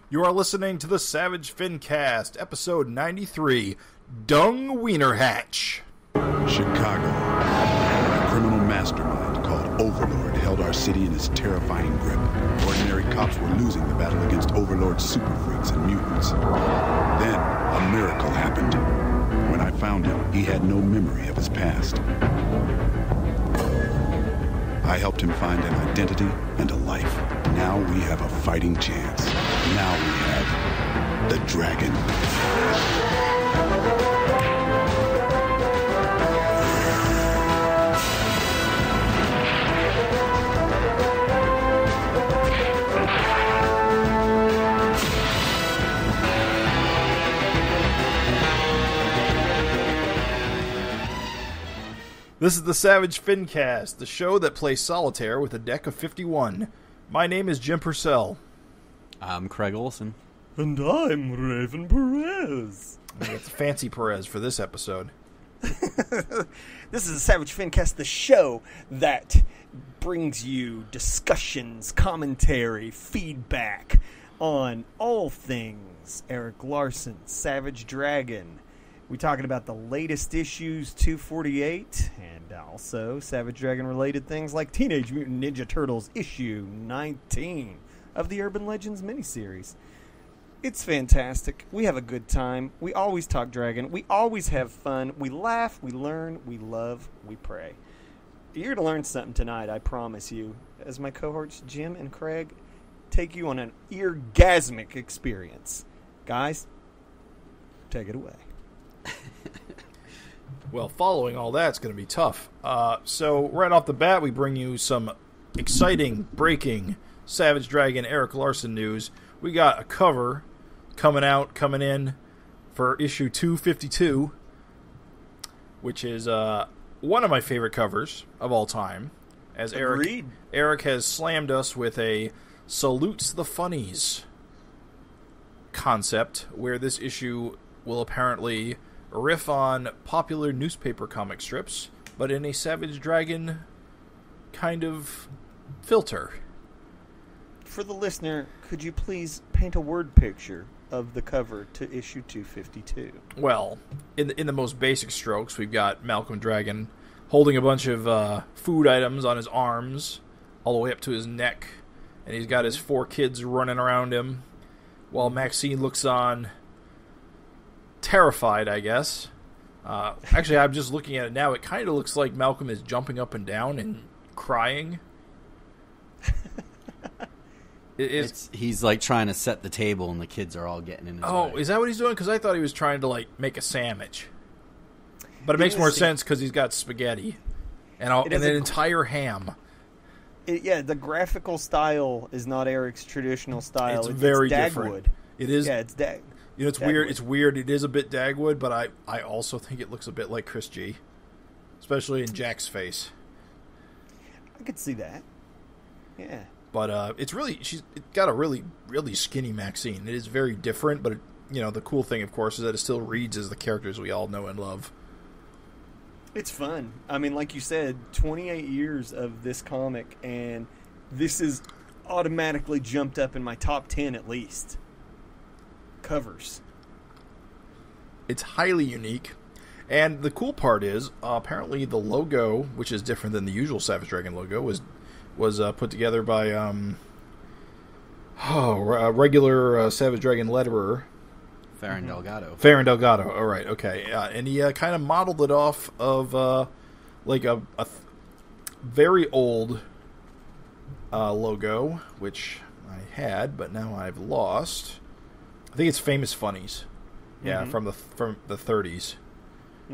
You are listening to the Savage FINcast, episode 93, Dung, Weiner Hatch. Chicago. A criminal mastermind called Overlord held our city in his terrifying grip. Ordinary cops were losing the battle against Overlord's super freaks and mutants. Then, a miracle happened. When I found him, he had no memory of his past. I helped him find an identity and a life. Now we have a fighting chance. Now we have the dragon. This is the Savage FINcast, the show that plays solitaire with a deck of 51. My name is Jim Purcell. I'm Craig Olson. And I'm Raven Perez. It's Fancy Perez for this episode. This is the Savage FINcast, the show that brings you discussions, commentary, feedback on all things Erik Larsen, Savage Dragon. We're talking about the latest issues, 248, and also Savage Dragon-related things like Teenage Mutant Ninja Turtles issue 19 of the Urban Legends miniseries. It's fantastic. We have a good time. We always talk Dragon. We always have fun. We laugh, we learn, we love, we pray. You're going to learn something tonight, I promise you, as my cohorts Jim and Craig take you on an eargasmic experience. Guys, take it away. Well, following all that's going to be tough. So right off the bat, we bring you some exciting, breaking Savage Dragon Erik Larsen news. We got a cover coming in for issue 252, which is one of my favorite covers of all time. As Erik has slammed us with a salutes the funnies concept, where this issue will apparently riff on popular newspaper comic strips, but in a Savage Dragon kind of filter. For the listener, could you please paint a word picture of the cover to issue 252? Well, in the most basic strokes, we've got Malcolm Dragon holding a bunch of food items on his arms, all the way up to his neck, and he's got his 4 kids running around him, while Maxine looks on terrified, I guess. Actually, I'm just looking at it now. It kind of looks like Malcolm is jumping up and down and crying. He's like trying to set the table, and the kids are all getting in his way. Oh, is that what he's doing? Because I thought he was trying to like make a sandwich. But it makes more sense because he's got spaghetti and an entire ham. The graphical style is not Erik's traditional style. It's very Dagwood. different. It is. Yeah, it's Dag. You know, it's Dagwood. weird. It's weird. It is a bit Dagwood, but I also think it looks a bit like Chris G, especially in Jack's face. I could see that. Yeah. But it's got a really, really skinny Maxine. It is very different, but the cool thing, of course, is that it still reads as the characters we all know and love. It's fun. I mean, like you said, 28 years of this comic, and this is automatically jumped up in my top 10 at least. Covers. It's highly unique, and the cool part is apparently the logo, which is different than the usual Savage Dragon logo, was put together by a regular Savage Dragon letterer, Farron Delgado. Farron Delgado. All right, okay, and he kind of modeled it off of like a very old logo, which I had, but now I've lost. I think it's Famous Funnies, from the 30s,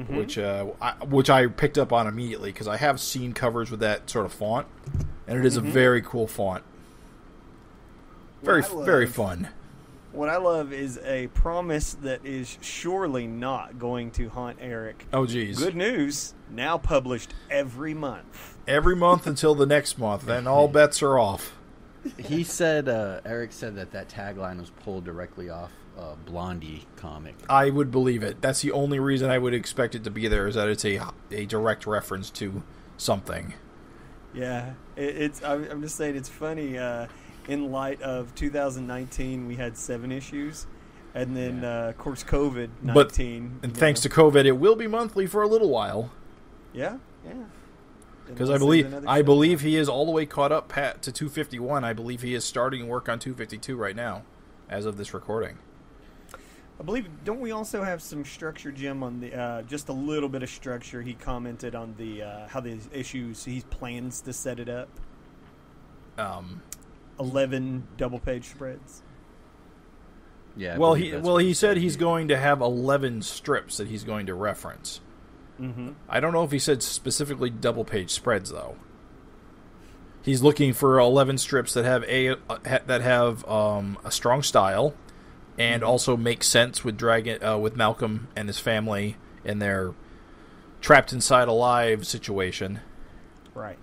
which I picked up on immediately because I have seen covers with that sort of font, and it is a very cool font. Very fun. What I love is a promise that is surely not going to haunt Erik. Oh, geez. Good news, now published every month. Every month until the next month, then all bets are off. He said, Erik said that tagline was pulled directly off a Blondie comic. I would believe it. That's the only reason I would expect it to be there, is that it's a direct reference to something. Yeah, I'm just saying it's funny. in light of 2019, we had 7 issues. And then, of course, COVID-19. And thanks to COVID, it will be monthly for a little while. Yeah. Because I believe he is all the way caught up to 251. I believe he is starting work on 252 right now, as of this recording. I believe, don't we also have some structure, Jim, on the just a little bit of structure? He commented on the how the issues he plans to set it up. 11 double-page spreads. Yeah. He said he's going to have 11 strips that he's going to reference. Mm-hmm. I don't know if he said specifically double-page spreads though. He's looking for 11 strips that have a strong style, and also make sense with with Malcolm and his family in their trapped inside alive situation. Right.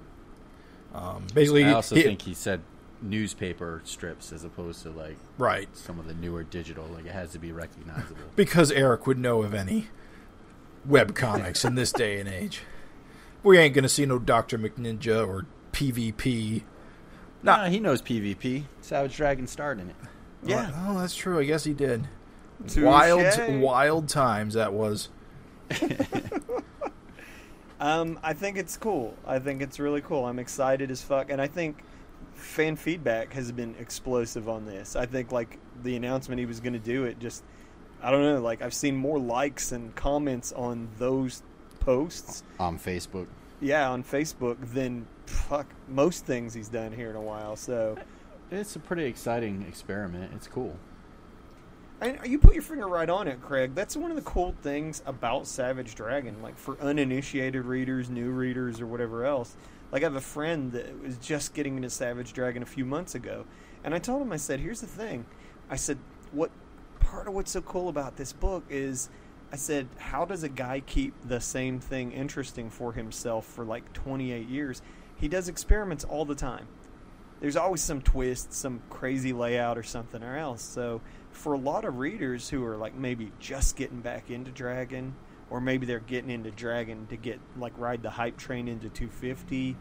Basically, I also think he said newspaper strips as opposed to some of the newer digital. Like, it has to be recognizable. Because Erik would know of any web comics in this day and age. We ain't gonna see no Dr. McNinja or PvP. He knows PvP. Savage Dragon starred in it. Yeah. Oh, that's true. I guess he did. Touché. Wild times that was. I think it's cool. I think it's really cool. I'm excited as fuck, and I think fan feedback has been explosive on this. I think the announcement he was going to do it, just I don't know. I've seen more likes and comments on those posts on Facebook. Yeah, on Facebook than most things he's done here in a while. So it's a pretty exciting experiment. It's cool. And you put your finger right on it, Craig. That's one of the cool things about Savage Dragon. For uninitiated readers, new readers, or whatever else. I have a friend that was just getting into Savage Dragon a few months ago. And I told him, I said, here's the thing. I said, part of what's so cool about this book is, I said, how does a guy keep the same thing interesting for himself for 28 years? He does experiments all the time. There's always some twist, some crazy layout or something or else. So for a lot of readers who are maybe just getting back into Dragon, or maybe they're getting into Dragon to get ride the hype train into 250,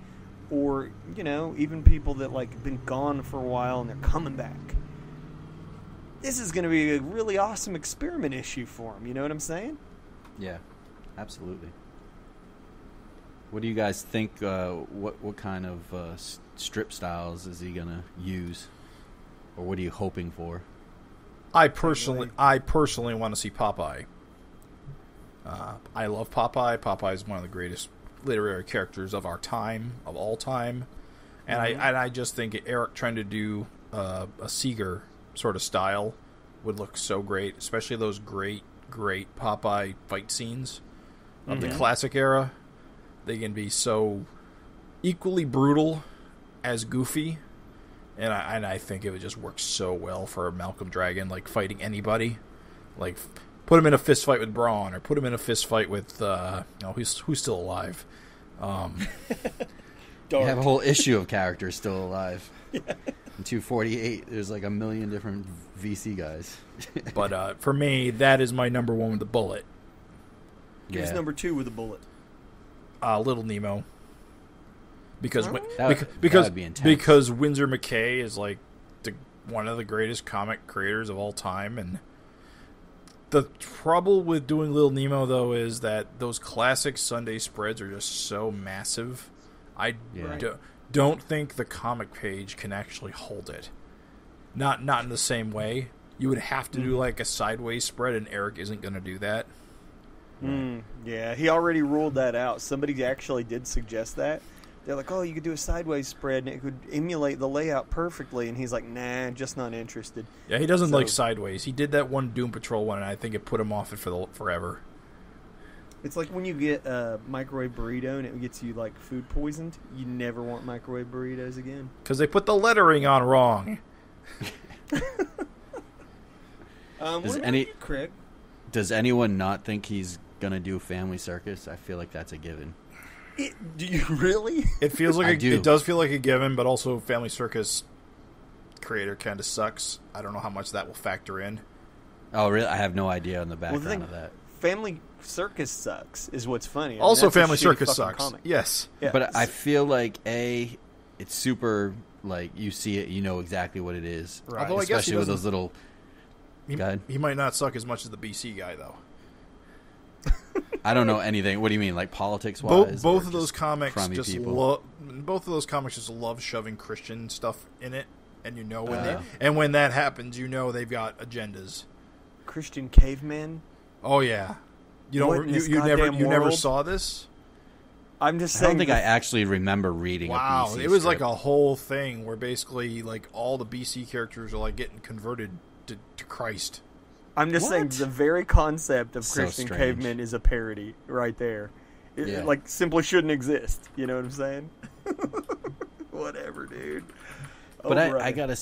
or even people that been gone for a while and they're coming back. This is going to be a really awesome experiment issue for them. You know what I'm saying? Yeah, absolutely. What do you guys think? What kind of strip styles is he gonna use, or what are you hoping for? I personally want to see Popeye. I love Popeye. Popeye is one of the greatest literary characters of our time, of all time, and I just think Erik trying to do a Seeger sort of style would look so great, especially those great Popeye fight scenes of the classic era. They can be so equally brutal as goofy, and I think it would just work so well for Malcolm Dragon, fighting anybody. Put him in a fist fight with Brawn, or put him in a fist fight with who's still alive. You have a whole issue of characters still alive. Yeah. In 248, there's a million different VC guys. But for me, that is my number one with the bullet. Who's number 2 with the bullet? Little Nemo. Because because Winsor McCay is one of the greatest comic creators of all time, and the trouble with doing Little Nemo though is that those classic Sunday spreads are just so massive. I don't think the comic page can actually hold it. Not in the same way. You would have to do a sideways spread, and Erik isn't going to do that. Yeah, he already ruled that out. Somebody actually did suggest that. They're like, oh, you could do a sideways spread and it could emulate the layout perfectly. And he's like, nah, just not interested. Yeah, he doesn't like sideways. He did that one Doom Patrol one, and I think it put him off it forever. It's like when you get a microwave burrito and it gets you food poisoned. You never want microwave burritos again. Because they put the lettering on wrong. Craig? Does anyone not think he's going to do Family Circus? I feel like that's a given. Do you really? It feels like it does feel like a given, but also Family Circus creator kind of sucks. I don't know how much that will factor in. Oh, really? I have no idea on the background of that. Family Circus sucks is what's funny. Family Circus sucks. Comic. Yes. Yeah. But I feel like, it's super like you see it, you know exactly what it is. Right. Although I guess he Especially with doesn't- those little. Go ahead. He might not suck as much as the BC guy, though. I don't know anything. What do you mean, like politics wise? Both of those comics just people? both of those comics just love shoving Christian stuff in it, and you know when Yeah. when that happens, you know they've got agendas. Christian cavemen. Oh yeah, you What don't in this you never goddamn never world? saw this? I'm just I saying. don't think I actually remember reading. Wow, a BC it was strip. like a whole thing where basically like all the BC characters are like getting converted to Christ. I'm just saying What? the very concept of So Christian strange. cavemen is a parody right there. It, Yeah. like, simply shouldn't exist. You know what I'm saying? Whatever, dude. But Oh, I right. gotta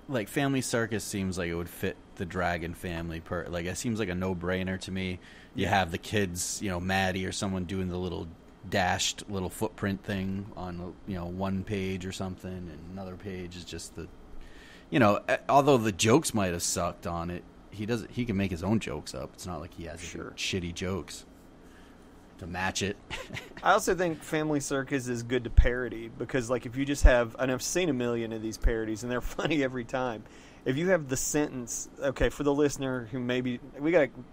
like Family Circus seems like it would fit the Dragon family. Like it seems like a no-brainer to me. You have the kids, Maddie or someone doing the little dashed little footprint thing on one page or something, and another page is just the although the jokes might have sucked on it, he can make his own jokes up. It's not like he has shitty jokes to match it. I also think Family Circus is good to parody because, like, if you just have, and I've seen a million of these parodies, and they're funny every time. If you have the sentence, okay, for the listener who maybe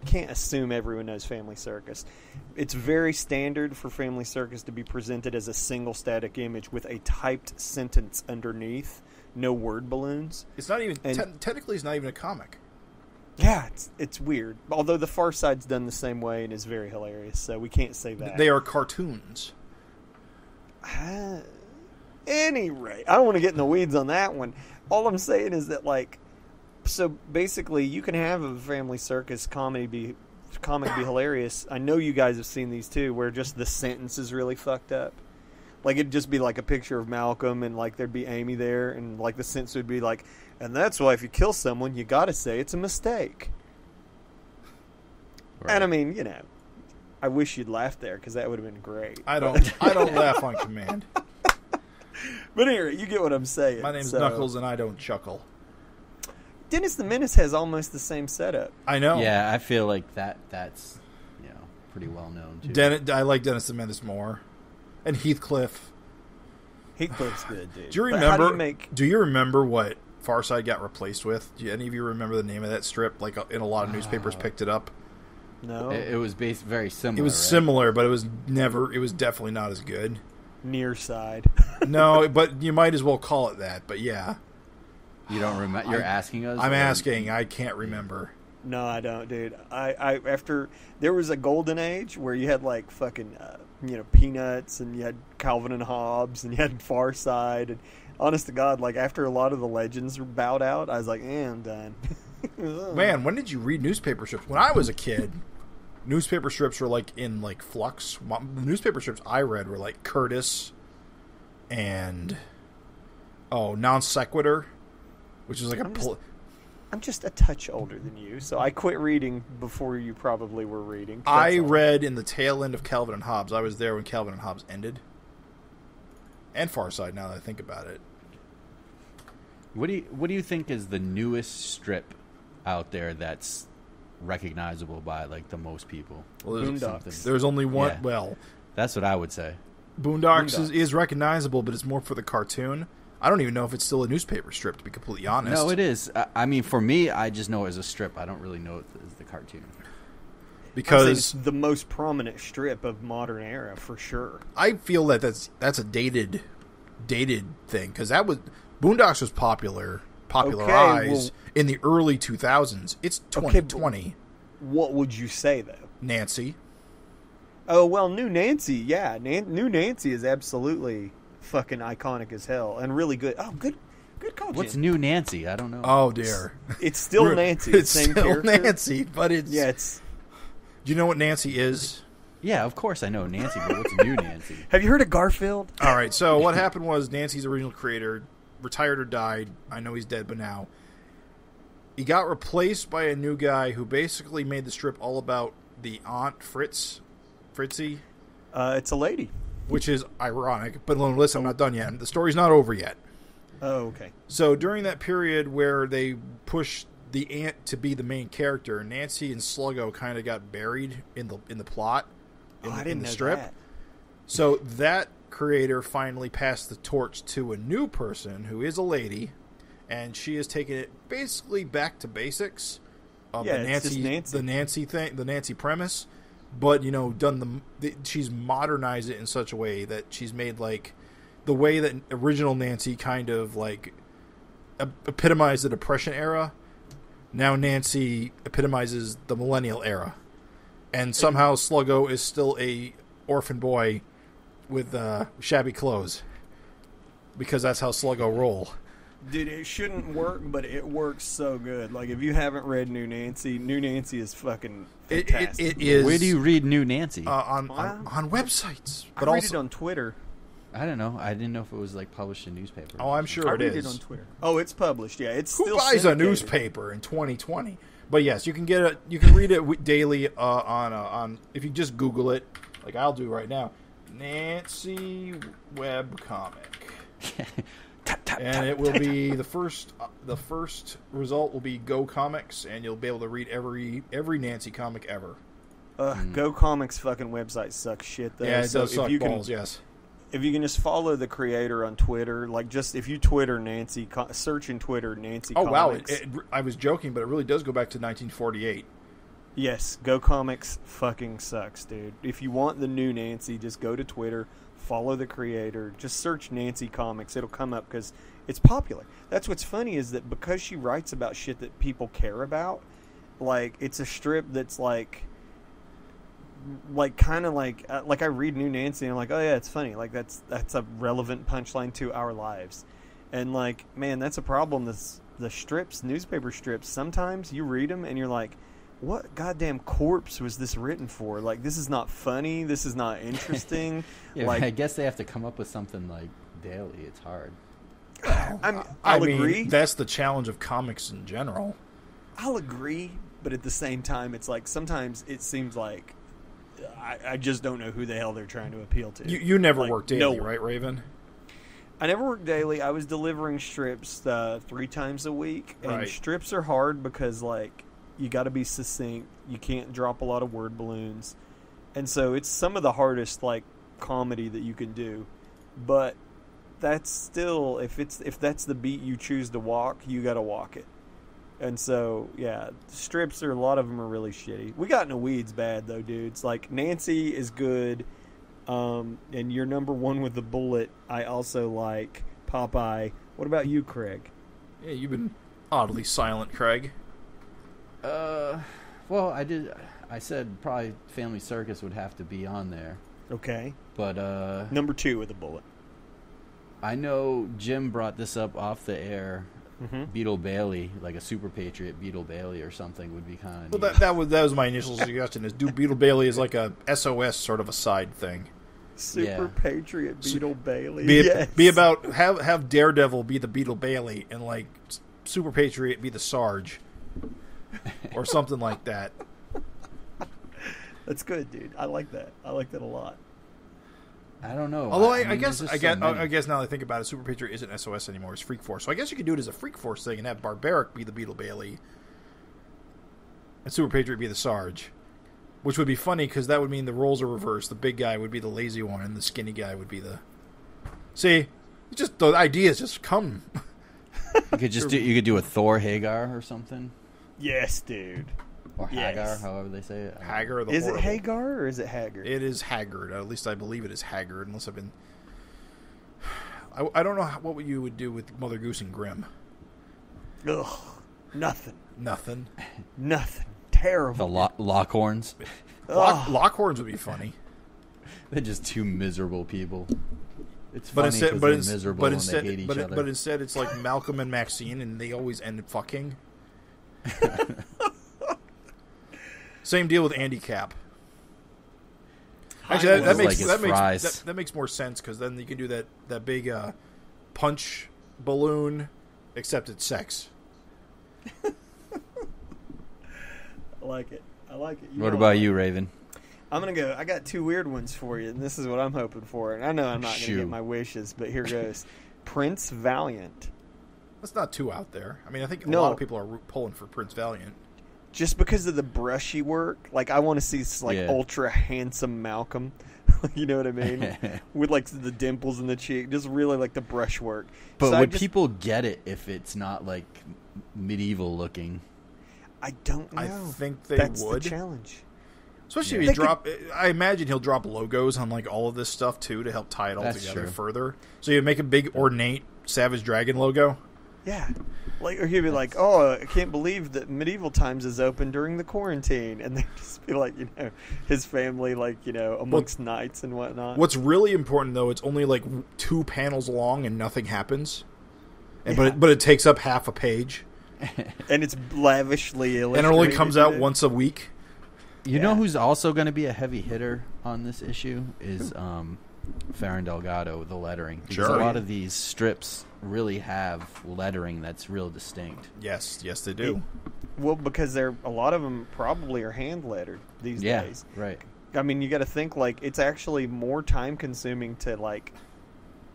can't assume everyone knows Family Circus. It's very standard for Family Circus to be presented as a single static image with a typed sentence underneath, no word balloons. It's not even technically it's not even a comic. Yeah, it's weird. Although the Far Side's done the same way and is very hilarious, so we can't say that. They are cartoons. Any rate, I don't want to get in the weeds on that one. All I'm saying is that, like, so basically, you can have a Family Circus comic be hilarious. I know you guys have seen these too, where just the sentence is really fucked up. Like, it'd just be like a picture of Malcolm, and like there'd be Amy there, and like the sentence would be like, "And that's why if you kill someone, you got to say it's a mistake." Right. And I mean, I wish you'd laughed there because that would have been great. I don't laugh on command. But anyway, you get what I'm saying. My name's So, Knuckles, and I don't chuckle. Dennis the Menace has almost the same setup. I know. Yeah, I feel like that's pretty well known too. I like Dennis the Menace more, and Heathcliff. Heathcliff's good, dude. Do you But remember? how do you make... Do you remember what Farside got replaced with? Do any of you remember the name of that strip? Like, in a lot of newspapers picked it up. No. It was very similar. It was right? similar, but it was definitely not as good. Near side. No, but you might as well call it that. But yeah, You don't remember? You're asking us? I'm or- asking. I can't remember. No, I don't, dude. I after there was a golden age where you had like fucking Peanuts, and you had Calvin and Hobbes, and you had Far Side, and honest to God, like after a lot of the legends were bowed out, I was like, I'm done. Man, when did you read newspaper strips? When I was a kid, newspaper strips were like in like flux. The newspaper strips I read were like Curtis and Non Sequitur, which is like I'm just a touch older than you, so I quit reading before you probably were reading. I That's all. read in the tail end of Calvin and Hobbes. I was there when Calvin and Hobbes ended. And Farside, now that I think about it. What do you think is the newest strip out there that's recognizable by like the most people? Well, Boondocks. there's only one. Yeah. Well, That's what I would say. Boondocks is recognizable, but it's more for the cartoon. I don't even know if it's still a newspaper strip, to be completely honest. No, it is. I mean, for me, I just know it as a strip. I don't really know it as the cartoon. Because it's the most prominent strip of modern era for sure. I feel that that's a dated thing, because Boondocks was popularized in the early 2000s. It's 2020. What would you say though? Nancy. Oh well, New Nancy, yeah, New Nancy is absolutely fucking iconic as hell and really good. Oh, good call. What's Jim. New Nancy? I don't know. Oh dear. It's still Nancy. It's same still character. Nancy, but it's it's. Do you know what Nancy is? Yeah, of course I know Nancy, but what's New Nancy? Have you heard of Garfield? All right. So what happened was Nancy's original creator retired or died. I know he's dead, but now he got replaced by a new guy who basically made the strip all about the aunt Fritzy, It's a lady. which is ironic. But listen, I'm not done yet. The story's not over yet. Oh, okay. So during that period where they pushed the aunt to be the main character, Nancy and Sluggo kind of got buried in the plot in I the didn't know strip. that. So that creator finally passed the torch to a new person who is a lady, and she has taken it basically back to basics of the Nancy thing, the Nancy premise, but she's modernized it in such a way that she's made like the way that original Nancy kind of like epitomized the Depression era. Now Nancy epitomizes the millennial era, and somehow Sluggo is still a orphan boy with shabby clothes, because that's how Sluggo roll. Dude, it shouldn't work, but it works so good. Like, if you haven't read New Nancy is fucking fantastic. It is. Where do you read New Nancy? On websites. But I read it on Twitter. I don't know. I didn't know if it was like published in newspapers. Oh, I'm sure I it read is. it on Twitter. Oh, it's published. Yeah, it's Who still buys syndicated. a newspaper in 2020? But yes, you can get it. You can read it daily on if you just Google it, like I'll do right now. Nancy webcomic. And it will be the first result will be Go Comics, and you'll be able to read every Nancy comic ever. Go Comics fucking website sucks shit though. Yeah, it does suck balls. Yes. If you can just follow the creator on Twitter, like just if you Twitter Nancy, search in Twitter Nancy. Oh Comics. wow! I was joking, but it really does go back to 1948. Yes, Go Comics fucking sucks, dude. If you want the new Nancy, just go to Twitter, follow the creator, just search Nancy Comics. It'll come up because it's popular. That's what's funny is that because she writes about shit that people care about, like it's a strip that's like kind of like I read New Nancy and I'm like, oh yeah, it's funny. Like that's a relevant punchline to our lives. And like, man, that's a problem. The strips, newspaper strips, sometimes you read them and you're like, what goddamn corpse was this written for? Like, this is not funny. This is not interesting. Yeah, like, I guess they have to come up with something like daily. It's hard. I'll agree. That's the challenge of comics in general. I'll agree, but at the same time, it's like sometimes it seems like I just don't know who the hell they're trying to appeal to. You never like, worked daily, right, Raven? I never worked daily. I was delivering strips 3 times a week, and Right. strips are hard because like you got to be succinct. You can't drop a lot of word balloons, and so it's some of the hardest like comedy that you can do. But that's still if that's the beat you choose to walk, you got to walk it. And so, yeah, strips a lot of them are really shitty. We got in the weeds bad, though, dudes. Like, Nancy is good, and you're number one with the bullet. I also like Popeye. What about you, Craig? Yeah, you've been oddly silent, Craig. Well, I said probably Family Circus would have to be on there. Okay. But, Number 2 with the bullet. I know Jim brought this up off the air. Mm-hmm. Beetle Bailey, like a Super Patriot Beetle Bailey or something, would be kind of. Well, that was my initial suggestion. Is do Beetle Bailey as like a SOS sort of a side thing. Super Patriot Beetle Bailey. Be about have Daredevil be the Beetle Bailey and like Super Patriot be the Sarge, or something like that. That's good, dude. I like that. I like that a lot. I don't know. Although I mean, guess there's I just so many. guess now that I think about it, Super Patriot isn't SOS anymore; it's Freak Force. So I guess you could do it as a Freak Force thing and have Barbaric be the Beetle Bailey, and Super Patriot be the Sarge, which would be funny because that would mean the roles are reversed. The big guy would be the lazy one, and the skinny guy would be the. See, just the ideas just come. You could do a Thor Hagar or something, Yes, dude. or Yes. Hagar, however they say it. Haggard, the Is horrible. it Hagar or is it Haggard? It is Haggard. At least I believe it is Haggard, unless I've been. I don't know what you would do with Mother Goose and Grimm. Ugh. Nothing. Nothing. Nothing. The Terrible. Lockhorns. Lockhorns would be funny. They're just two miserable people. It's But funny instead, because they're miserable and they hate each other. but instead, it's like Malcolm and Maxine, and they always end up fucking. Same deal with Andy Cap. Actually, that makes more sense because then you can do that big punch balloon, except it's sex. I like it. I like it. What about you, Raven? I'm going to go. I got 2 weird ones for you, and this is what I'm hoping for. And I know I'm not going to get my wishes, but here goes. Prince Valiant. That's not too out there. I mean, I think a No. lot of people are pulling for Prince Valiant. Just because of the brushy work, like I want to see like Yeah. ultra handsome Malcolm You know what I mean? With like the dimples in the cheek, just really like the brushwork. But So would people get it if it's not like medieval looking? I don't know. I think they That's would. the challenge. Especially Yeah. if you drop. I imagine he'll drop logos on like all of this stuff too to help tie it all That's together true. further. So you make a big ornate Savage Dragon logo. Yeah. Like, or he'd be like, "Oh, I can't believe that Medieval Times is open during the quarantine," and they'd just be like, his family, like, amongst knights and whatnot. What's really important though, it's only like 2 panels long and nothing happens. And, Yeah. but it takes up half a page, And it's lavishly and illustrated. it only comes out once a week. You know who's also going to be a heavy hitter on this issue is Farron Delgado with the lettering. Because Sure. a lot of these strips really have lettering that's real distinct. Yes, they do. Well, because a lot of them probably are hand lettered these days. Right. I mean, you got to think like it's actually more time consuming to like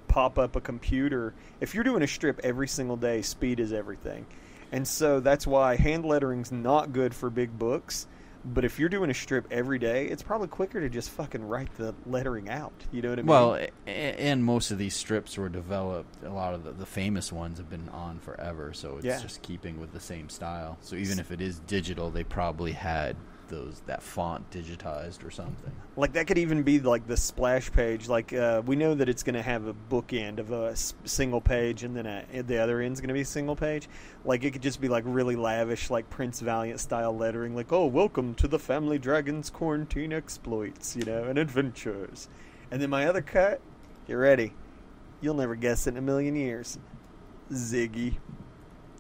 pop up a computer. If you're doing a strip every single day, speed is everything. And so that's why hand lettering's not good for big books. But if you're doing a strip every day, it's probably quicker to just fucking write the lettering out. You know what I mean? Well, and most of these strips were developed, a lot of the famous ones have been on forever, so it's just keeping with the same style. So even if it is digital, they probably had that font digitized or something. Like that could even be like the splash page. Like we know that it's going to have a bookend of a single page, and then the other end's going to be a single page. Like it could just be like really lavish, like Prince Valiant style lettering. Like, oh, welcome to the Family Dragon's quarantine exploits, and adventures. And then my other cut, get ready. You'll never guess it in a million years. Ziggy.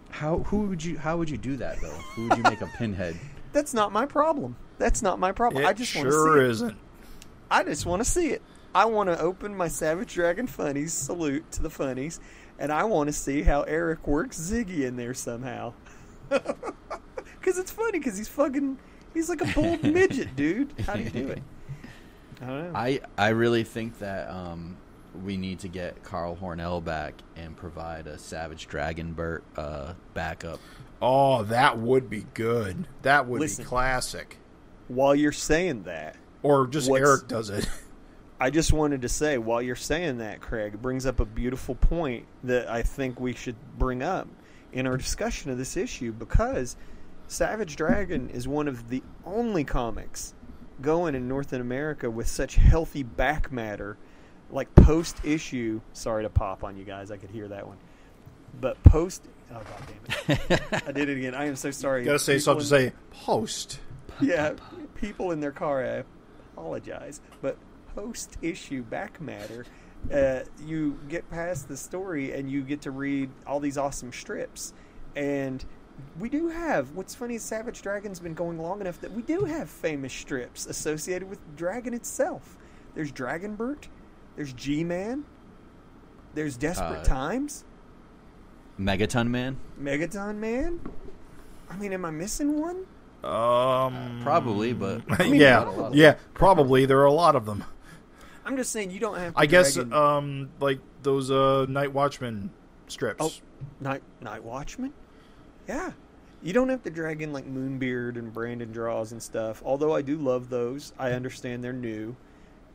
How would you do that though? Who would you make a pinhead? That's not my problem. That's not my problem. I just want to see sure it. isn't. I just want to see it. I want to open my Savage Dragon Funnies salute to the funnies, and I want to see how Erik works Ziggy in there somehow. Because it's funny, because he's like a bold midget, dude. How do you do it? I don't know. I really think that we need to get Carl Hornell back and provide a Savage Dragon Burt backup. Oh, that would be good. That would Listen. be classic. While you're saying that, Or just Erik does it. I just wanted to say, while you're saying that, Craig, it brings up a beautiful point that I think we should bring up in our discussion of this issue, because Savage Dragon is one of the only comics going in North America with such healthy back matter, like post-issue. Sorry to pop on you guys, I could hear that one. But oh, God damn it. I did it again. I am so sorry. Gotta say something to say post. Yeah, people in their car, I apologize. But post-issue back matter, you get past the story and you get to read all these awesome strips. And we do have, what's funny is Savage Dragon's been going long enough that we do have famous strips associated with Dragon itself. There's Dragonbert, there's G-Man, there's Desperate Times. Megaton Man? Megaton Man? I mean, am I missing one? Probably, but yeah, probably. There are a lot of them. I'm just saying you don't have to I guess, Dragon... like those Night Watchman strips. Oh, Night Watchman? Yeah. You don't have to drag in like Moonbeard and Brandon Draws and stuff. Although I do love those. I understand they're new.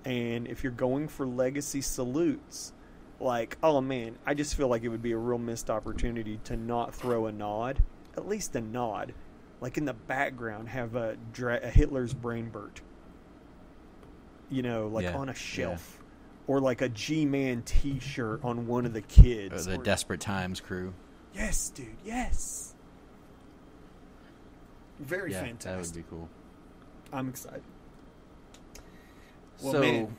And if you're going for legacy salutes, like, oh man, I just feel like it would be a real missed opportunity to not throw a nod. At least a nod. Like in the background, have a Hitler's Brainburt. On a shelf. Yeah. Or like a G-Man t-shirt on one of the kids. Or the Desperate Times crew. Yes, dude, yes. Very fantastic. That would be cool. I'm excited. Well, so, man.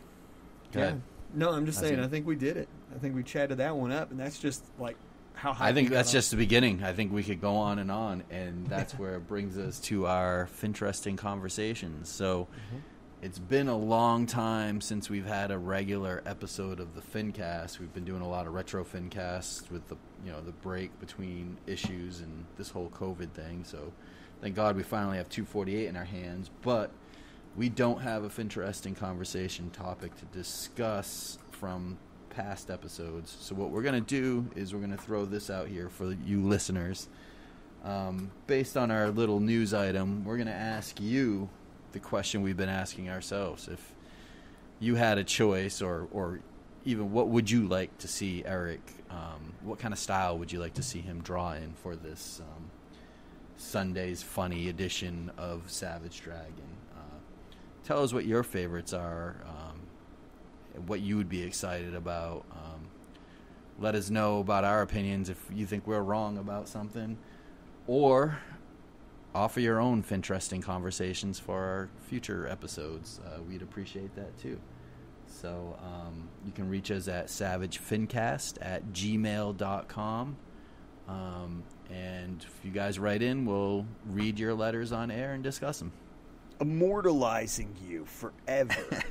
Yeah. No, I'm just saying, I think we did it. I think we chatted that one up, and that's just like how high. I think that's just the beginning. I think we could go on, and that's where it brings us to our Finteresting conversations. So, It's been a long time since we've had a regular episode of the FINcast. We've been doing a lot of retro FINcasts with the break between issues and this whole COVID thing. So, thank God we finally have 248 in our hands, but we don't have a Finteresting conversation topic to discuss from past episodes. So what we're going to do is we're going to throw this out here for you listeners. Based on our little news item, we're going to ask you the question we've been asking ourselves. you had a choice, or even what would you like to see Erik? What kind of style would you like to see him draw in for this Sunday's funny edition of Savage Dragon? Tell us what your favorites are, what you would be excited about. Let us know about our opinions if you think we're wrong about something, or offer your own interesting conversations for our future episodes. We'd appreciate that too. So you can reach us at savagefincast@gmail.com. And if you guys write in, we'll read your letters on air and discuss them. Immortalizing you forever.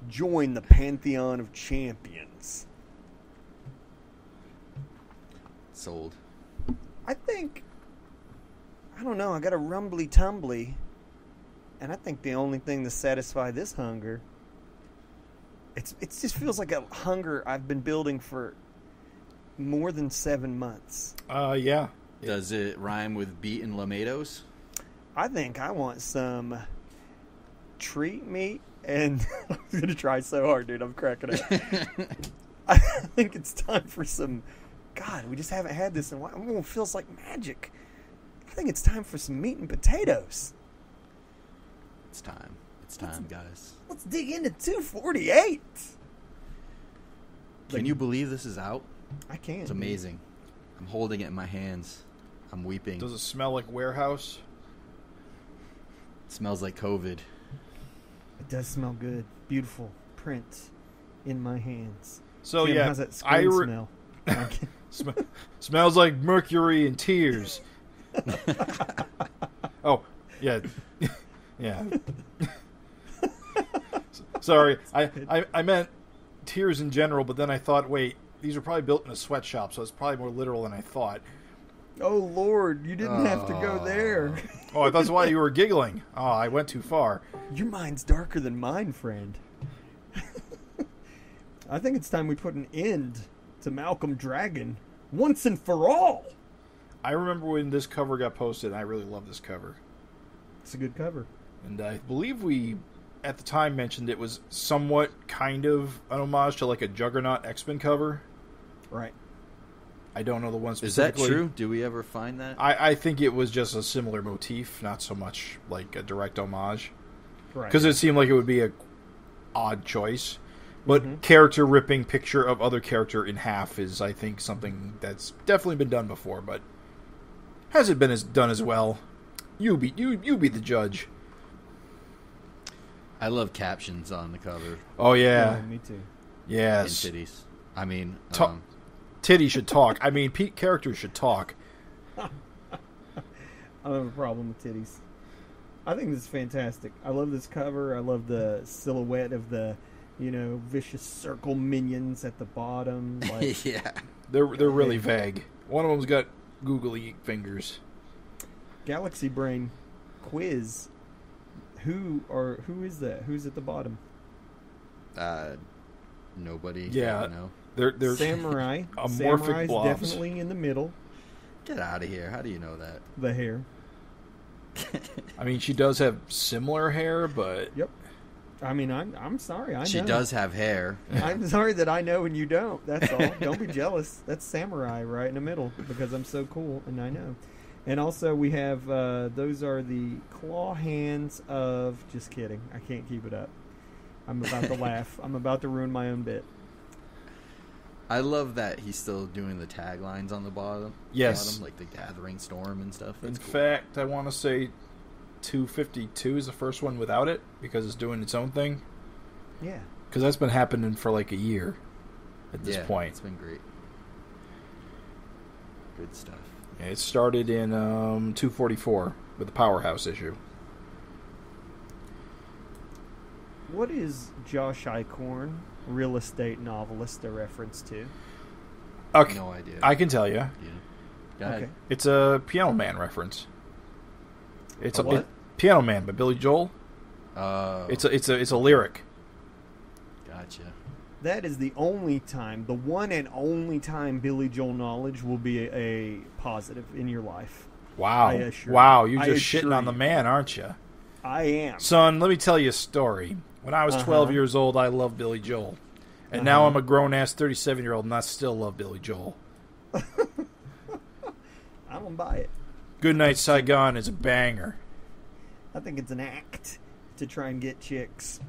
Join the Pantheon of Champions. Sold. I don't know, I got a rumbly tumbly, and I think the only thing to satisfy this hunger, it just feels like a hunger I've been building for more than 7 months. Yeah. Does it rhyme with beet and lamados? I think I want some treat meat, and I'm going to try so hard, dude. I'm cracking it. I think it's time for some, God, we just haven't had this in a while. It feels like magic. I think it's time for some meat and potatoes. It's time. It's time, guys. Let's dig into 248. Can you believe this is out? I can't. It's amazing. I'm holding it in my hands. I'm weeping. Does it smell like warehouse? It smells like COVID. It does smell good. Beautiful print in my hands. So Jim, yeah, how's that screen smell? Smells like mercury and tears. Oh, yeah. Yeah. Sorry, I meant tears in general, but then I thought, wait, these are probably built in a sweatshop, so it's probably more literal than I thought. Oh, Lord, you didn't have to go there. Oh, that's why you were giggling. Oh, I went too far. Your mind's darker than mine, friend. I think it's time we put an end to Malcolm Dragon once and for all. I remember when this cover got posted, and I really love this cover. It's a good cover. And I believe we, at the time, mentioned it was somewhat kind of an homage to like a Juggernaut X-Men cover. Right. I don't know the one specifically. Is that true? Do we ever find that? I think it was just a similar motif, not so much like a direct homage. Right. Because it seemed like it would be a odd choice. But character ripping picture of other character in half is, I think, something that's definitely been done before, but has it been done as well? You be the judge. I love captions on the cover. Oh yeah, me too. Yes. And titties. I mean, titties should talk. I mean, characters should talk. I don't have a problem with titties. I think this is fantastic. I love this cover. I love the silhouette of the, vicious circle minions at the bottom. Like, yeah, they're really vague. One of them's got googly fingers. Galaxy Brain quiz. Who is that? Who's at the bottom? Nobody. Yeah, No. They're Samurai. amorphic Samurai's blobs. definitely in the middle. Get out of here! How do you know that? The hair. I mean, she does have similar hair, but Yep. I mean, I'm sorry. I know. She does have hair. I'm sorry that I know and you don't. That's all. Don't be jealous. That's Samurai right in the middle because I'm so cool and I know. And also we have those are the claw hands of. Just kidding. I can't keep it up. I'm about to laugh. I'm about to ruin my own bit. I love that he's still doing the taglines on the bottom. Yes. Like the Gathering Storm and stuff. in That's cool. fact, I want to say 252 is the first one without it because it's doing its own thing. Yeah. Because that's been happening for like a year at this point. It's been great. Good stuff. Yeah, it started in 244 with the Powerhouse issue. What is Josh Eichhorn, real estate novelist, a reference to? Okay, No idea. I can tell you. Yeah. Go ahead. Okay. It's a Piano Man reference. It's A what? Piano Man by Billy Joel. It's a lyric. Gotcha. That is the only time, the one and only time Billy Joel knowledge will be a positive in your life. Wow. I assure Wow, you. you're I just assure shitting on the you. man, aren't you? I am. Son, let me tell you a story. When I was 12 years old, I loved Billy Joel. And now I'm a grown-ass 37-year-old, and I still love Billy Joel. I don't buy it. Goodnight Saigon is a banger. I think it's an act to try and get chicks.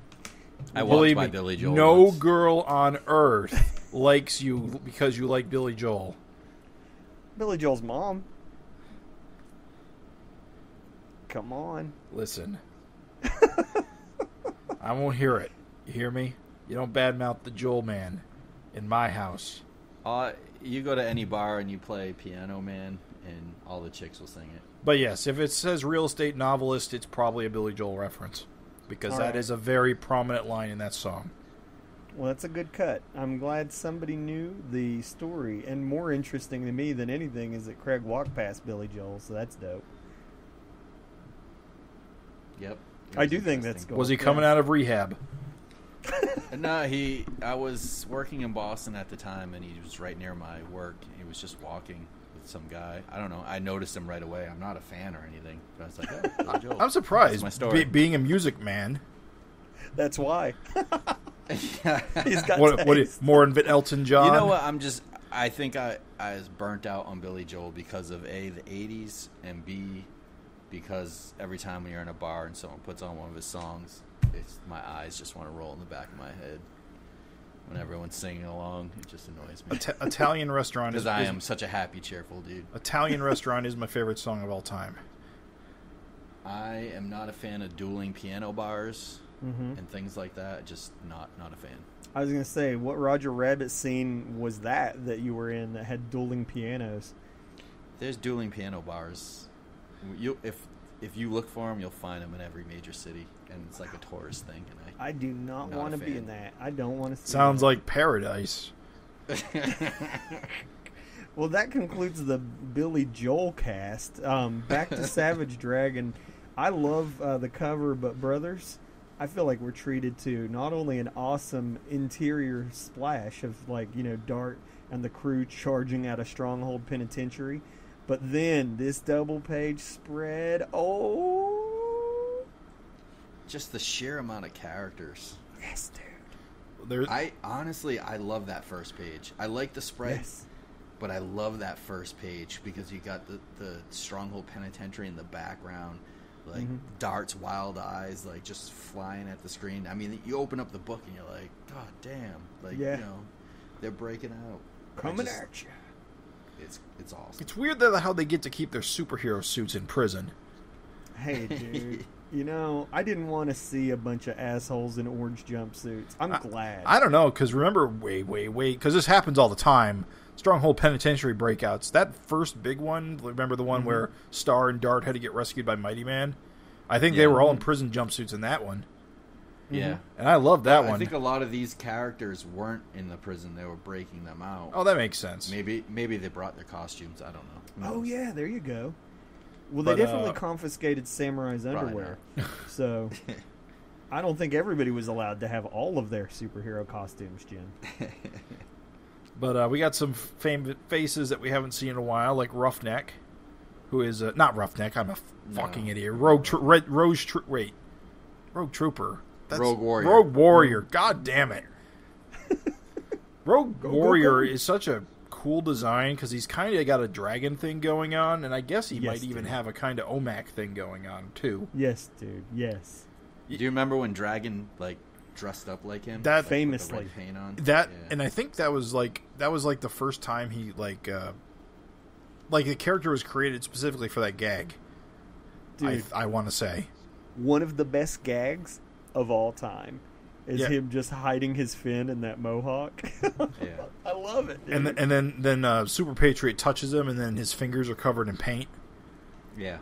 I walked Believe by me, Billy Joel no once. girl on earth likes you because you like Billy Joel. Billy Joel's mom. Come on. Listen. I won't hear it. You hear me? You don't badmouth the Joel man in my house. You go to any bar and you play Piano Man, and all the chicks will sing it. But yes, if it says real estate novelist, it's probably a Billy Joel reference. Because All that right. is a very prominent line in that song. Well, that's a good cut. I'm glad somebody knew the story. And more interesting to me than anything is that Craig walked past Billy Joel, so that's dope. Yep. I do think that's cool. Was he coming out of rehab? No, I was working in Boston at the time, and he was right near my work. He was just walking with some guy. I don't know. I noticed him right away. I'm not a fan or anything, but I was like, oh, Billy Joel. I'm surprised. That's my story. Being a music man. That's why. He's got What taste. more than Elton John? You know what? I think I was burnt out on Billy Joel because of A, the 80s, and B, because every time you're in a bar and someone puts on one of his songs, my eyes just want to roll in the back of my head. When everyone's singing along, it just annoys me. Italian Restaurant Because is I am such a happy, cheerful dude. Italian Restaurant is my favorite song of all time. I am not a fan of dueling piano bars and things like that. Just not a fan. I was going to say, what Roger Rabbit scene was that you were in that had dueling pianos? There's dueling piano bars. If you look for them, you'll find them in every major city, and it's like a tourist thing. And I do not Not want a to be fan. in that. I don't want to see Sounds that. like paradise. Well, that concludes the Billy Joel cast. Back to Savage Dragon. I love the cover, but brothers, I feel like we're treated to not only an awesome interior splash of Dart and the crew charging out a Stronghold Penitentiary, but then this double page spread. Oh, just the sheer amount of characters. yes, dude. There, I love that first page. I like the spread, Yes. but I love that first page because you got the Stronghold Penitentiary in the background, like Dart's wild eyes, like just flying at the screen. I mean, you open up the book and you're like, God damn, like they're breaking out, Coming at you. It's awesome. it's weird that how they get to keep their superhero suits in prison. Hey, dude. I didn't want to see a bunch of assholes in orange jumpsuits. I'm glad. I don't know, because remember, because this happens all the time. Stronghold Penitentiary breakouts. That first big one, remember the one where Star and Dart had to get rescued by Mighty Man? I think they were all in prison jumpsuits in that one. Yeah. And I love that one. I think a lot of these characters weren't in the prison; they were breaking them out. Oh, that makes sense. Maybe they brought their costumes. I don't know. Oh, yeah, there you go. Well, But, they definitely confiscated Samurai's underwear. So, I don't think everybody was allowed to have all of their superhero costumes, Jim. But we got some faces that we haven't seen in a while, like Roughneck, who is not Roughneck. I'm a fucking idiot. Rogue Trooper. That's Rogue Warrior. Rogue Warrior. God damn it. Rogue Warrior is such a cool design because he's kind of got a dragon thing going on, and I guess he might even have a kind of OMAC thing going on too. Yes, dude. Yes. Do you remember when Dragon dressed up like him? That famously. With the red paint on? That Yeah. and I think that was like the first time he the character was created specifically for that gag. Dude, I want to say one of the best gags of all time is him just hiding his fin in that mohawk. Yeah. I love it, dude. and then Super Patriot touches him and then his fingers are covered in paint. Yeah.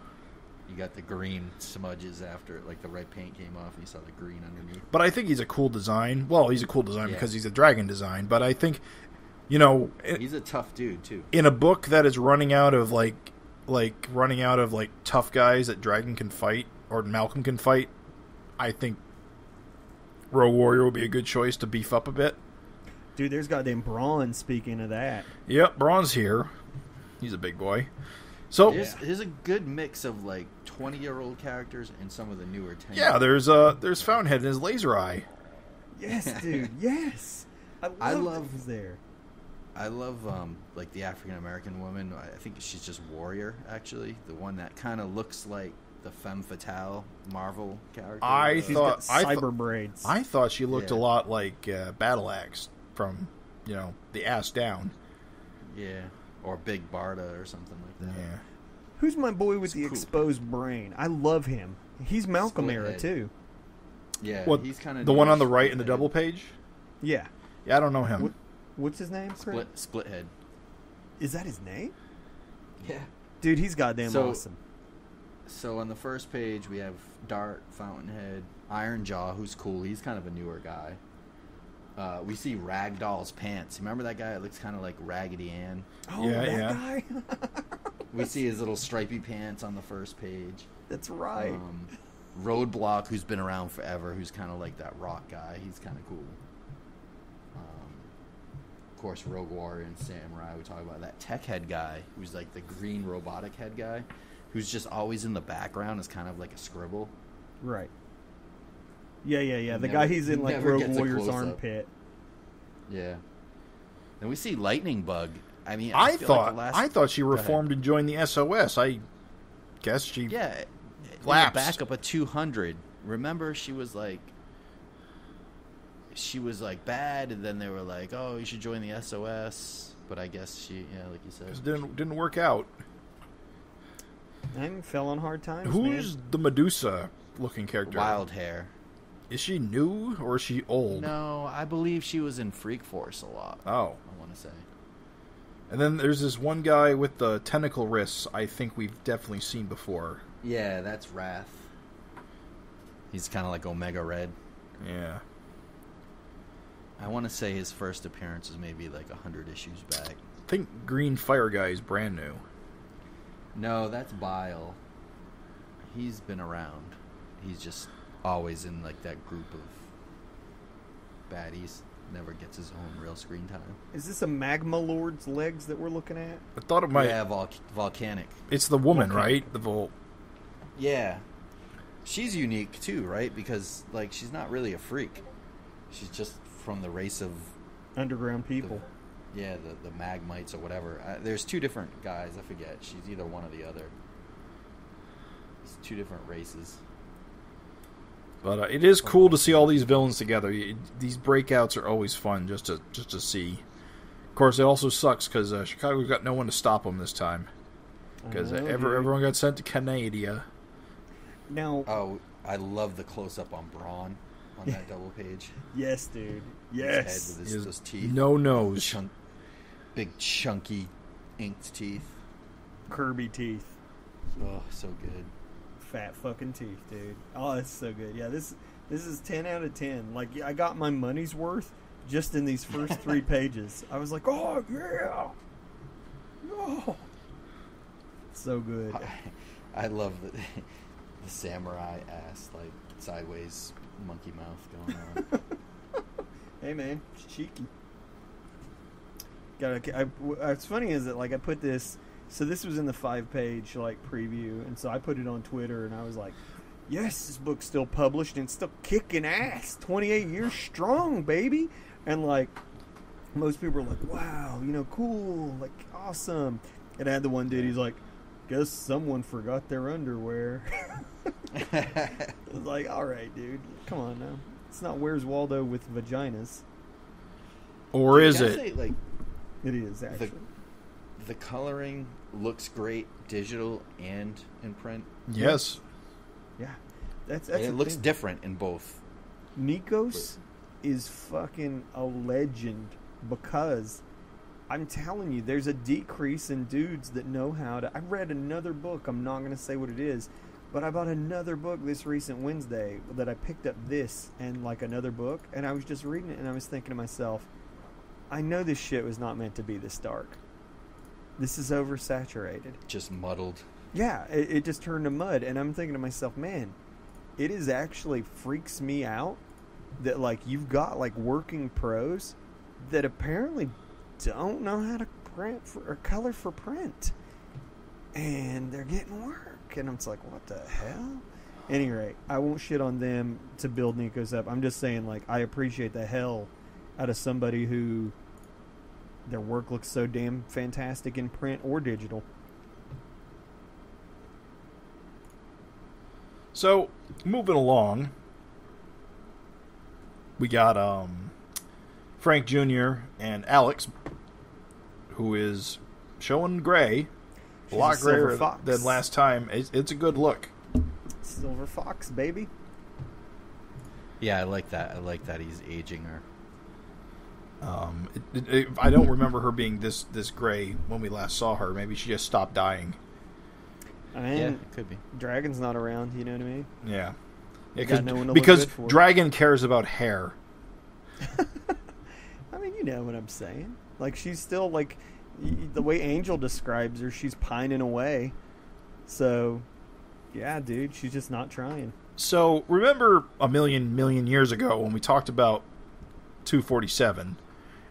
You got the green smudges after, the red paint came off, and you saw the green underneath. But I think he's a cool design. Well, he's a cool design Yeah. because he's a dragon design. But I think, He's a tough dude too. in a book that is running out of tough guys that Dragon can fight or Malcolm can fight, I think Rogue Warrior would be a good choice to beef up a bit. Dude, there's goddamn Braun, speaking of that. Yep, Braun's here. He's a big boy. So There's a good mix of like 20-year-old characters and some of the newer 10. yeah, there's Fountainhead and his laser eye. Yes, dude. Yes. I love that he's there. I love like the African American woman. I think she's just Warrior, actually, the one that kind of looks like the femme fatale Marvel character. She's got cyber braids. I thought she looked a lot like Battle Axe from, the ass down. Yeah, or Big Barda or something like that. Yeah. Who's my boy with the exposed brain? I love him. He's Malcolm era too. Yeah, he's kind of the one on the right in the double page. Yeah. Yeah, I don't know him. What's his name? Split head. Is that his name? Yeah. Dude, he's goddamn awesome. So on the first page we have Dart, Fountainhead, Ironjaw, who's cool. He's kind of a newer guy. We see Ragdoll's pants. Remember that guy that looks kind of like Raggedy Ann? Oh, that guy? We see his little stripy pants on the first page. That's right. Roadblock, who's been around forever, who's kind of like that rock guy. He's kind of cool. Of course, Rogue Warrior and Samurai. We talk about that tech head guy, who's like the green robotic head guy, who's just always in the background as kind of like a scribble. Right. Yeah. The guy he's in like Rogue Warrior's armpit. Yeah. Then we see Lightning Bug. I mean, I thought she reformed and joined the SOS. I guess she lapsed. Back up at 200. Remember, she was like bad, and then they were like, "Oh, you should join the SOS." But I guess she, like you said, didn't work out. I fell on hard times. Who's the Medusa-looking character? Wild hair. Is she new or is she old? No, I believe she was in Freak Force a lot. Oh, I want to say. And then there's this one guy with the tentacle wrists. I think we've definitely seen before. Yeah, that's Wrath. He's kind of like Omega Red. Yeah. I want to say his first appearance was maybe like 100 issues back. I think Green Fire guy is brand new. No, that's Bile. He's been around. He's just always in like that group of baddies. Never gets his own real screen time. Is this a Magma Lord's legs that we're looking at? I thought it might. Yeah, volcanic. It's the woman, right? The Volt. Yeah. She's unique too, right? Because like she's not really a freak. She's just from the race of underground people. The Magmites or whatever. There's two different guys. I forget. She's either one or the other. It's two different races. But it is cool to see all these villains together. These breakouts are always fun just to see. Of course, it also sucks because Chicago's got no one to stop them this time. Because everyone got sent to Canada. Now, I love the close-up on Braun on that double page. Yes, dude. Yes. His head with his teeth. No nose. Big, chunky, inked teeth. Kirby teeth. Oh, so good. Fat fucking teeth, dude. Oh, it's so good. Yeah, this is 10 out of 10. Like, I got my money's worth just in these first 3 pages. I was like, oh, yeah. Oh. So good. I love the samurai ass, like, sideways monkey mouth going on. Hey, man. It's cheeky. What's funny is that, like, I put this... So this was in the 5-page like preview, and so I put it on Twitter, and I was like, "Yes, this book's still published and still kicking ass. 28 years strong, baby." And like, most people were like, "Wow, cool, like awesome." And I had the one dude, he's like, "Guess someone forgot their underwear." I was like, "All right, dude, come on now. It's not Where's Waldo with vaginas." Or is it? Say, like, it is actually. The coloring looks great, digital and in print. Yes. Yeah, that's it looks different in both. Nikos is fucking a legend because I'm telling you, there's a decrease in dudes that know how to. I read another book. I'm not going to say what it is, but I bought another book this recent Wednesday that I picked up this and like another book, and I was just reading it and I was thinking to myself, I know this shit was not meant to be this dark. This is oversaturated. Just muddled. Yeah, it just turned to mud. And I'm thinking to myself, man, it is actually freaks me out that, like, you've got, like, working pros that apparently don't know how to print or color for print. and they're getting work, and I'm just like, what the hell? At any rate, I won't shit on them to build Nico's up. I'm just saying, like, I appreciate the hell out of somebody who their work looks so damn fantastic in print or digital. So, moving along, we got Frank Jr. and Alex, who is showing gray, a lot grayer than last time. It's a good look. Silver fox, baby. Yeah, I like that. I like that he's aging her. I don't remember her being this gray when we last saw her. Maybe she just stopped dying. I mean, Yeah, it could be. Dragon's not around, you know what I mean? Yeah. Got no one to look Because good for. Dragon cares about hair. I mean, you know what I'm saying. Like, she's still, like, the way Angel describes her, she's pining away. So, yeah, dude, she's just not trying. So, remember a million years ago when we talked about 247,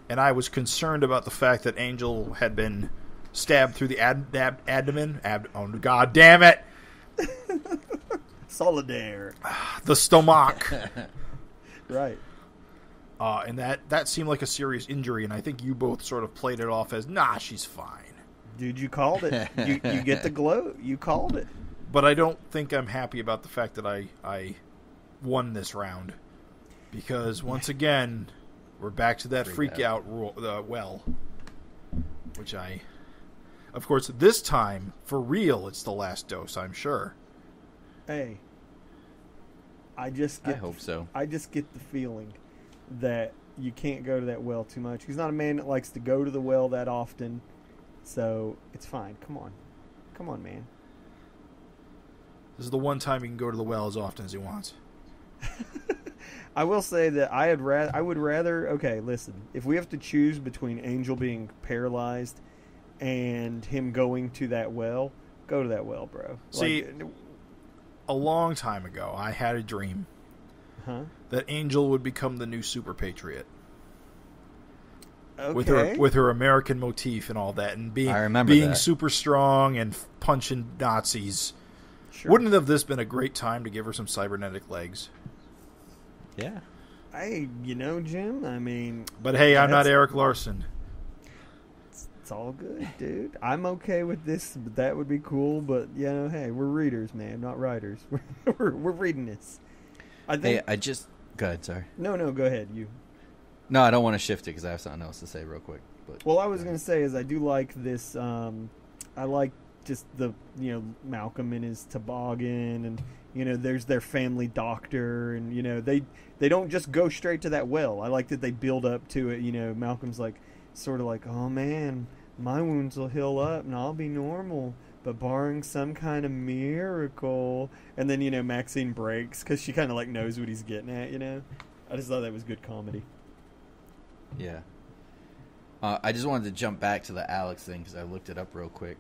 and I was concerned about the fact that Angel had been stabbed through the abdomen. Oh, God damn it! Solidaire. The stomach. Right. And that seemed like a serious injury, and I think you both sort of played it off as, nah, she's fine. Dude, you called it. You get the glow. You called it. But I don't think I'm happy about the fact that I won this round. Because, once again, we're back to that freak out well. Which of course, this time, for real, it's the last dose, I'm sure. Hey. I hope so. I just get the feeling that you can't go to that well too much. He's not a man that likes to go to the well that often. So, it's fine. Come on. Come on, man. This is the one time he can go to the well as often as he wants. I will say that I would rather... Okay, listen. If we have to choose between Angel being paralyzed and him going to that well, go to that well, bro. See, a long time ago, I had a dream that Angel would become the new super patriot. Okay. With her American motif and all that, and being that. super strong and punching Nazis. Sure. Wouldn't have this been a great time to give her some cybernetic legs? Yeah. Hey, Jim, I mean... But hey, I'm not Erik Larsen. It's all good, dude. I'm okay with this, but that would be cool. But, hey, we're readers, man, not writers. We're reading this. I think... Hey, Go ahead, sorry. No, go ahead, you. No, I don't want to shift it because I have something else to say real quick. But Well, I was going to say is I do like this... I like just the, Malcolm in his toboggan and... there's their family doctor, and they don't just go straight to that well. I like that they build up to it. Malcolm's like, sort of like, oh man, my wounds will heal up and I'll be normal, but barring some kind of miracle. And then Maxine breaks because she kind of like knows what he's getting at. I just thought that was good comedy. Yeah. I just wanted to jump back to the Alex thing because I looked it up real quick.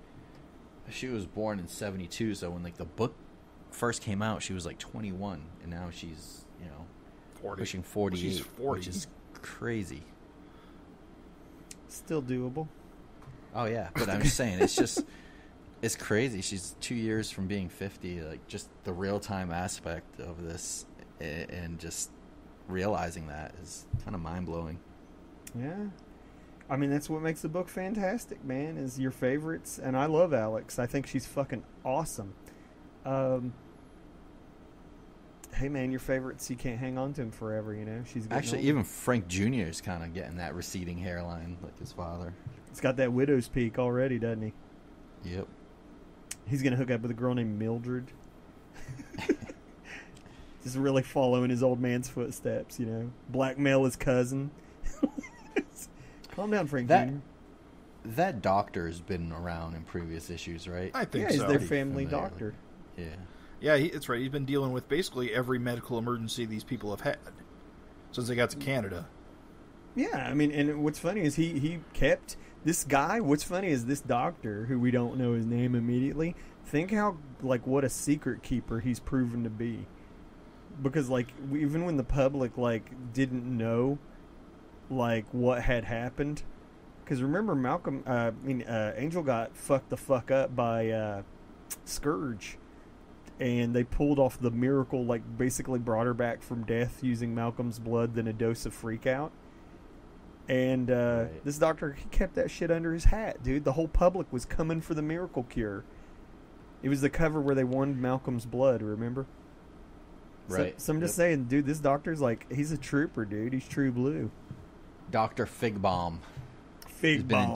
She was born in 1972, so when the book first came out, she was 21, and now she's 40. pushing 48, She's 40. which is crazy. Still doable. Oh yeah, but I'm just saying, it's crazy. She's 2 years from being 50. Just the real time aspect of this, and just realizing that is kind of mind blowing. Yeah. I mean, that's what makes the book fantastic, man, is your favorites. And I love Alex. I think she's fucking awesome. Hey, man, your favorites, you can't hang on to him forever, She's Actually, older. even Frank Jr. is kind of getting that receding hairline like his father. He's got that widow's peak already, doesn't he? Yep. He's going to hook up with a girl named Mildred. Just really following his old man's footsteps, Blackmail his cousin. Calm down, Frank Jr. That doctor has been around in previous issues, right? I think he's so. their family doctor. Yeah. Yeah, it's right. He's been dealing with basically every medical emergency these people have had since they got to Canada. Yeah, I mean, and what's funny is he kept this guy. What's funny is this doctor, who we don't know his name immediately. Think how what a secret keeper he's proven to be, because even when the public didn't know what had happened, Because remember, Angel got fucked the fuck up by Scourge, and they pulled off the miracle, like basically brought her back from death using Malcolm's blood, then a dose of freak out. And this doctor, he kept that shit under his hat, dude. The whole public was coming for the miracle cure. It was the cover where they won Malcolm's blood, remember? Right. So I'm just saying, dude, this doctor's like, he's a trooper, dude. He's true blue. Dr. Fig Bomb. He's been in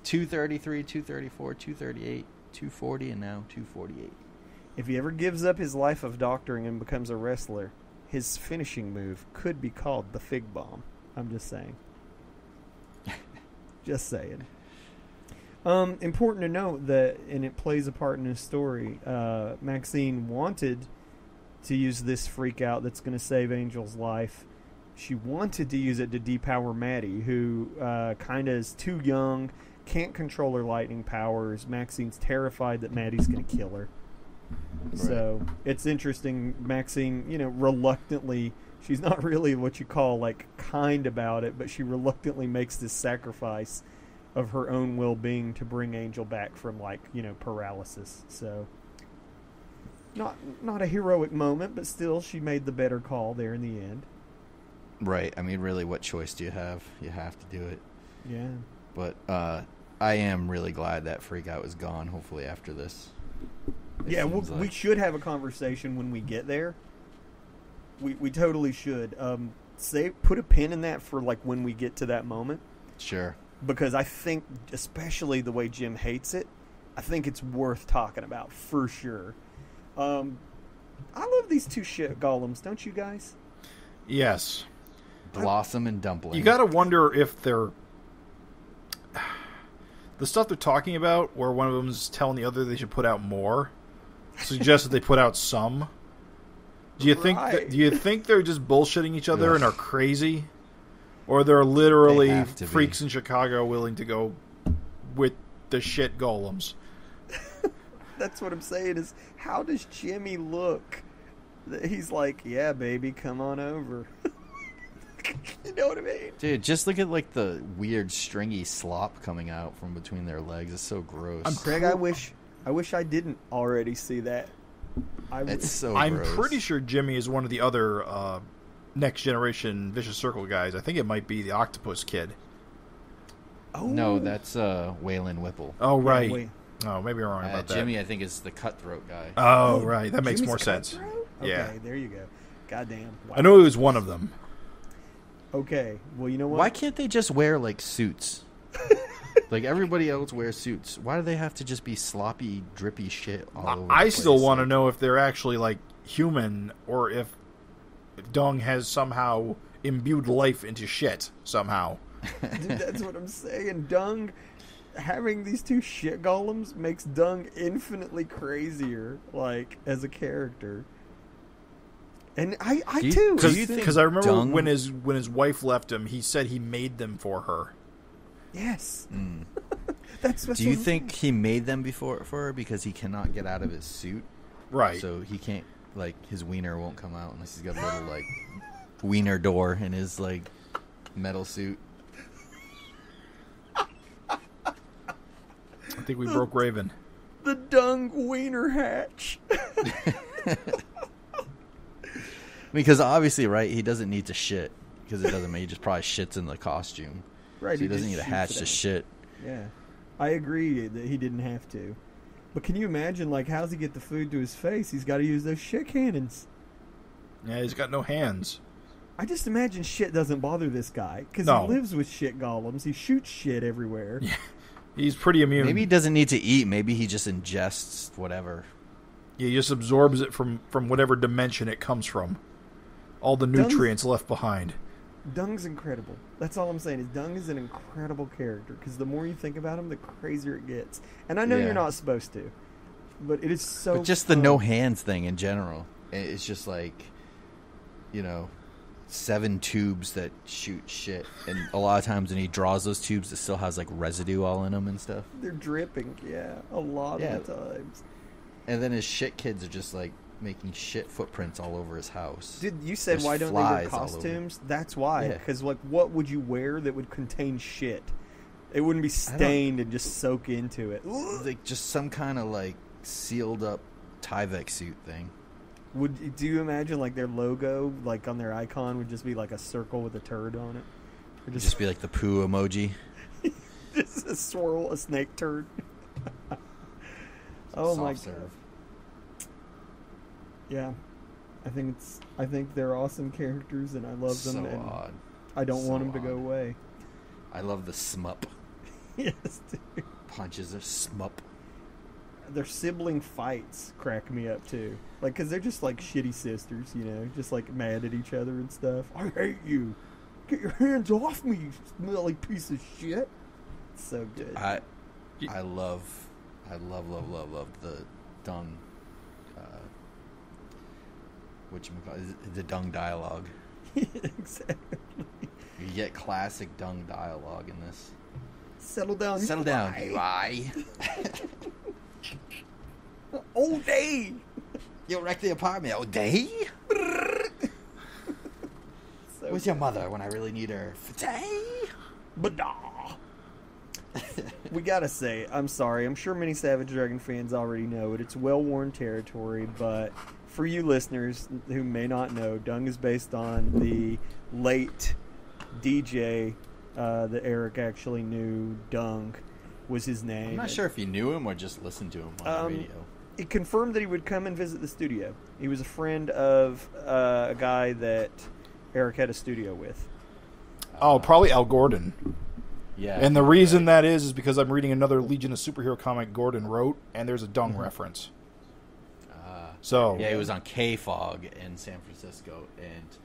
233, 234, 238, 240, and now 248. If he ever gives up his life of doctoring and becomes a wrestler, his finishing move could be called the Fig Bomb. I'm just saying. Just saying. Important to note that, and it plays a part in his story, Maxine wanted to use this freak out that's going to save Angel's life. She wanted to use it to depower Maddie, who kind of is too young, can't control her lightning powers. Maxine's terrified that Maddie's going to kill her. Right. So it's interesting. Maxine, reluctantly, she's not really what you call like kind about it, but she reluctantly makes this sacrifice of her own well-being to bring Angel back from paralysis. So not a heroic moment, but still she made the better call there in the end. Right. I mean, really, what choice do you have? You have to do it. Yeah. But I am really glad that freak out is gone, hopefully, after this. We should have a conversation when we get there. We totally should. Put a pin in that for when we get to that moment. Sure. Because I think, especially the way Jim hates it, I think it's worth talking about for sure. I love these two shit golems, don't you guys? Yes. Blossom and Dumpling. You gotta wonder if they're... The stuff they're talking about, where one of them is telling the other they should put out more, suggests that they put out some. Do you think they're just bullshitting each other and are crazy? Or they're literally freaks in Chicago willing to go with the shit golems? That's what I'm saying is, how does Jimmy look? He's like, yeah, baby, come on over. You know what I mean? Dude, just look at the weird stringy slop coming out from between their legs. It's so gross. Craig, I wish I didn't already see that. It's so I'm gross. pretty sure Jimmy is one of the other Next Generation Vicious Circle guys. I think it might be the Octopus Kid. Oh no, that's Waylon Whipple. Oh right. Yeah, oh, maybe I'm wrong about that. Jimmy, I think, is the Cutthroat guy. Oh right, that makes Jimmy's more sense. Okay, Yeah, there you go. Goddamn. Wow. I know he was one of them. Okay, well, you know what? Why can't they just wear suits? Like everybody else wears suits. Why do they have to just be sloppy, drippy shit all over the place? I still want to know if they're actually human, or if Dung has somehow imbued life into shit somehow. Dude, that's what I'm saying. Dung, having these two shit golems makes Dung infinitely crazier, as a character. And I too. Because I remember when his wife left him, he said he made them for her. Yes. Mm. Do you think he made them for her because he cannot get out of his suit? Right. So he can't, his wiener won't come out unless he's got a little, wiener door in his, metal suit. I think we broke Raven. The Dung wiener hatch. Because obviously, right, he doesn't need to shit. Because it doesn't matter. He just probably shits in the costume. Right. So he doesn't need a hatch to shit. Yeah. I agree that he didn't have to. But can you imagine, how's he get the food to his face? He's got to use those shit cannons. Yeah, he's got no hands. I just imagine shit doesn't bother this guy. Because he lives with shit golems. He shoots shit everywhere. Yeah. He's pretty immune. Maybe he doesn't need to eat. Maybe he just ingests whatever. Yeah, he just absorbs it from whatever dimension it comes from. All the nutrients left behind. Dung's incredible. That's all I'm saying is Dung is an incredible character because the more you think about him, the crazier it gets. And I know you're not supposed to, but it is so But just the no hands thing in general. It's just 7 tubes that shoot shit. And a lot of times when he draws those tubes, it still has residue all in them and stuff. They're dripping, a lot of the times. And then his shit kids are just making shit footprints all over his house. Dude, you said There's why don't they wear flies all over. costumes? That's why. Because what would you wear that would contain shit? It wouldn't be stained and just soak into it. Like just some kind of like sealed up Tyvek suit thing. Do you imagine like their logo, like on their icon, would just be like a circle with a turd on it? Or Just be like the poo emoji. just a swirl, a snake turd. Oh my god. Serve. Yeah. I think they're awesome characters and I love them, So and odd. I don't want them So to go odd. away. I love the smup. Yes, dude. Punches are smup. Their sibling fights crack me up too. Like, cause they're just like shitty sisters, you know, just like mad at each other and stuff. I hate you. Get your hands off me, you smelly piece of shit. It's so good. I love the Dung. The Dung dialogue. Exactly. You get classic Dung dialogue in this. Settle down. Settle down, you eye. All day. You wrecked the apartment all day? So Where's your mother when I really need her? Today? But nah. We gotta say, I'm sorry. I'm sure many Savage Dragon fans already know it. It's well-worn territory, but for you listeners who may not know, Dung is based on the late DJ that Erik actually knew. Dung was his name. I'm not sure if you knew him or just listened to him on the radio. He confirmed that he would come and visit the studio. He was a friend of a guy that Erik had a studio with. Oh, probably Al Gordon. Yeah. And the reason that is because I'm reading another Legion of Superhero comic Gordon wrote, and there's a Dung reference. So yeah, he was on K-Fog in San Francisco, and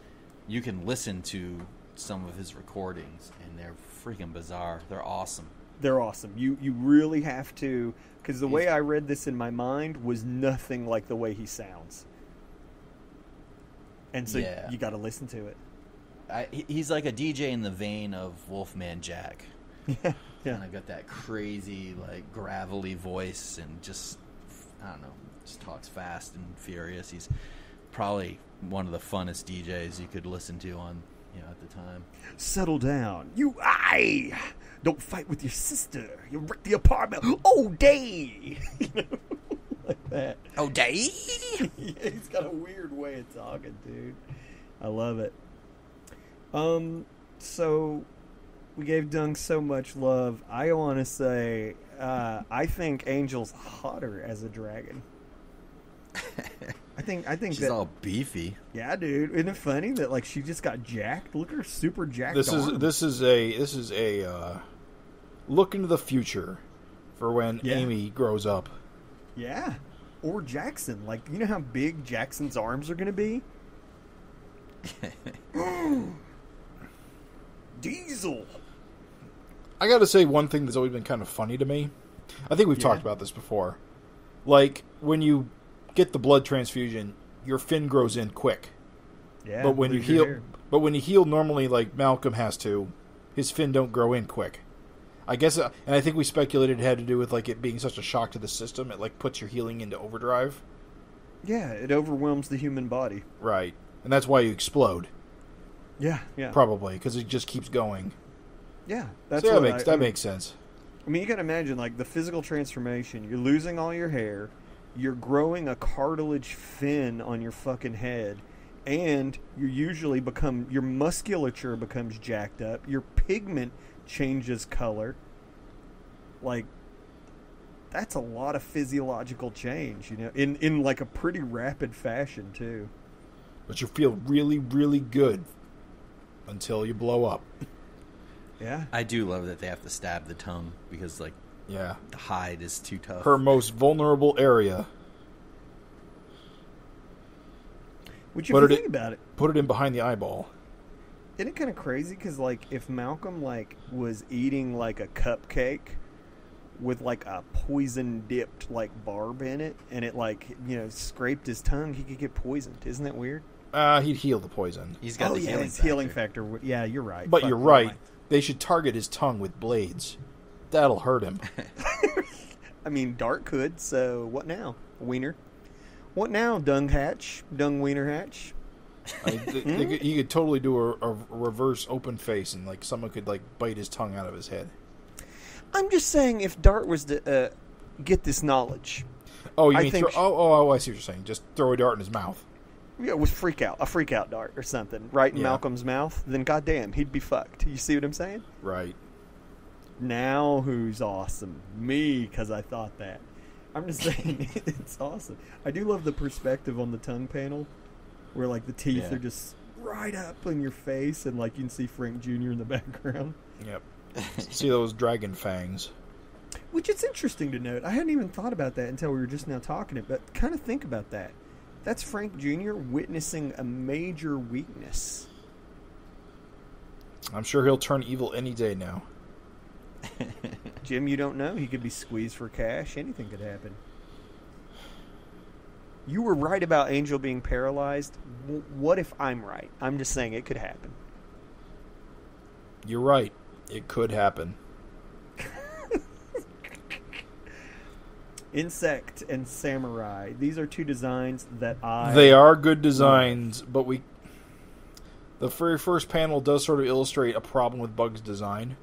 you can listen to some of his recordings, and they're freaking bizarre. They're awesome. They're awesome. You really have to, because the way I read this in my mind was nothing like the way he sounds. And so you got to listen to it. He's like a DJ in the vein of Wolfman Jack. Yeah. And I got that crazy, like, gravelly voice, and just, I don't know, just talks fast and furious. He's probably one of the funnest DJs you could listen to on, at the time. Settle down. Don't fight with your sister. You wreck the apartment all day. Like that. Oh, day? Yeah, he's got a weird way of talking, dude. I love it. So we gave Dung so much love. I want to say, I think Angel's hotter as a dragon. I think she's all beefy. Yeah, dude. Isn't it funny that like she just got jacked? Look at her super jacked. This is a look into the future for when Amy grows up. Yeah, or Jackson. Like, you know how big Jackson's arms are going to be? Diesel. I got to say one thing that's always been kind of funny to me. I think we've talked about this before. Like, when you get the blood transfusion, your fin grows in quick. Yeah. But when you heal normally like Malcolm has to, his fin don't grow in quick. I guess, and I think we speculated it had to do with like it being such a shock to the system. It like puts your healing into overdrive. Yeah, it overwhelms the human body. Right, and that's why you explode. Yeah. Probably because it just keeps going. Yeah, that's so what that makes sense. I mean, you can imagine like the physical transformation. You're losing all your hair. You're growing a cartilage fin on your fucking head, and your musculature becomes jacked up. Your pigment changes color. Like, that's a lot of physiological change, in like a pretty rapid fashion too. But you feel really, really good until you blow up. Yeah. I do love that they have to stab the tongue because, like, the hide is too tough. Her most vulnerable area. Which, if you think about it, put it in behind the eyeball. Isn't it kind of crazy? Because, like, if Malcolm, like, was eating, like, a cupcake with, like, a poison-dipped, like, barb in it, and it, like, scraped his tongue, he could get poisoned. Isn't that weird? He'd heal the poison. He's got the healing factor. Yeah, you're right. But you're right. They should target his tongue with blades. That'll hurt him. I mean, Dart could, so what now? Weiner? What now, Dung Weiner Hatch? You could totally do a reverse open face, and like someone could like bite his tongue out of his head. I'm just saying, if Dart was to get this knowledge, Oh, you I mean think I see what you're saying. Just throw a dart in his mouth. yeah, with a freak out dart or something, right in Yeah. Malcolm's mouth, then goddamn, he'd be fucked. You see what I'm saying? Right. Now who's awesome? Me, because I thought that. I'm just saying, it's awesome. I do love the perspective on the tongue panel, where like the teeth are just right up in your face, and like you can see Frank Jr. in the background. Yep. See those dragon fangs. Which it's interesting to note. I hadn't even thought about that until we were just now talking it, but kind of think about that. That's Frank Jr. witnessing a major weakness. I'm sure he'll turn evil any day now. Jim, you don't know. He could be squeezed for cash. Anything could happen. You were right about Angel being paralyzed. What if I'm right? I'm just saying it could happen. You're right. It could happen. Insect and Samurai. These are two designs that They are good designs, but the very first panel does sort of illustrate a problem with Bug's design.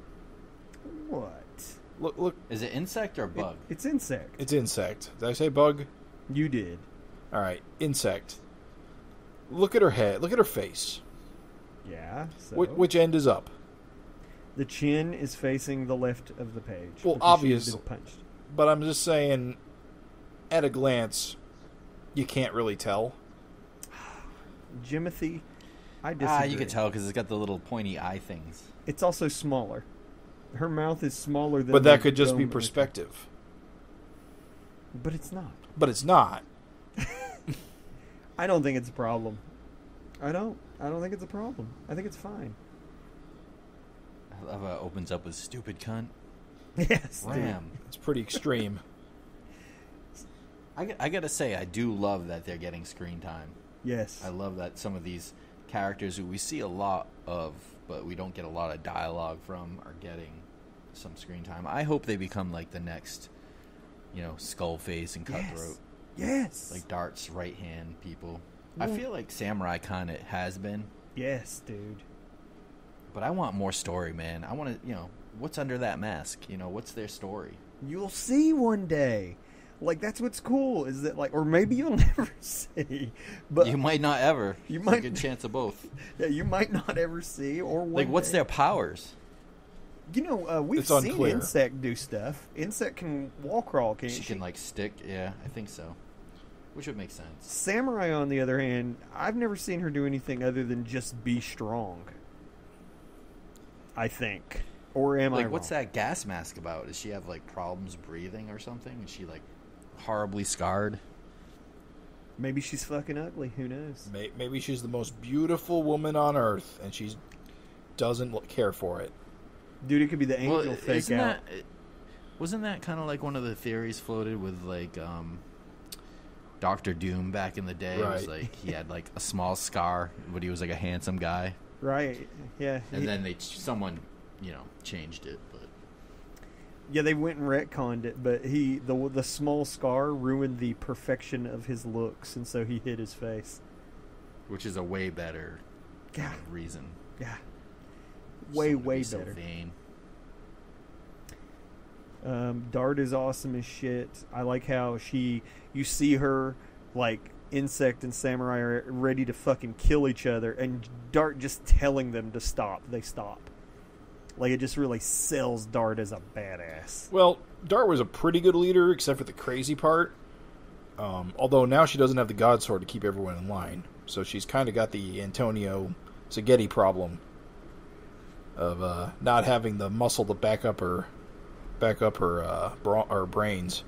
What? Look. Is it insect or bug? It's insect. It's insect. Did I say bug? You did. All right, insect. Look at her head. Look at her face. Yeah. So Which end is up? the chin is facing the left of the page. Well, because obvious. she's been punched. But I'm just saying, at a glance, you can't really tell. Jimothy, I disagree. You could tell because it's got the little pointy eye things. It's also smaller. Her mouth is smaller than. But that the could just be dome of the- perspective. But it's not. But it's not. I don't think it's a problem. I don't think it's a problem. I think it's fine. I love how it opens up with stupid cunt. Yes, dude. Ram. It's pretty extreme. I gotta say, I do love that they're getting screen time. Yes. I love that some of these characters who we see a lot of, but we don't get a lot of dialogue from, are getting some screen time. I hope they become like the next, Skullface and Cutthroat. Yes. Like Dart's right hand people. I feel like Samurai kind of has been. Yes, dude. But I want more story, man. I want to, what's under that mask? What's their story? You'll see one day. Like, that's what's cool, is that, like, or maybe you'll never see. But You might not ever. You There's might- a good chance of both. yeah, you might not ever see, or one Like, what's day. their powers? We've It's seen unclear. Insect do stuff. Insect can wall crawl, can't She can, like, stick. Yeah, I think so. Which would make sense. Samurai, on the other hand, I've never seen her do anything other than just be strong. I think. Or am I Like, wrong? what's that gas mask about? Does she have, like, problems breathing or something? Is she, like, horribly scarred? Maybe she's fucking ugly. Who knows? Maybe she's the most beautiful woman on Earth, and she doesn't care for it. Dude, it could be the angel fake isn't out. wasn't that kind of like one of the theories floated with, like, Dr. Doom back in the day? It was Right. like he had, like, a small scar, but he was, like, a handsome guy. Right. Yeah. And then someone, changed it, but... Yeah, they went and retconned it, but the small scar ruined the perfection of his looks, and so he hid his face. Which is a way better Yeah. reason. Yeah. Way Someone to be better. So vain. Dart is awesome as shit. I like how you see her, like, Insect and Samurai are ready to fucking kill each other, and Dart just telling them to stop. They stop. Like, it just really sells Dart as a badass. Well, Dart was a pretty good leader, except for the crazy part. Although now she doesn't have the God Sword to keep everyone in line. So she's kind of got the Antonio Spaghetti problem of not having the muscle to back up her brains.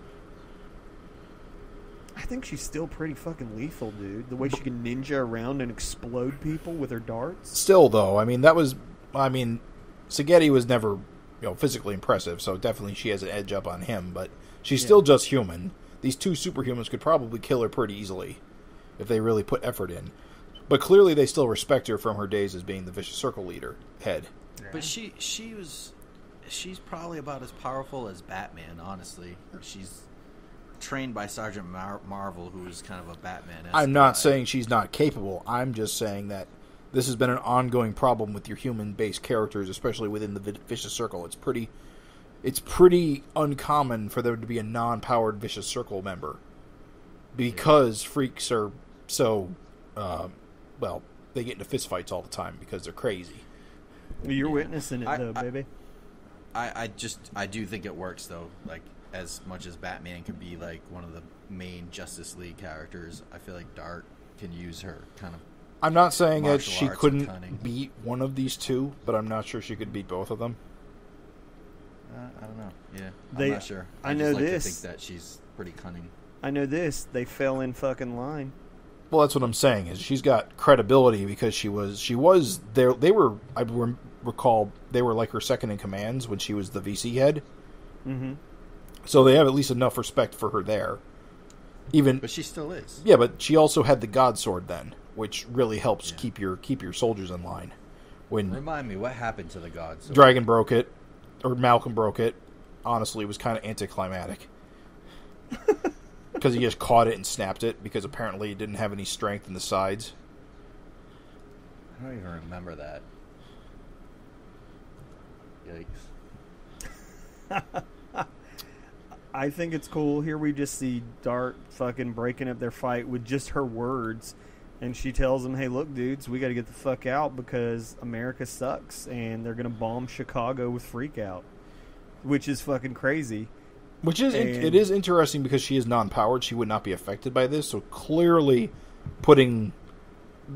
I think she's still pretty fucking lethal, dude. The way she can ninja around and explode people with her darts. Still, though, Spaghetti was never, physically impressive, so definitely she has an edge up on him, but she's still just human. These two superhumans could probably kill her pretty easily if they really put effort in. But clearly they still respect her from her days as being the Vicious Circle head. But she's probably about as powerful as Batman, honestly. She's trained by Sergeant Marvel, who is kind of a Batman. I'm not saying she's not capable. I'm just saying that this has been an ongoing problem with your human-based characters, especially within the Vicious Circle. It's pretty it's pretty uncommon for there to be a non-powered Vicious Circle member. Because freaks are so, well, they get into fistfights all the time because they're crazy. You're witnessing it, though, baby. I do think it works, though. Like, as much as Batman can be, like, one of the main Justice League characters, I feel like Dart can use her kind of. I'm not saying that she arts couldn't cunning. beat one of these two, but I'm not sure she could beat both of them. I don't know. Yeah, I'm not sure. I know just like this. to think that she's pretty cunning. I know this. They fell in fucking line. Well, that's what I'm saying. Is she's got credibility because she was there. They were, I recall, they were like her second in commands when she was the VC head. Mm-hmm. So they have at least enough respect for her there. But she still is. Yeah, but she also had the God Sword then, which really helps keep your soldiers in line. When Remind me, what happened to the God Sword? Dragon broke it, or Malcolm broke it. Honestly, it was kind of anticlimactic. Because he just caught it and snapped it, because apparently it didn't have any strength in the sides. I don't even remember that. Yikes. I think it's cool. Here we just see Dart fucking breaking up their fight with just her words. And she tells them, hey, look, dudes, we got to get the fuck out because America sucks. And they're going to bomb Chicago with Freak Out. Which is fucking crazy. Which is, it is interesting because she is non-powered. She would not be affected by this. So clearly putting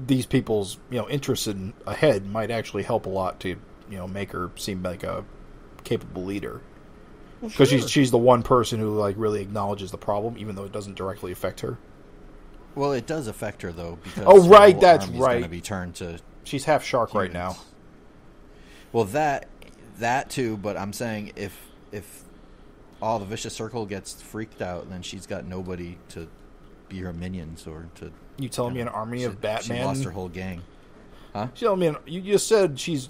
these people's, interests ahead might actually help a lot to, make her seem like a capable leader. Because she's the one person who really acknowledges the problem, even though it doesn't directly affect her. Well, it does affect her though, because that's right. Going to be turned to. She's half shark humans. right now. Well, that too, but I'm saying if all the Vicious Circle gets freaked out, then she's got nobody to be her minions or to. You telling me an army of Batman? She lost her whole gang. Huh? You telling me you just said she's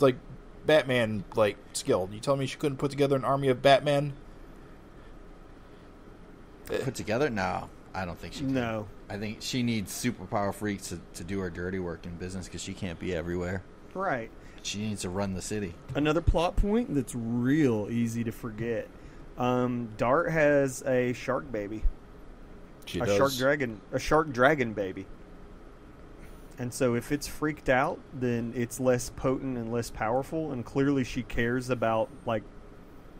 Batman skilled. You telling me she couldn't put together an army of Batman? Put together? No, I don't think she can. No. I think she needs superpower freaks to do her dirty work in business because she can't be everywhere. Right. She needs to run the city. Another plot point that's real easy to forget. Dart has a shark baby. She a does. shark dragon baby. And so if it's freaked out, then it's less potent and less powerful, and clearly she cares about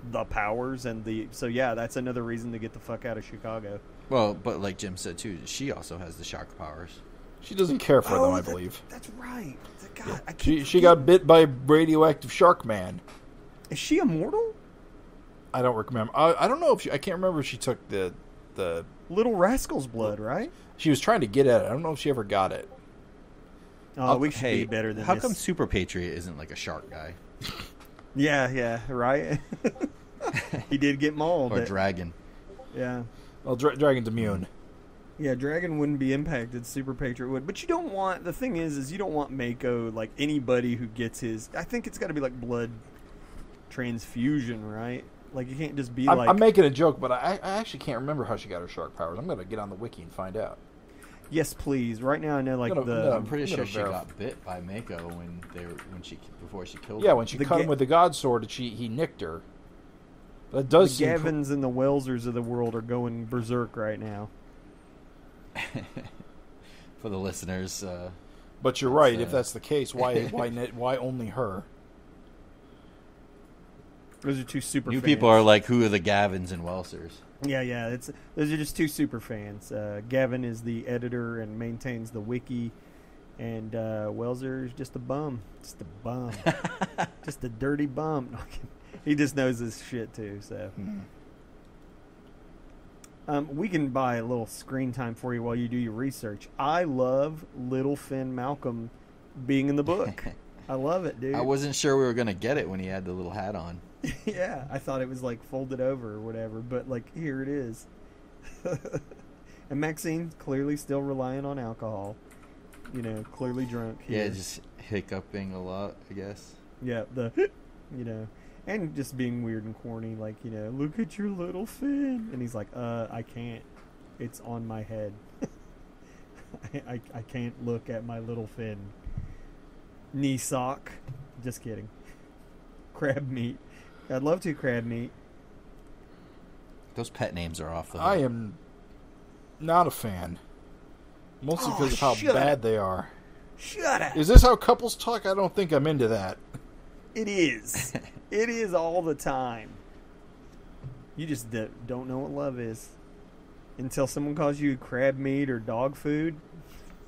the powers and so that's another reason to get the fuck out of Chicago. Well, but like Jim said too, she also has the shark powers. She doesn't care for them, I believe. That's right. God, I She got bit by radioactive shark man. Is she immortal? I don't remember. I don't know if I can't remember if she took the Little Rascal's blood, right? She was trying to get at it. I don't know if she ever got it. Oh, we should be better than how this. come Super Patriot isn't like a shark guy? Yeah, right? He did get mauled. Or Dragon. Yeah. Well, Dragon's immune. Yeah, Dragon wouldn't be impacted. Super Patriot would. But you don't want... The thing is you don't want Mako, anybody who gets his... I think it's got to be blood transfusion, right? You can't just be I'm making a joke, but I actually can't remember how she got her shark powers. I'm going to get on the wiki and find out. Yes, please. Right now I know I'm pretty sure she got bit by Mako before she killed him. Yeah, when she cut him with the God Sword, he nicked her. That does the Gavins and the Welsers of the world are going berserk right now. For the listeners. But you're right. If that's the case, why only her? Those are two super New fans. people are like, who are the Gavins and Welsers? Yeah. Those are just two super fans. Gavin is the editor and maintains the wiki, and Welser is just a bum. Just a bum. Just a dirty bum. No, he just knows his shit too. So we can buy a little screen time for you while you do your research. I love Little Finn Malcolm being in the book. I love it, dude. I wasn't sure we were going to get it when he had the little hat on. Yeah, I thought it was folded over or whatever, but here it is. And Maxine clearly still relying on alcohol. Clearly drunk. Here. Yeah, just hiccuping a lot, I guess. Yeah, and just being weird and corny, look at your little fin. And he's like, I can't. It's on my head. I can't look at my little fin. Knee sock. Just kidding. Crab meat. I'd love to crab meat. Those pet names are off the hook. I am not a fan. Mostly because of how bad they are. Shut up. Is this how couples talk? I don't think I'm into that. It is. It is all the time. You just don't know what love is. Until someone calls you crab meat or dog food,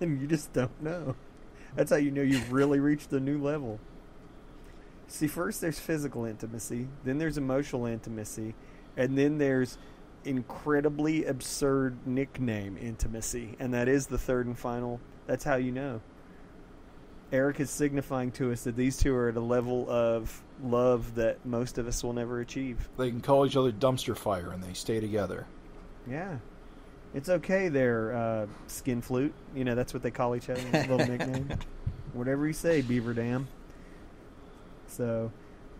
and you just don't know. That's how you know you've really reached a new level. See, first there's physical intimacy, then there's emotional intimacy, and then there's incredibly absurd nickname intimacy, and that is the third and final. That's how you know. Erik is signifying to us that these two are at a level of love that most of us will never achieve. They can call each other dumpster fire and they stay together. Yeah. It's okay there, skin flute. You know, that's what they call each other, little nickname. Whatever you say, Beaver Dam. So,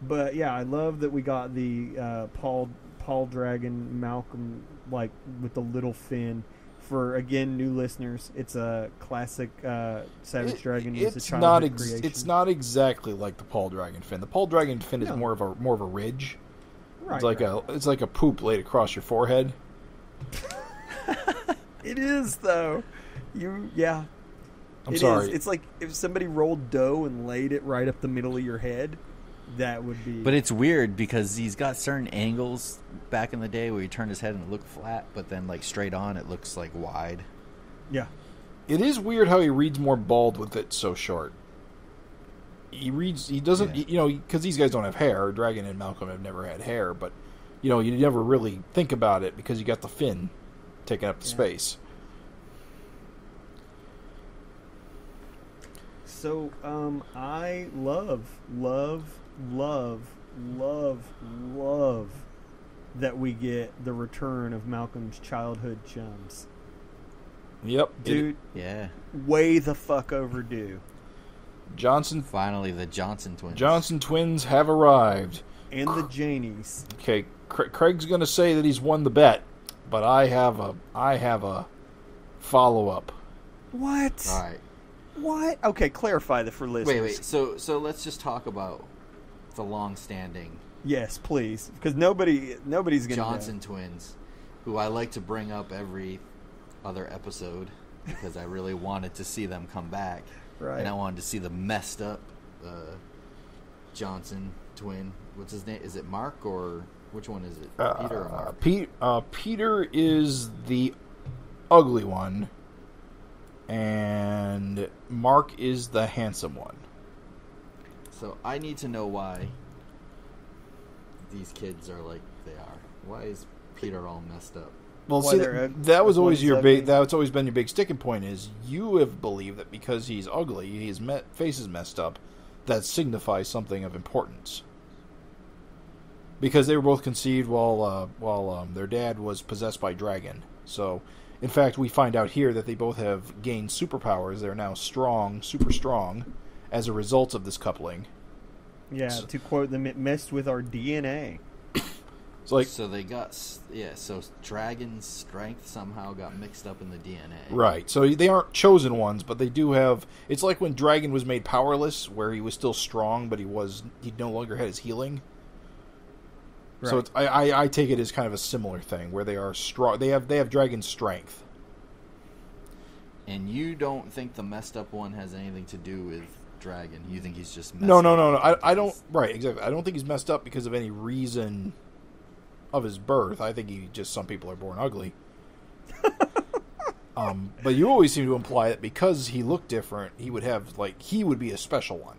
but yeah, I love that we got the Paul Dragon Malcolm, like, with the little fin. For, again, new listeners, it's a classic Savage Dragon. It's not it's not exactly like the Paul Dragon fin. The Paul Dragon fin is more of a ridge. Right, it's like a poop laid across your forehead. It is, though. I'm sorry. It's like if somebody rolled dough and laid it right up the middle of your head. That would be. But it's weird because he's got certain angles back in the day where he turned his head and it looked flat, but then like straight on it looks like wide. Yeah. It is weird how he reads more bald with it so short. He doesn't, because these guys don't have hair. Dragon and Malcolm have never had hair, but, you never really think about it because you got the fin taking up the space. So, I love that we get the return of Malcolm's childhood chums. Yep. Dude. Yeah. Way the fuck overdue. Finally, the Johnson twins. Johnson twins have arrived. And the Janies. Okay, Craig's going to say that he's won the bet, but I have a follow-up. What? All right. What? Okay, clarify that for listeners. Wait. So let's just talk about the long-standing. Yes, please, because nobody's gonna Johnson know. twins, who I like to bring up every other episode because I really wanted to see them come back, right? And I wanted to see the messed up Johnson twin. What's his name? Is it Mark or which one is it? Peter or Mark? Peter is the ugly one. And Mark is the handsome one. So I need to know why these kids are like they are. Why is Peter all messed up? Well, see, that was always your big. That's always been your big sticking point. Is you have believed that because he's ugly, his face is messed up, that signifies something of importance. Because they were both conceived while their dad was possessed by dragon. So. In fact, we find out here that they both have gained superpowers. They're now strong, super strong, as a result of this coupling. Yeah, to quote them, it messed with our DNA. So they got, so dragon's strength somehow got mixed up in the DNA. Right, so they aren't chosen ones, but they do have, it's like when Dragon was made powerless, where he was still strong, but he no longer had his healing. Right. So I take it as kind of a similar thing where they are strong. They have dragon strength. And you don't think the messed up one has anything to do with Dragon? You think he's just messed up? No. I don't. Right, exactly. I don't think he's messed up because of any reason of his birth. I think some people are born ugly. But you always seem to imply that because he looked different, he would be a special one.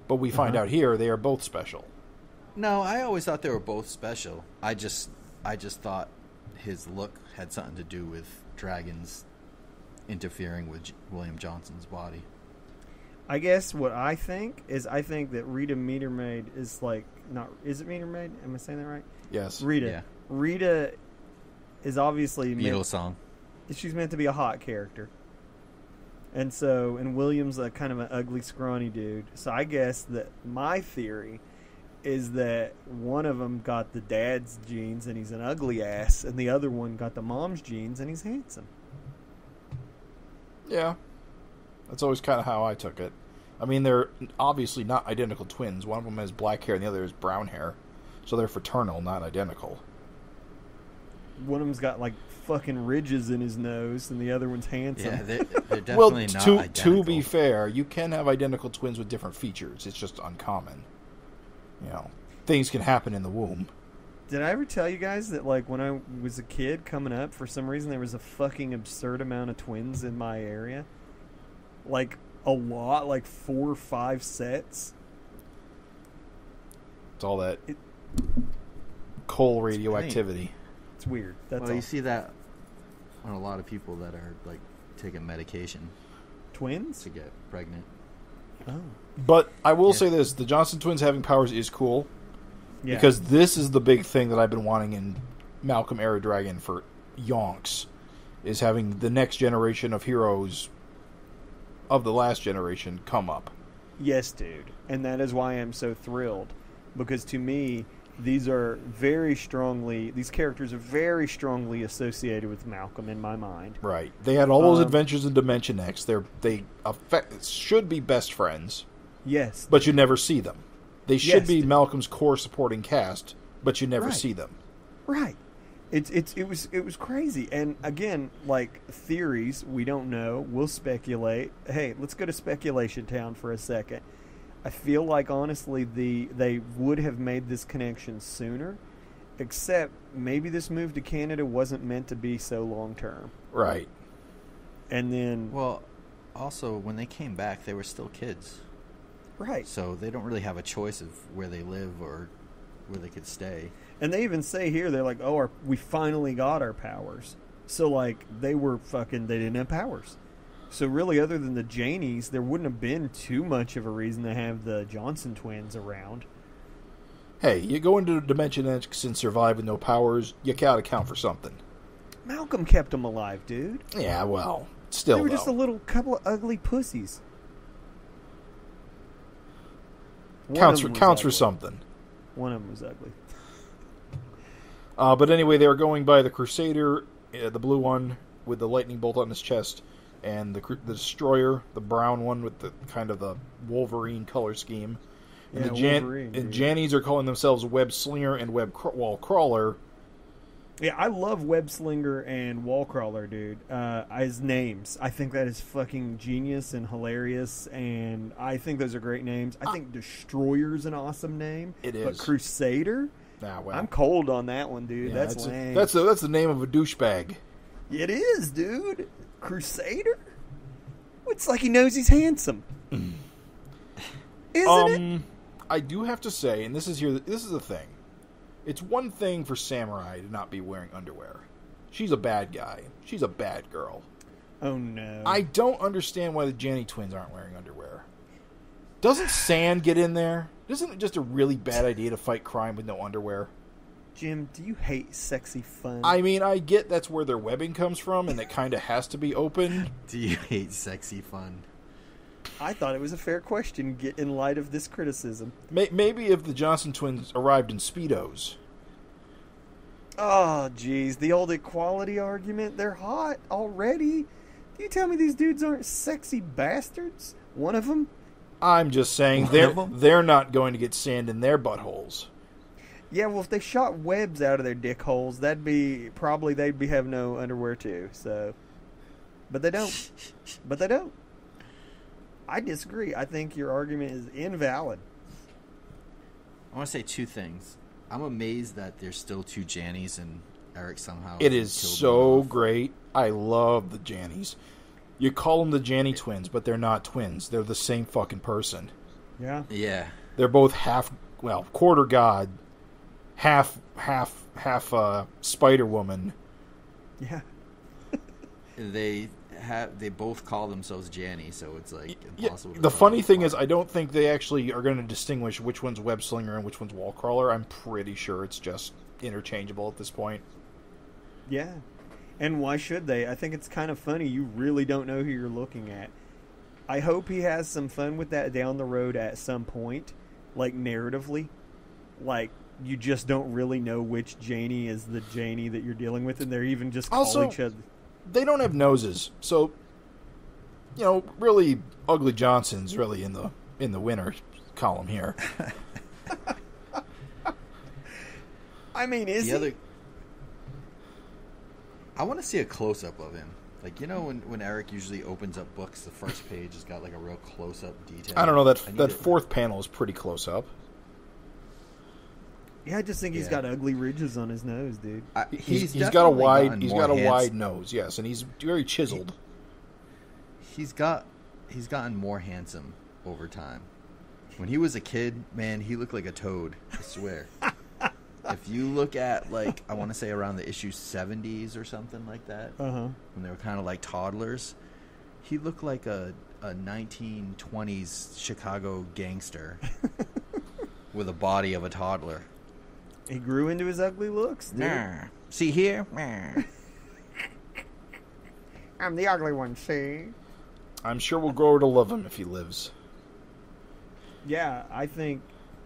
But we find out here they are both special. No, I always thought they were both special. I just thought his look had something to do with dragons interfering with William Johnson's body. I guess what I think that Rita Metermaid is like not. Is it Metermaid? Am I saying that right? Yes. Rita. Yeah. Rita is obviously Beatles song. She's meant to be a hot character. And William's a kind of an ugly, scrawny dude. So I guess that my theory is that one of them got the dad's genes and he's an ugly ass, and the other one got the mom's genes and he's handsome. Yeah. That's always kind of how I took it. I mean, they're obviously not identical twins. One of them has black hair and the other has brown hair. So they're fraternal, not identical. one of them's got like fucking ridges in his nose, and the other one's handsome. Yeah, they're definitely Well, not to identical. be fair, you can have identical twins with different features. It's just uncommon. You know, things can happen in the womb. Did I ever tell you guys that, like, when I was a kid coming up, for some reason there was a fucking absurd amount of twins in my area? Like, a lot, like 4 or 5 sets. It's all that coal radioactivity. It's weird. That's Well, all. you see that on a lot of people that are like taking medication Twins? to get pregnant. Oh. But I will Yeah. say this: the Johnson twins having powers is cool. Yeah. Because this is the big thing that I've been wanting in Malcolm Era Dragon for yonks, is having the next generation of heroes of the last generation come up. Yes, dude. And that is why I'm so thrilled. Because to me, these characters are very strongly associated with Malcolm in my mind. Right. They had all those adventures in Dimension X. They should be best friends, Yes. but you never see them. They should Yes, be dude. Malcolm's core supporting cast, but you never Right. see them. Right. It was crazy. And again, like theories, we don't know. We'll speculate. Hey, let's go to Speculation Town for a second. I feel like honestly they would have made this connection sooner, except maybe this move to Canada wasn't meant to be so long term. Right. And then Well, also when they came back, they were still kids, right. so they don't really have a choice of where they live or where they could stay. And they even say here, they're like, oh, we finally got our powers. So, like, they didn't have powers. So, really, other than the Janies, there wouldn't have been too much of a reason to have the Johnson twins around. Hey, you go into Dimension X and survive with no powers, you gotta count for something. Malcolm kept them alive, dude. Yeah, well, still, They were though. just a little couple of ugly pussies. Counts One of them was for ugly. something. One of them was ugly. But anyway, they were going by the Crusader, the blue one with the lightning bolt on his chest, and the Destroyer, the brown one with the kind of the Wolverine color scheme. And Wolverine. and Dude. Jannies are calling themselves Web Slinger and Wall Crawler. Yeah, I love Web Slinger and Wallcrawler, dude. As names, I think that is fucking genius and hilarious, and I think those are great names. I think Destroyer's an awesome name. It But is. Crusader, Ah, well, I'm cold on that one, dude. yeah, that's lame. that's the name of a douchebag. It is, dude. Crusader? It's like he knows he's handsome. Isn't it? I do have to say, and this is the thing. It's one thing for Samurai to not be wearing underwear. She's a bad guy. She's a bad girl. Oh, no. I don't understand why the Janny twins aren't wearing underwear. Doesn't sand get in there? Isn't it just a really bad idea to fight crime with no underwear? Jim, do you hate sexy fun? I mean, I get that's where their webbing comes from, and it kind of has to be open. Do you hate sexy fun? I thought it was a fair question in light of this criticism. Maybe if the Johnson twins arrived in Speedos. Oh, jeez. The old equality argument. They're hot already. Do you tell me these dudes aren't sexy bastards? One of them? I'm just saying One of 'em? they're not going to get sand in their buttholes. Yeah, well, if they shot webs out of their dick holes, they'd be have no underwear too. So, but they don't. But they don't. I disagree. I think your argument is invalid. I want to say two things. I'm amazed that there's still two Jannies and Erik somehow. It is killed so them off. great. I love the Jannies. You call them the Janny twins, but they're not twins. They're the same fucking person. Yeah. Yeah. They're both quarter god, half Spider Woman. Yeah. They both call themselves Janny, so it's like impossible. Yeah, to the tell funny them thing apart. is, I don't think they actually are going to distinguish which one's Web Slinger and which one's Wall Crawler. I'm pretty sure it's just interchangeable at this point. Yeah. And why should they? I think it's kind of funny. You really don't know who you're looking at. I hope he has some fun with that down the road at some point, like narratively. Like, you just don't really know which Janie is the Janie that you're dealing with, and they're even just call Also, each other. They don't have noses, so really Ugly Johnson's really in the winner column here. I mean, is the he? other I want to see a close-up of him. Like, you know when Erik usually opens up books, the first page has got like a real close-up detail. I don't know, that fourth panel is pretty close up. Yeah, I just think he's got ugly ridges on his nose, dude. He's got a wide nose, yes, and he's very chiseled. He's gotten more handsome over time. When he was a kid, man, he looked like a toad, I swear. If you look at, like, I want to say around the issue 70s or something like that, when they were kind of like toddlers, he looked like a 1920s Chicago gangster with a body of a toddler. He grew into his ugly looks, dude. See here? I'm the ugly one, see? I'm sure we'll grow to love him if he lives. Yeah, I think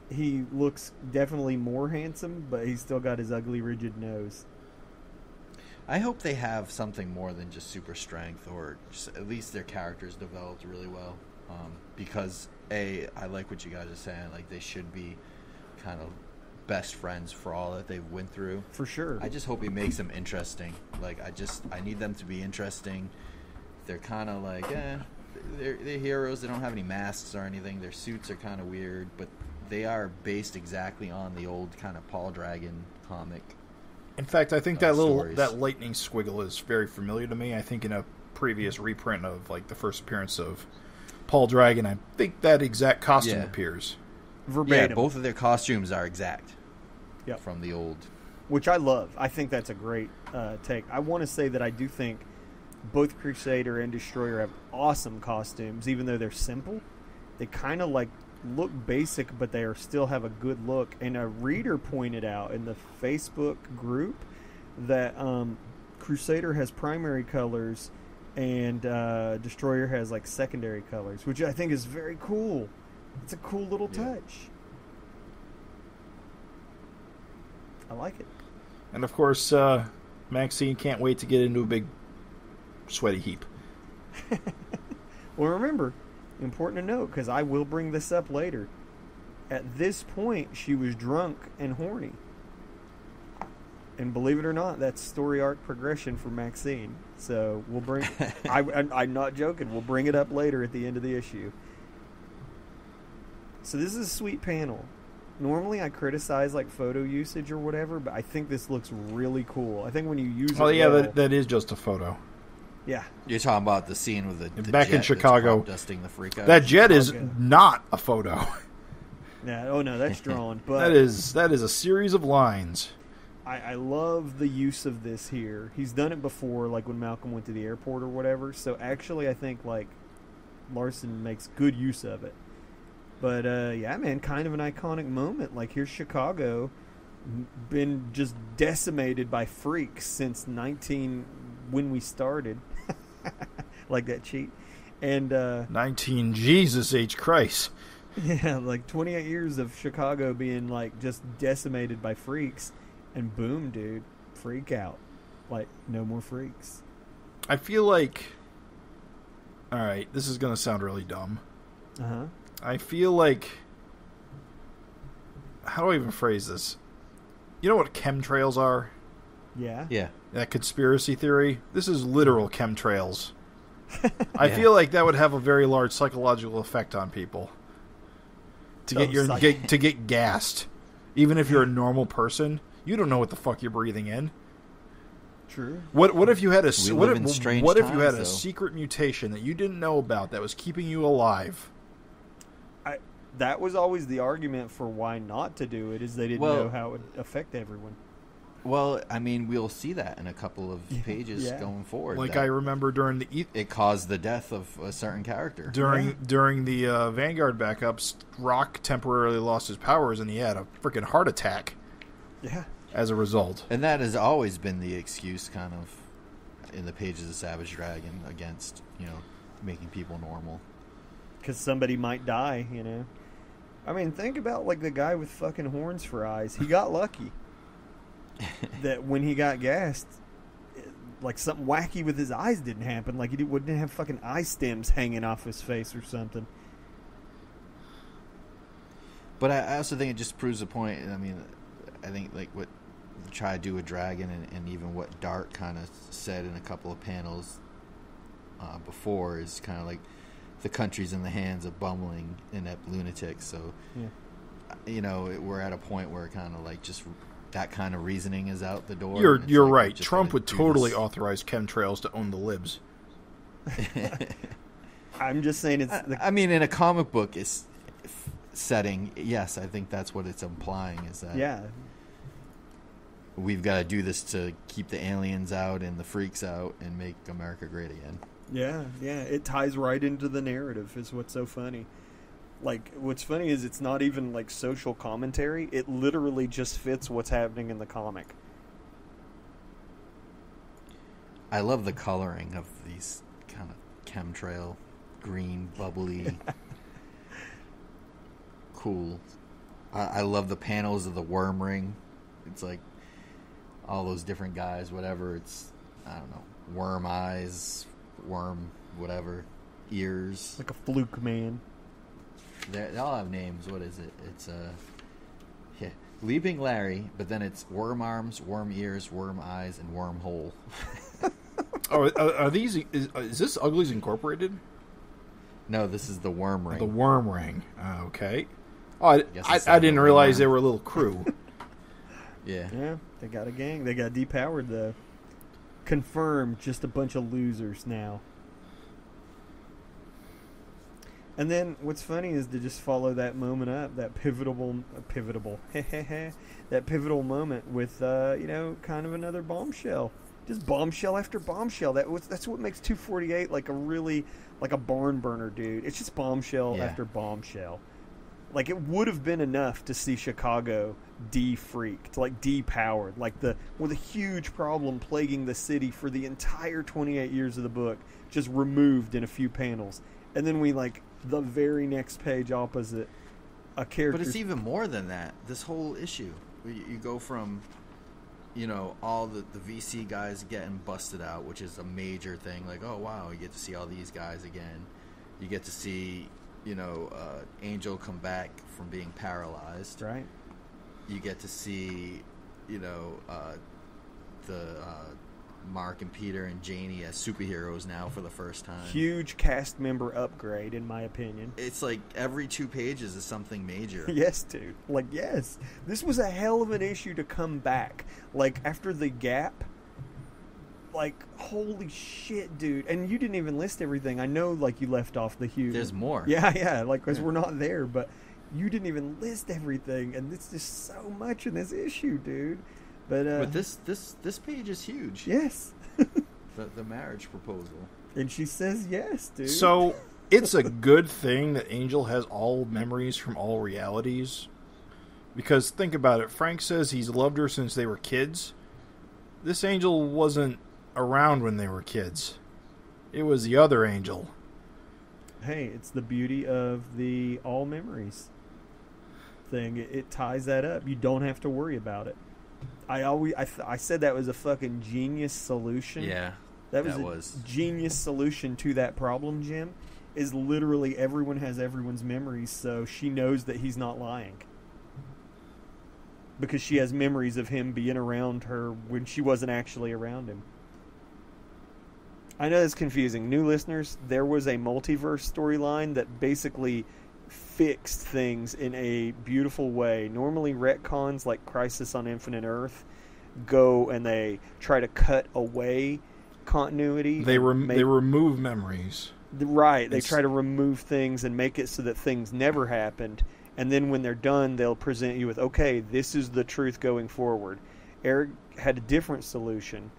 he looks definitely more handsome, but he's still got his ugly, rigid nose. I hope they have something more than just super strength, or just at least their characters developed really well. Because, I like what you guys are saying. Like, they should be kind of best friends for all that they've went through. For sure. I just hope he makes them interesting. Like, I need them to be interesting. They're kind of like, they're heroes. They don't have any masks or anything. Their suits are kind of weird, but they are based exactly on the old kind of Paul Dragon comic. In fact, I think that lightning squiggle is very familiar to me. I think in a previous reprint of like the first appearance of Paul Dragon, I think that exact costume appears. Verbatim. Yeah, both of their costumes are exact. Yep. From the old. Which I love. I think that's a great take. I want to say that I do think both Crusader and Destroyer have awesome costumes, even though they're simple. They kind of like look basic, but they still have a good look. And a reader pointed out in the Facebook group that Crusader has primary colors and Destroyer has like secondary colors, which I think is very cool. It's a cool little touch. I like it. And of course, Maxine can't wait to get into a big sweaty heap. Well, remember, important to note, because I will bring this up later. At this point, she was drunk and horny. And believe it or not, that's story arc progression for Maxine. So we'll bring... I'm not joking. We'll bring it up later at the end of the issue. So this is a sweet panel. Normally I criticize like photo usage or whatever, but I think this looks really cool. I think when you use it... Oh, yeah, that is just a photo. Yeah. You're talking about the scene with the back jet in Chicago, dusting the freak out. That jet is not a photo. Yeah, oh no, that's drawn. But that is a series of lines. I love the use of this here. He's done it before, like when Malcolm went to the airport or whatever. So actually, I think like Larsen makes good use of it. But yeah, man, kind of an iconic moment. Like here's Chicago, been just decimated by freaks since when we started. Like that cheat. And 19 Jesus H. Christ. Yeah, like 28 years of Chicago being like just decimated by freaks, and boom, dude, freak out. Like no more freaks. I feel like, all right, this is gonna sound really dumb. I feel like, how do I even phrase this? You know what chemtrails are? Yeah. That conspiracy theory. This is literal chemtrails. I feel like that would have a very large psychological effect on people. To get gassed, even if you're a normal person, you don't know what the fuck you're breathing in. True. What if you had a a secret mutation that you didn't know about that was keeping you alive? That was always the argument for why not to do it, is they didn't know how it would affect everyone. Well, I mean, we'll see that in a couple of pages going forward. Like I remember during it caused the death of a certain character. During the Vanguard backups, Rock temporarily lost his powers and he had a freaking heart attack. Yeah. As a result. And that has always been the excuse, kind of, in the pages of Savage Dragon against, making people normal. Because somebody might die, I mean, think about like the guy with fucking horns for eyes. He got lucky. That when he got gassed, like something wacky with his eyes didn't happen. Like he wouldn't have fucking eye stems hanging off his face or something. But I also think it just proves a point. I mean, I think like what try to do with Dragon, and even what Dark kind of said in a couple of panels before, is kind of like the country's in the hands of bumbling, inept lunatics. So, we're at a point where kind of like just that kind of reasoning is out the door. You're like, right. Trump would totally authorize chemtrails to own the libs. I'm just saying it's... I mean, in a comic book setting, yes, I think that's what it's implying, is that we've got to do this to keep the aliens out and the freaks out and make America great again. Yeah, it ties right into the narrative, is what's so funny. Like, what's funny is it's not even like social commentary. It literally just fits what's happening in the comic. I love the coloring of these kind of chemtrail, green, bubbly, cool. I love the panels of the worm ring. It's like all those different guys, whatever. It's, I don't know, worm eyes, worm whatever, ears. Like a fluke man. They all have names. What is it? It's Leaping Larry, but then it's worm arms, worm ears, worm eyes, and worm hole. Are these? Is this Uglies Incorporated? No, this is the Worm Ring. The Worm Ring. Okay. Oh, I didn't realize they were a little crew. Yeah, they got a gang. They got depowered though. Confirmed, just a bunch of losers now. And then what's funny is to just follow that moment up, that pivotal moment with kind of another bombshell. Just bombshell after bombshell. That's what makes 248 like a barn burner, dude. It's just bombshell after bombshell. Like, it would have been enough to see Chicago de-freaked, like depowered, like with a huge problem plaguing the city for the entire 28 years of the book, just removed in a few panels. And then we, like, the very next page opposite, a character... But it's even more than that. This whole issue. You go from, all the VC guys getting busted out, which is a major thing. Like, oh, wow, you get to see all these guys again. You get to see, Angel come back from being paralyzed. Right. You get to see, Mark and Peter and Janie as superheroes now for the first time. Huge cast member upgrade, in my opinion. It's like every 2 pages is something major. Yes, dude. Like, yes. This was a hell of an issue to come back. Like, after the gap, like, holy shit, dude. And you didn't even list everything. I know, like, you left off the huge... There's more. Yeah, like, because we're not there, but you didn't even list everything, and it's just so much in this issue, dude. But this page is huge. Yes. the marriage proposal. And she says yes, dude. So it's a good thing that Angel has all memories from all realities. Because think about it. Frank says he's loved her since they were kids. This Angel wasn't around when they were kids. It was the other Angel. Hey, it's the beauty of the all memories thing. It ties that up. You don't have to worry about it. I said that was a fucking genius solution. Yeah, that was a genius solution to that problem, Jim. Is literally everyone has everyone's memories, so she knows that he's not lying. Because she has memories of him being around her when she wasn't actually around him. I know that's confusing. New listeners, there was a multiverse storyline that basically fixed things in a beautiful way. Normally retcons like Crisis on Infinite Earth go and they try to cut away continuity. They remove memories. Right. They try to remove things and make it so that things never happened. And then when they're done, they'll present you with, okay, this is the truth going forward. Erik had a different solution.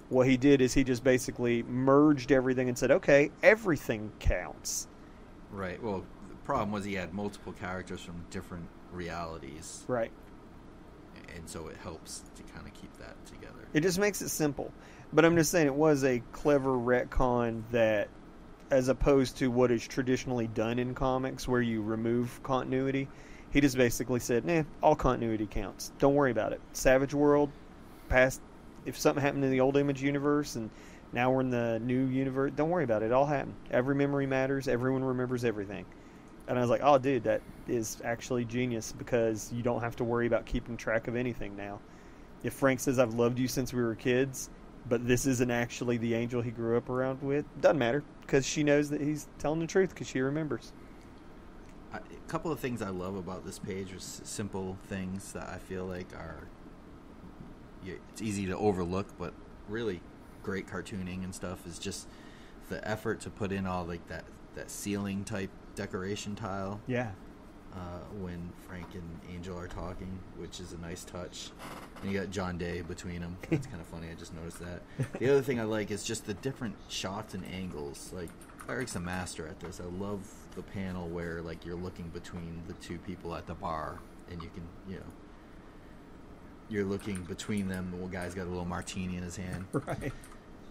What he did is he just basically merged everything and said, okay, everything counts. Right. Well, the problem was he had multiple characters from different realities. Right. And so it helps to kind of keep that together. It just makes it simple. But I'm just saying it was a clever retcon that, as opposed to what is traditionally done in comics where you remove continuity, he just basically said, nah, all continuity counts. Don't worry about it. Savage World, past, if something happened in the old Image universe and now we're in the new universe, don't worry about it. It all happened. Every memory matters. Everyone remembers everything. And I was like, oh, dude, that is actually genius because you don't have to worry about keeping track of anything now. if Frank says, I've loved you since we were kids, but this isn't actually the Angel he grew up around with, doesn't matter, because she knows that he's telling the truth because she remembers. A couple of things I love about this page are simple things that I feel like are it's easy to overlook, but really great cartooning and stuff is just the effort to put in all like that ceiling type decoration tile. Yeah. When Frank and Angel are talking, which is a nice touch. And you got John Day between them. That's kind of funny. I just noticed that. The other thing I like is just the different shots and angles. Like, Eric's a master at this. I love the panel where, like, you're looking between the two people at the bar, and you can, you're looking between them. The one guy's got a little martini in his hand. Right.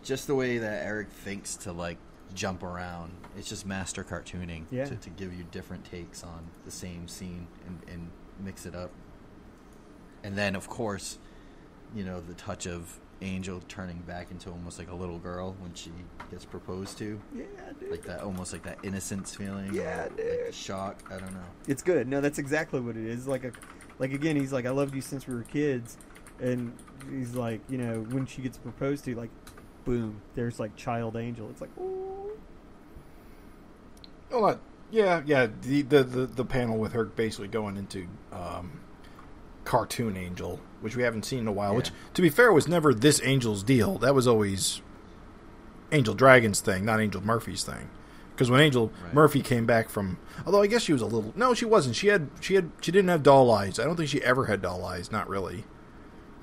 Just the way that Erik thinks to, like, jump around. It's just master cartooning to give you different takes on the same scene and mix it up. And then, of course, the touch of Angel turning back into almost like a little girl when she gets proposed to. Yeah, dude. Like that, almost like that innocence feeling. Yeah, dude. Like shock. I don't know. It's good. No, that's exactly what it is. Like again, he's like, I loved you since we were kids. And he's like, when she gets proposed to, like, boom, there's like child Angel. It's like, ooh. Well, the panel with her basically going into cartoon Angel, which we haven't seen in a while. Yeah. Which, to be fair, was never this Angel's deal. That was always Angel Dragon's thing, not Angel Murphy's thing. Because when Angel Murphy came back from, although I guess she was a little, no, she wasn't. She didn't have doll eyes. I don't think she ever had doll eyes. Not really.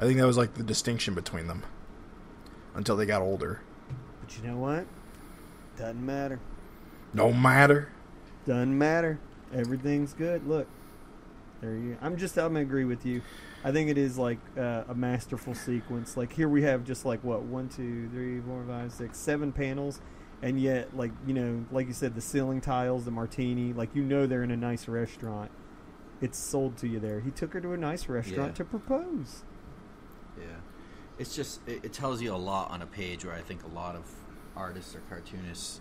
I think that was like the distinction between them until they got older. But you know what? Doesn't matter. Don't matter. Doesn't matter. Everything's good. Look, there you. I'm gonna agree with you. I think it is like a masterful sequence. Like here we have just like what 1, 2, 3, 4, 5, 6, 7 panels, and yet like like you said, the ceiling tiles, the martini. Like they're in a nice restaurant. It's sold to you there. He took her to a nice restaurant to propose. Yeah, it's just it tells you a lot on a page where I think a lot of artists or cartoonists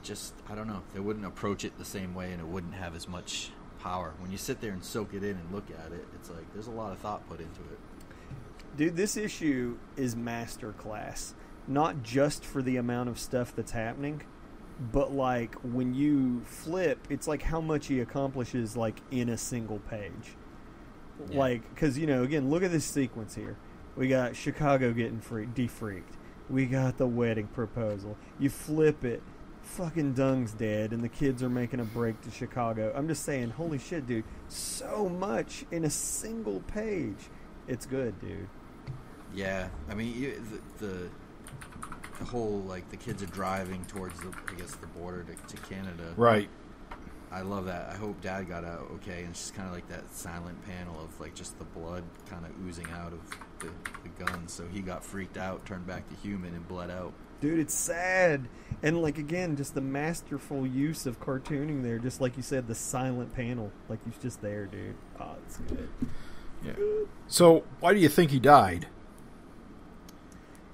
just, I don't know, they wouldn't approach it the same way, and it wouldn't have as much power. When you sit there and soak it in and look at it, it's like there's a lot of thought put into it. Dude, this issue is masterclass. Not just for the amount of stuff that's happening, but like when you flip, it's like how much he accomplishes like in a single page. Yeah. Like, because again, look at this sequence here. We got Chicago getting defreaked. We got the wedding proposal. You flip it, fucking Dung's dead, and the kids are making a break to Chicago. I'm just saying, holy shit, dude. So much in a single page. It's good, dude. Yeah, I mean, the whole, like, the kids are driving towards the border to Canada. Right. I love that. I hope Dad got out okay. And it's just kind of like that silent panel of, like, just the blood kind of oozing out of the gun. So he got freaked out, turned back to human, and bled out. Dude, it's sad. And, like, again, just the masterful use of cartooning there. Just like you said, the silent panel. Like, he's just there, dude. Oh, it's good. Yeah. So, why do you think he died?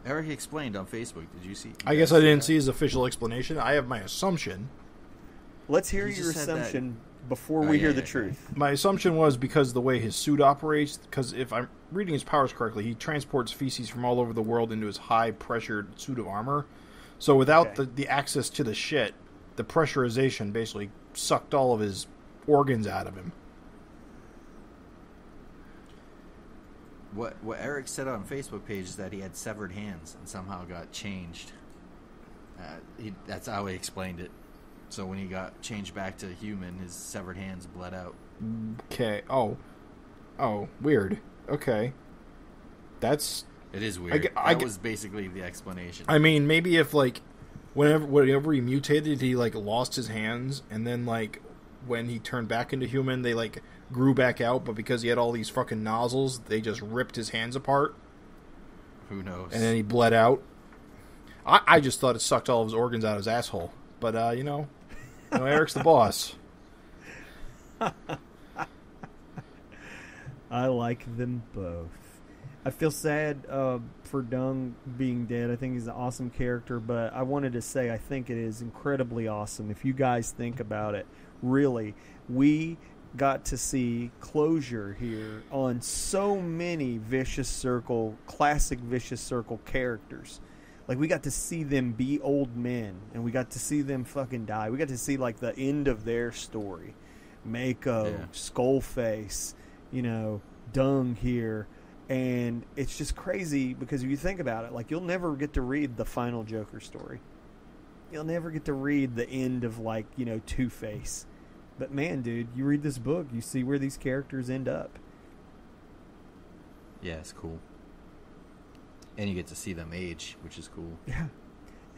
Erik explained on Facebook. Did you see? I guess I didn't see his official explanation. I have my assumption. Let's hear your assumption before we hear the truth. My assumption was because the way his suit operates, because if I'm reading his powers correctly, he transports feces from all over the world into his high-pressured suit of armor. So without the access to the shit, the pressurization basically sucked all of his organs out of him. What Erik said on Facebook page is that he had severed hands and somehow got changed. That's how he explained it. So when he got changed back to human, his severed hands bled out. Okay. Oh, weird. Okay. It is weird. That was basically the explanation. I mean, maybe if, like, whenever he mutated, he, like, lost his hands, and then, like, when he turned back into human, they, like, grew back out, but because he had all these fucking nozzles, they just ripped his hands apart. Who knows? And then he bled out. I just thought it sucked all of his organs out of his asshole. But, Erik's the boss. I like them both. I feel sad for Dung being dead. I think he's an awesome character, but I wanted to say I think it is incredibly awesome. If you guys think about it, really, we got to see closure here on so many classic Vicious Circle characters. Like, we got to see them be old men, and we got to see them fucking die. We got to see, like, the end of their story. Mako, Skullface, Dung here. And it's just crazy because if you think about it, like, you'll never get to read the final Joker story. You'll never get to read the end of, like, Two-Face. But, man, dude, you read this book, you see where these characters end up. Yeah, it's cool. And you get to see them age, which is cool. Yeah.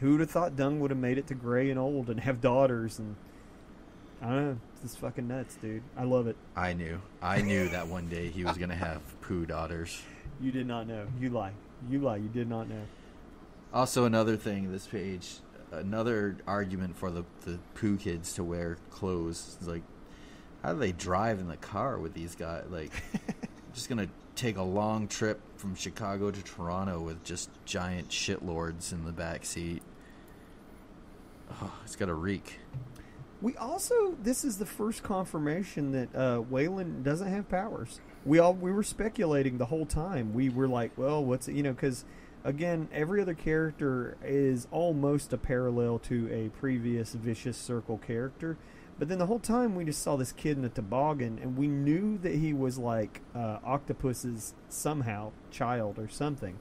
Who would have thought Dung would have made it to gray and old and have daughters? And I don't know. It's fucking nuts, dude. I love it. I knew that one day he was going to have poo daughters. You did not know. You lie. You did not know. Also, another thing, this page, another argument for the poo kids to wear clothes. It's like, how do they drive in the car with these guys? Like, just going to take a long trip from Chicago to Toronto with just giant shitlords in the back seat. Oh, it's got to reek. We also, this is the first confirmation that Wayland doesn't have powers. We were speculating the whole time. We were like, well, what's it, because again, every other character is almost a parallel to a previous Vicious Circle character. But then the whole time we just saw this kid in a toboggan, and we knew that he was like Octopus's somehow child or something.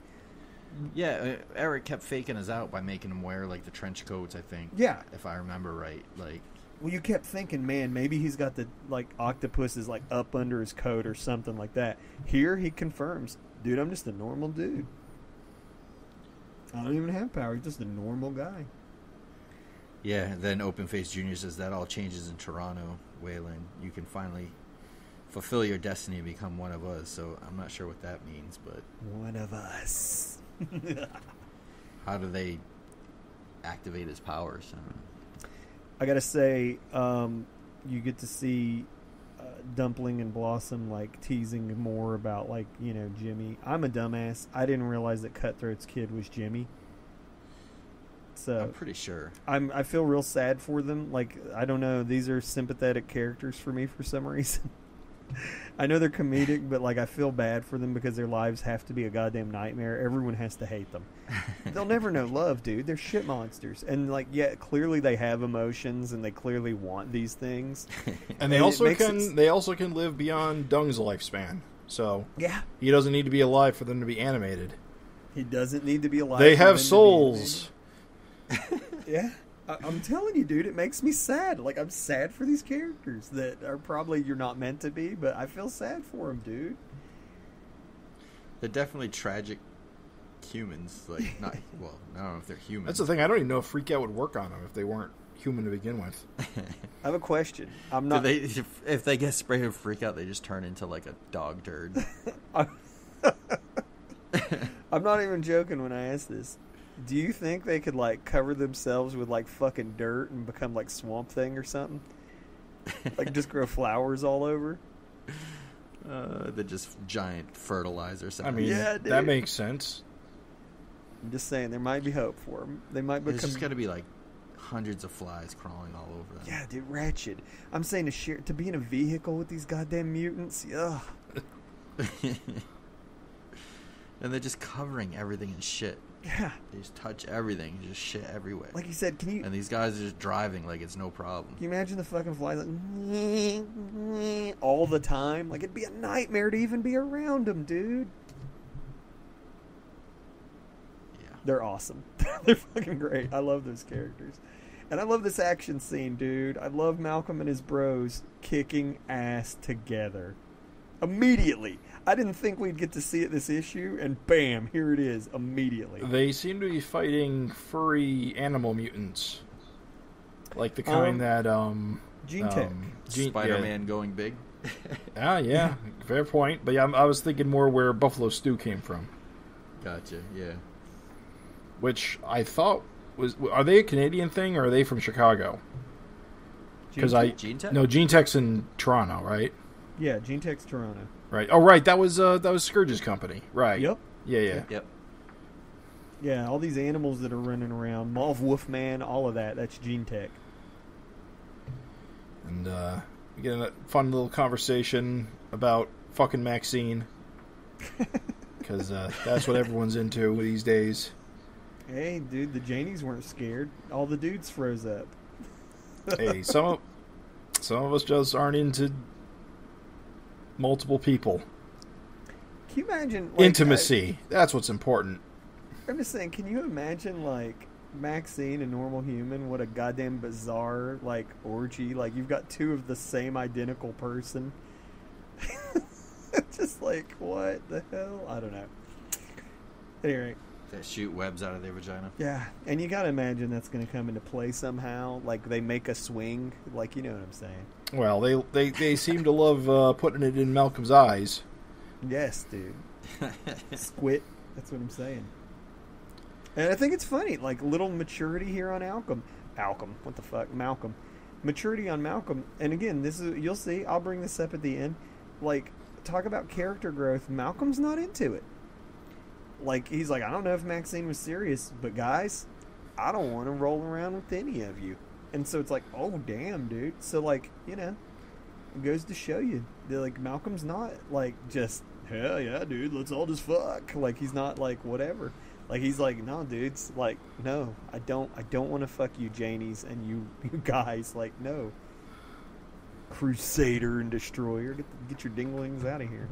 Yeah, Erik kept faking us out by making him wear like the trench coats, I think. Yeah. If I remember right. Like, well, you kept thinking, man, maybe he's got the, like, Octopus is, like, up under his coat or something like that. Here, he confirms, dude, I'm just a normal dude. I don't even have power. He's just a normal guy. Yeah, then Open Face Jr. says that all changes in Toronto, Wayland. You can finally fulfill your destiny and become one of us. So I'm not sure what that means, but... One of us. How do they activate his powers? I gotta say, you get to see Dumpling and Blossom, like, teasing more about, like, Jimmy. I'm a dumbass. I didn't realize that Cutthroat's kid was Jimmy. So I'm pretty sure. I feel real sad for them. Like, I don't know. These are sympathetic characters for me for some reason. I know they're comedic, but, like, I feel bad for them because their lives have to be a goddamn nightmare. Everyone has to hate them. They'll never know love, dude. They're shit monsters. And, like, yeah, clearly they have emotions and they clearly want these things. And they also can live beyond Dung's lifespan. So yeah, he doesn't need to be alive for them to be animated. He doesn't need to be alive. They have souls. Yeah. I'm telling you, dude, it makes me sad. Like, I'm sad for these characters that are probably you're not meant to be, but I feel sad for them, dude. They're definitely tragic humans. Like, not well, I don't know if they're humans. That's the thing. I don't even know if Freak Out would work on them if they weren't human to begin with. I have a question. I'm not. If they get sprayed with Freak Out, they just turn into like a dog turd. I'm not even joking when I ask this. Do you think they could, like, cover themselves with, like, fucking dirt and become, like, Swamp Thing or something? Like, just grow flowers all over? They're just giant fertilizer. I mean, yeah, that makes sense. I'm just saying, there might be hope for them. They might become... There's just got to be, like, hundreds of flies crawling all over them. Yeah, dude, wretched. I'm saying to be in a vehicle with these goddamn mutants, ugh. And they're just covering everything in shit. Yeah. They just touch everything. Just shit everywhere. Like you said, can you... And these guys are just driving like it's no problem. Can you imagine the fucking flies like... all the time? Like, it'd be a nightmare to even be around them, dude. Yeah. They're awesome. They're fucking great. I love those characters. And I love this action scene, dude. I love Malcolm and his bros kicking ass together. Immediately. I didn't think we'd get to see it this issue, and bam, here it is, immediately. They seem to be fighting furry animal mutants. Like the kind that, Gene Tech. Spider-Man going big. Yeah, fair point. But yeah, I was thinking more where Buffalo Stew came from. Gotcha, yeah. Which I thought was... Are they a Canadian thing, or are they from Chicago? Because Gene Tech? No, Gene Tech's in Toronto, right? Yeah, Gene Tech's Toronto. Right. Oh, right. That was Scourge's company. Right. Yep. Yeah. Yep. Yeah, all these animals that are running around, Mauve Wolfman, all of that, that's Gene Tech. And We get a fun little conversation about fucking Maxine. Because that's what everyone's into these days. Hey, dude, the Janies weren't scared. All the dudes froze up. Hey, some of us just aren't into multiple people. Can you imagine... Intimacy. That's what's important. I'm just saying, can you imagine, like, Maxine, a normal human, what a goddamn bizarre, like, orgy. Like, you've got two of the same identical person. Just like, what the hell? I don't know. Anyway. That shoot webs out of their vagina. Yeah, and you gotta imagine that's gonna come into play somehow. Like, they make a swing. Like, you know what I'm saying. Well, they seem to love putting it in Malcolm's eyes. Yes, dude. Squid. That's what I'm saying. And I think it's funny, like, little maturity here on Malcolm. What the fuck? Malcolm. Maturity on Malcolm. And again, this is, you'll see, I'll bring this up at the end. Like, talk about character growth. Malcolm's not into it. Like, he's like, I don't know if Maxine was serious, but guys, I don't want to roll around with any of you. And so it's like, oh, damn, dude. So, like, you know, it goes to show you. They're like, Malcolm's not, like, just, hell yeah, dude, let's all just fuck. Like, he's not, like, whatever. Like, he's like, no, dudes, like, no, I don't want to fuck you, Janies, and you guys, like, no. Crusader and Destroyer, get your dinglings out of here.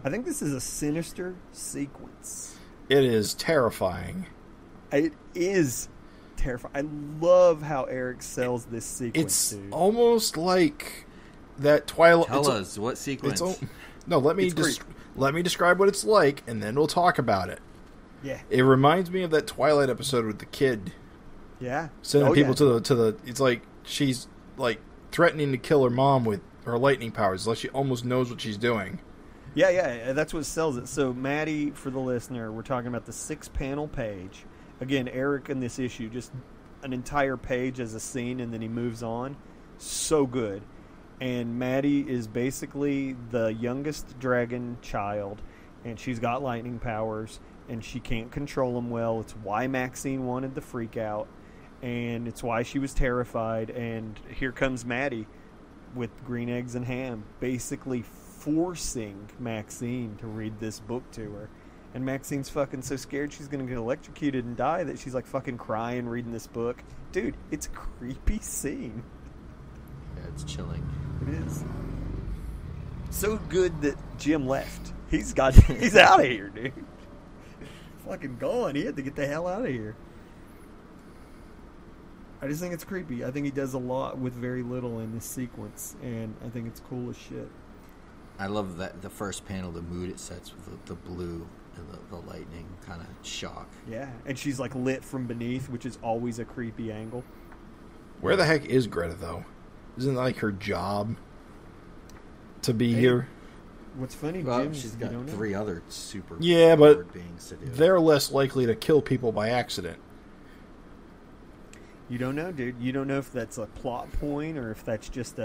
I think this is a sinister sequence. It is terrifying. It is terrifying. I love how Erik sells this sequence, It's dude. almost like that Twilight... Tell us, what sequence? No, let me describe what it's like, and then we'll talk about it. Yeah. It reminds me of that Twilight episode with the kid. Yeah. Sending people to the... It's like she's, like, threatening to kill her mom with her lightning powers. Like she almost knows what she's doing. Yeah, that's what sells it. So, Maddie, for the listener, we're talking about the 6-panel page. Again, Erik in this issue, just an entire page as a scene, and then he moves on. So good. And Maddie is basically the youngest dragon child, and she's got lightning powers, and she can't control them well. It's why Maxine wanted the freak out, and it's why she was terrified. And here comes Maddie with green eggs and ham, basically forcing Maxine to read this book to her. And Maxine's fucking so scared she's gonna get electrocuted and die that she's like fucking crying reading this book. Dude, it's a creepy scene. Yeah, it's chilling. It is. So good that Jim left. He's out of here, dude. Fucking gone. He had to get the hell out of here. I just think it's creepy. I think he does a lot with very little in this sequence, and I think it's cool as shit. I love that the first panel, the mood it sets with the blue and the lightning kind of shock. Yeah, and she's like lit from beneath, which is always a creepy angle. Where the heck is Greta, though? Isn't that like her job to be here? What's funny, Well, Jim, she's got 3 other super beings to do. They're less likely to kill people by accident. You don't know, dude. You don't know if that's a plot point or if that's just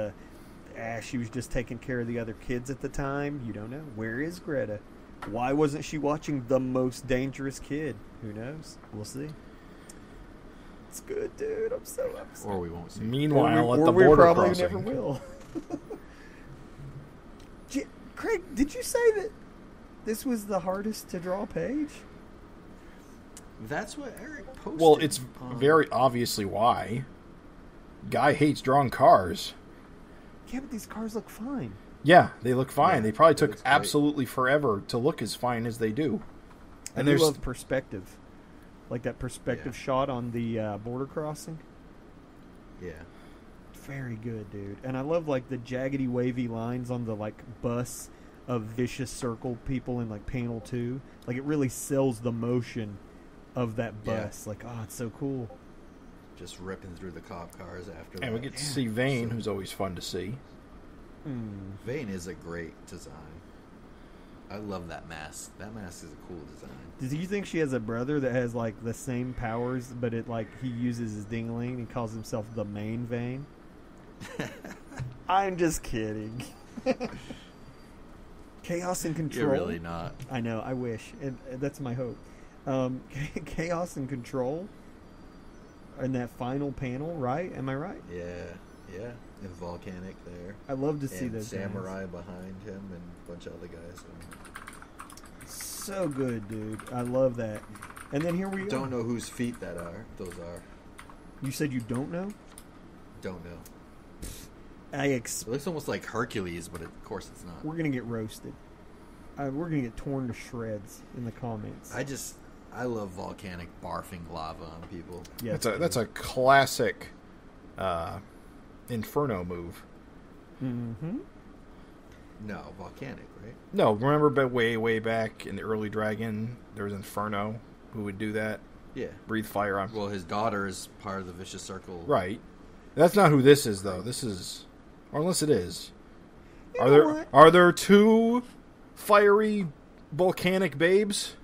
she was just taking care of the other kids at the time. You don't know. Where is Greta? Why wasn't she watching The Most Dangerous Kid? Who knows? We'll see. It's good, dude. I'm so upset. Or we won't see. Meanwhile, or at the we border probably crossing. never will. Craig, did you say that this was the hardest to draw page? That's what Erik posted. Well, it's very obviously why. Guy hates drawing cars. Yeah, but these cars look fine. Yeah, they look fine. Yeah, they probably took looks great. absolutely forever to look as fine as they do. And I love perspective. Like that perspective shot on the border crossing. Yeah. Very good, dude. And I love like the jaggedy wavy lines on the like bus of vicious circle people in like panel 2. Like it really sells the motion of that bus. Like, oh, it's so cool. Just ripping through the cop cars after that. And we get to see Vane, who's always fun to see. Vane is a great design. I love that mask. That mask is a cool design. Do you think she has a brother that has like the same powers, but it like he uses his dingling and calls himself the main Vane? I'm just kidding. Chaos and Control. You're really not. I know. I wish. That's my hope. Chaos and Control in that final panel, right? Am I right? Yeah. Yeah, and Volcanic there. I love to see and those Samurai behind him and a bunch of other guys. So good, dude. I love that. And then here we are. Don't know whose feet those are. You said you don't know? Don't know. It looks almost like Hercules, but of course it's not. We're gonna get roasted. We're gonna get torn to shreds in the comments. I love Volcanic barfing lava on people. Yeah, That's a classic Inferno move. Mm-hmm. No, Volcanic, right? No, remember way back in the early Dragon, there was Inferno who would do that. Yeah. Breathe fire on. Well, his daughter is part of the Vicious Circle. Right. That's not who this is, though. This is, or unless it is. What? Are there two fiery volcanic babes?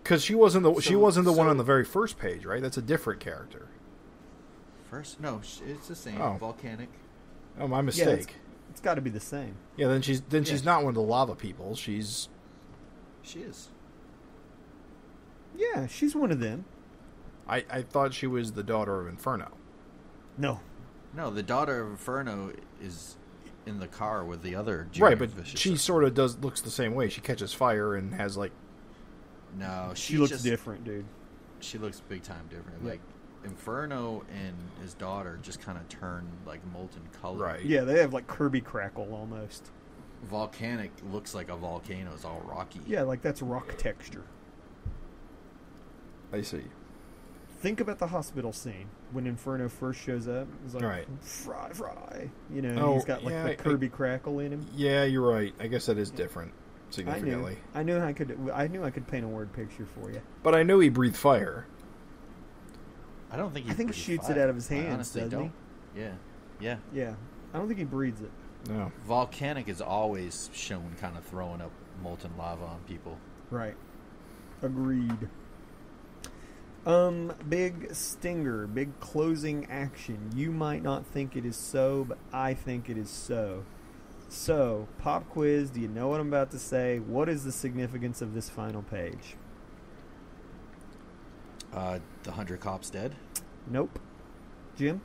Because she wasn't the one on the very first page, right? That's a different character. No, it's the same. Oh. Volcanic. Oh, my mistake. Yeah, it's got to be the same. Yeah, then she's not one of the lava people. She is. Yeah, she's one of them. I thought she was the daughter of Inferno. No, the daughter of Inferno is in the car with the other. Right, but she sort of looks the same way. She catches fire and has like. No, she looks different, dude. She looks big time different. Yeah. Like Inferno and his daughter just kind of turn like molten color. Right. Yeah, they have like Kirby Crackle almost. Volcanic looks like a volcano. It's all rocky. Yeah, like that's rock texture. I see. Think about the hospital scene when Inferno first shows up. It's like, right. Fry. You know, he's got like the Kirby Crackle in him. Yeah, you're right. I guess that is different significantly. I knew I could paint a word picture for you. But I knew he breathed fire. I don't think. I think he shoots it out of his hands. Doesn't don't. He? Yeah. Yeah. I don't think he breathes it. No. Volcanic is always shown kind of throwing up molten lava on people. Right. Agreed. Big stinger, big closing action. You might not think it is so, but I think it is so. So, pop quiz, do you know what I'm about to say? What is the significance of this final page? The 100 cops dead? Nope. Jim?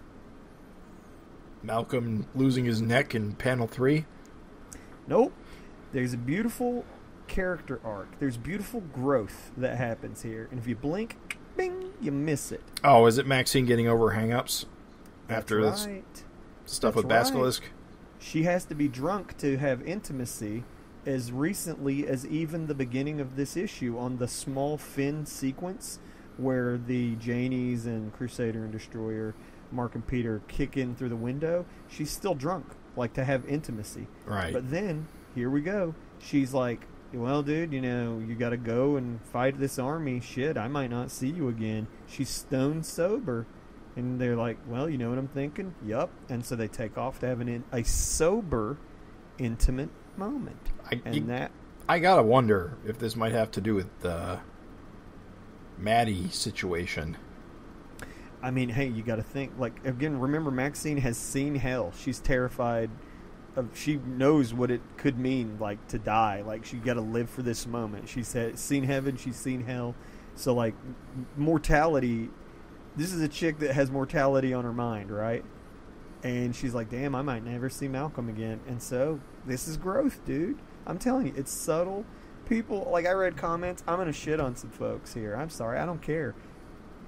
Malcolm losing his neck in panel 3? Nope. There's a beautiful character arc. There's beautiful growth that happens here. And if you blink, bing, you miss it. Oh, is it Maxine getting over hang-ups after That's this right. stuff That's with Basilisk? Right. She has to be drunk to have intimacy as recently as even the beginning of this issue on the small fin sequence where the Janies and Crusader and Destroyer, Mark and Peter, kick in through the window. She's still drunk, like to have intimacy. Right. But then, here we go. She's like, well, dude, you know, you got to go and fight this army. Shit, I might not see you again. She's stone sober. And they're like, well, you know what I'm thinking? Yup. And so they take off to have a sober, intimate moment. I gotta wonder if this might have to do with the Maddie situation. I mean, hey, you got to think. Like, again, remember, Maxine has seen hell. She's terrified of. She knows what it could mean, like, to die. Like, she got to live for this moment. She's seen heaven. She's seen hell. So, like, mortality. This is a chick that has mortality on her mind, right? And she's like, damn, I might never see Malcolm again. And so, this is growth, dude. I'm telling you, it's subtle. People, like, I read comments. I'm going to shit on some folks here. I'm sorry. I don't care.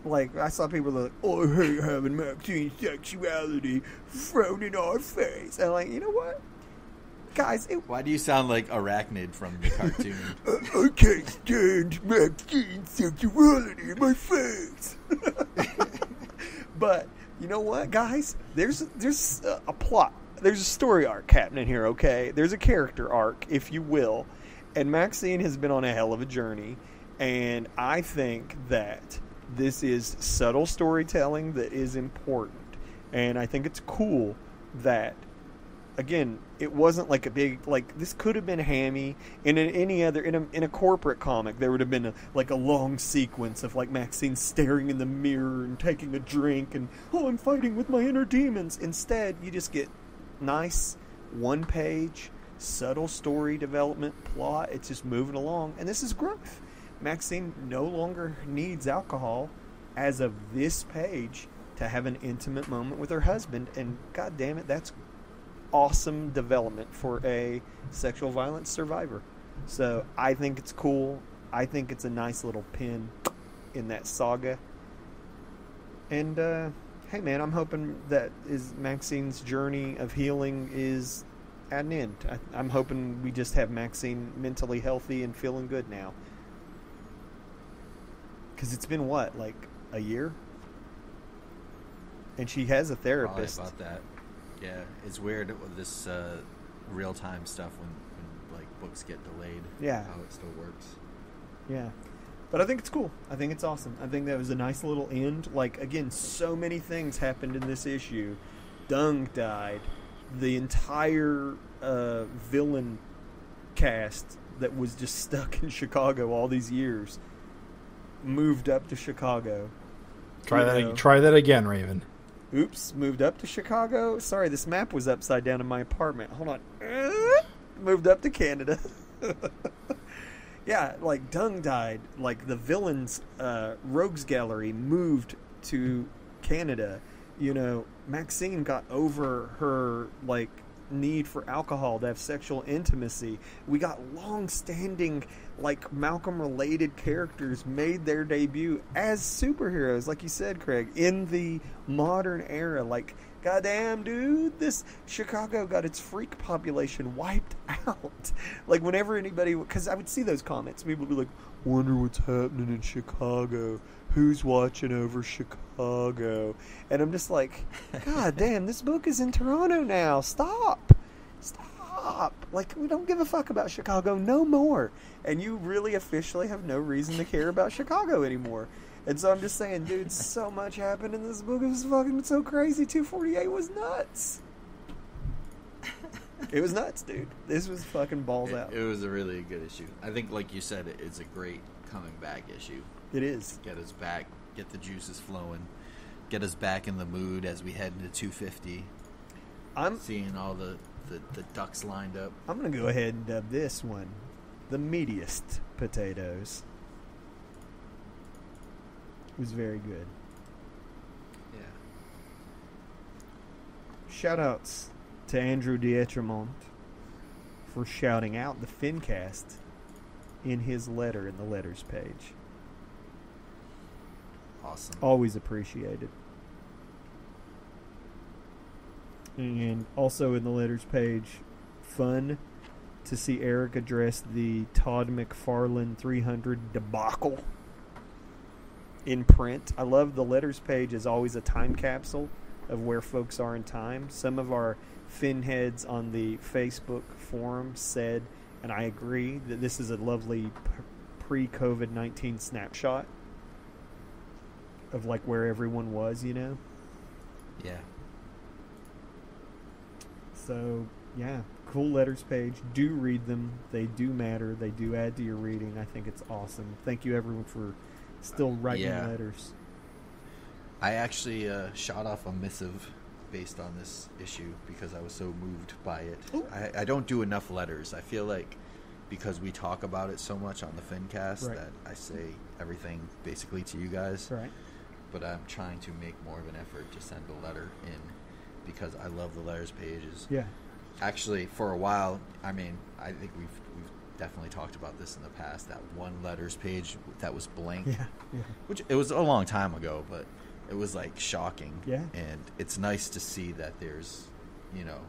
Like, I saw people like, oh, I hate having Maxine's sexuality thrown in our face. And I'm like, you know what? Guys, why do you sound like Arachnid from the cartoon? I can't stand Maxine's sexuality in my face. But, you know what, guys? There's a plot. There's a story arc happening here, okay? There's a character arc, if you will. And Maxine has been on a hell of a journey. And I think that this is subtle storytelling that is important. And I think it's cool that, again, it wasn't like a big, like, this could have been hammy. In any other, in a corporate comic, there would have been a long sequence of, like, Maxine staring in the mirror and taking a drink and, oh, I'm fighting with my inner demons. Instead, you just get nice, one-page, subtle story development plot. It's just moving along. And this is growth. Maxine no longer needs alcohol as of this page to have an intimate moment with her husband, and god damn it, that's awesome development for a sexual violence survivor. So I think it's cool. I think it's a nice little pin in that saga. And hey man, I'm hoping that Maxine's journey of healing is at an end. I'm hoping we just have Maxine mentally healthy and feeling good now. Because it's been what, like a year? And she has a therapist. Probably about that. Yeah, it's weird with this real-time stuff when like books get delayed. Yeah. How it still works. Yeah. But I think it's cool. I think it's awesome. I think that was a nice little end. Like, again, so many things happened in this issue. Dung died. The entire villain cast that was just stuck in Chicago all these years moved up to Chicago. Try that again, Raven. Oops, moved up to Chicago. Sorry, this map was upside down in my apartment. Hold on. Moved up to Canada. Yeah, like Dung died. Like the villains, rogues gallery moved to Canada. You know, Maxine got over her like need for alcohol to have sexual intimacy. We got long-standing, like Malcolm-related characters made their debut as superheroes, like you said, Craig, in the modern era. Like, goddamn, dude, this Chicago got its freak population wiped out. Like, whenever anybody, because I would see those comments, people would be like, "Wonder what's happening in Chicago. Who's watching over Chicago?" And I'm just like, God damn, this book is in Toronto now. Stop. Like, we don't give a fuck about Chicago no more. And you really officially have no reason to care about Chicago anymore. And so I'm just saying, dude, so much happened in this book. It was fucking so crazy. 248 was nuts. It was nuts, dude. This was fucking balls out. It was a really good issue. I think, like you said, it's a great coming back issue. It is. Get us back, get the juices flowing, get us back in the mood as we head into 250. I'm seeing all the ducks lined up. I'm going to go ahead and dub this one the meatiest potatoes. It was very good. Yeah. Shout-outs to Andrew D'Etremont for shouting out the FINcast in his letter in the letters page. Awesome. Always appreciated. And also in the letters page, fun to see Erik address the Todd McFarlane 300 debacle in print. I love the letters page is always a time capsule of where folks are in time. Some of our fin heads on the Facebook forum said, and I agree, that this is a lovely pre-COVID-19 snapshot of like where everyone was, you know? Yeah. So, yeah, cool letters page. Do read them. They do matter. They do add to your reading. I think it's awesome. Thank you, everyone, for still writing letters. I actually shot off a missive based on this issue because I was so moved by it. I don't do enough letters. I feel like because we talk about it so much on the FINcast that I say everything basically to you guys. Right. But I'm trying to make more of an effort to send a letter in because I love the letters pages. Yeah. Actually, for a while, I mean, I think we've definitely talked about this in the past, that one letters page that was blank. Yeah. Which, it was a long time ago, but it was, like, shocking. Yeah. And it's nice to see that there's, you know,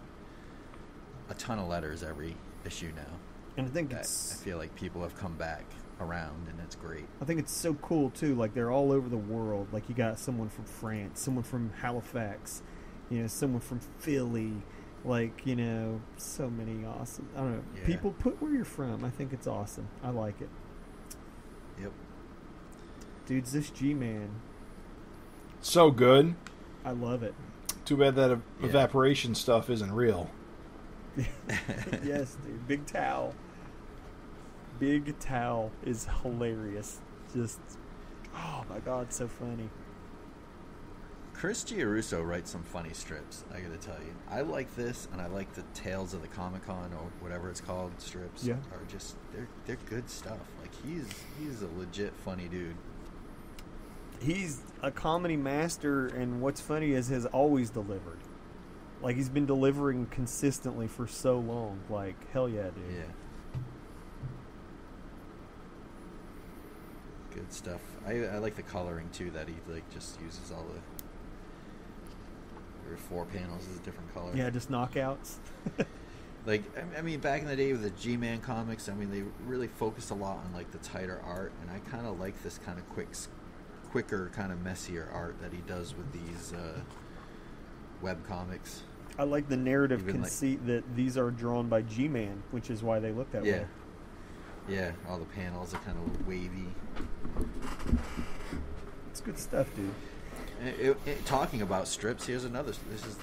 a ton of letters every issue now. And I think I feel like people have come back around, and it's great. I think it's so cool, too. Like, they're all over the world. Like, you got someone from France, someone from Halifax, you know, someone from Philly. Like, you know, so many awesome. I don't know. Yeah. People put where you're from. I think it's awesome. I like it. Yep. Dudes, this G-Man. So good. I love it. Too bad that evaporation stuff isn't real. Yes, dude. Big Towel. Big Towel is hilarious. Just, oh my God, so funny. Chris Giarrusso writes some funny strips, I gotta tell you. I like this, and I like the Tales of the Comic-Con, or whatever it's called, strips. Yeah. Are just, they're good stuff. Like, he's a legit funny dude. he's a comedy master, and what's funny is has always delivered. Like, he's been delivering consistently for so long. Like, hell yeah, dude. Yeah. Good stuff. I like the coloring too, that he like just uses all the 4 panels is a different color. Yeah, just knockouts. Like, I mean, back in the day with the G-Man comics, I mean, they really focused a lot on like the tighter art, and I kind of like this kind of quicker, kind of messier art that he does with these web comics. I like the narrative conceit that these are drawn by G-Man, which is why they look that way. Yeah, all the panels are kind of wavy. It's good stuff, dude. Talking about strips, here's another. This is,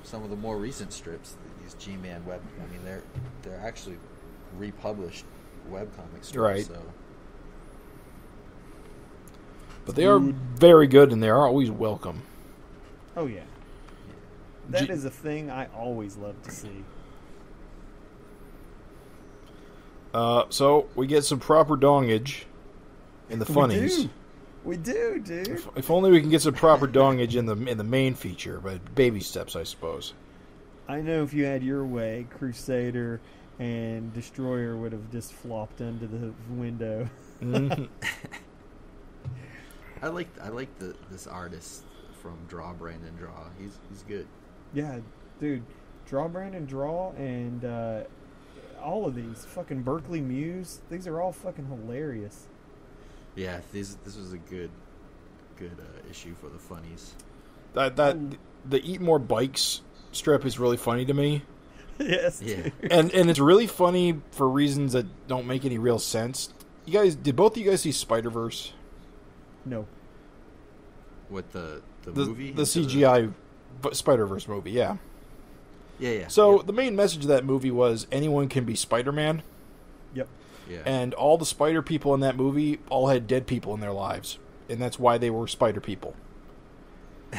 some of the more recent strips. These G-Man web. I mean, they're actually republished webcomic strips. Right. So. But they are very good, and they are always welcome. Oh yeah. That is a thing I always love to see. So we get some proper dongage in the funnies. We do, dude. If only we can get some proper dongage in the main feature, but baby steps, I suppose. I know if you had your way, Crusader and Destroyer would have just flopped under the window. Mm-hmm. I like this artist from Draw Brandon Draw. He's good. Yeah, dude. Draw Brandon Draw and all of these fucking Berkeley Muse. These are all fucking hilarious. Yeah, this was a good issue for the funnies. The Eat More Bikes strip is really funny to me. Yes. Yeah. And it's really funny for reasons that don't make any real sense. Did both of you guys see Spider-Verse? No. What the movie? The CGI Spider-Verse movie, yeah. Yeah. So the main message of that movie was anyone can be Spider-Man. Yep. Yeah. And all the spider people in that movie all had dead people in their lives. And that's why they were spider people.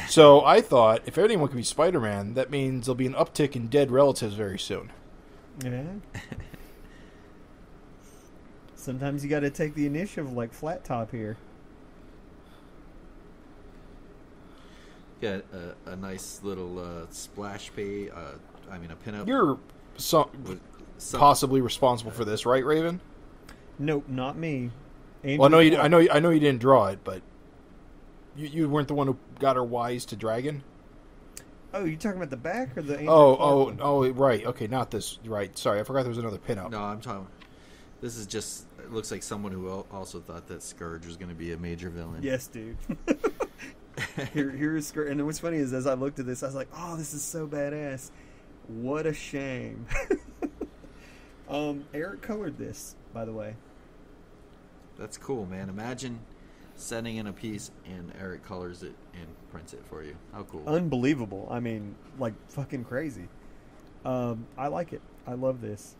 So I thought, if anyone can be Spider-Man, that means there'll be an uptick in dead relatives very soon. Yeah. Sometimes you got to take the initiative, like Flat Top here. Got a nice little splash page. A pinup. You're possibly responsible for this, right, Raven? Nope, not me. Andrew Well, I know you didn't draw it, but you weren't the one who got her wise to dragon. Oh, you talking about the back or the? Oh, right. Okay, not this. Right. Sorry, I forgot there was another pinup. No, I'm talking. This is just. It looks like someone who also thought that Scourge was going to be a major villain. Yes, dude. Here is Scourge, and what's funny is as I looked at this, I was like, "Oh, this is so badass! What a shame." Erik colored this, by the way. That's cool, man. Imagine sending in a piece and Erik colors it and prints it for you. How cool. Unbelievable. I mean, like, fucking crazy. I like it. I love this.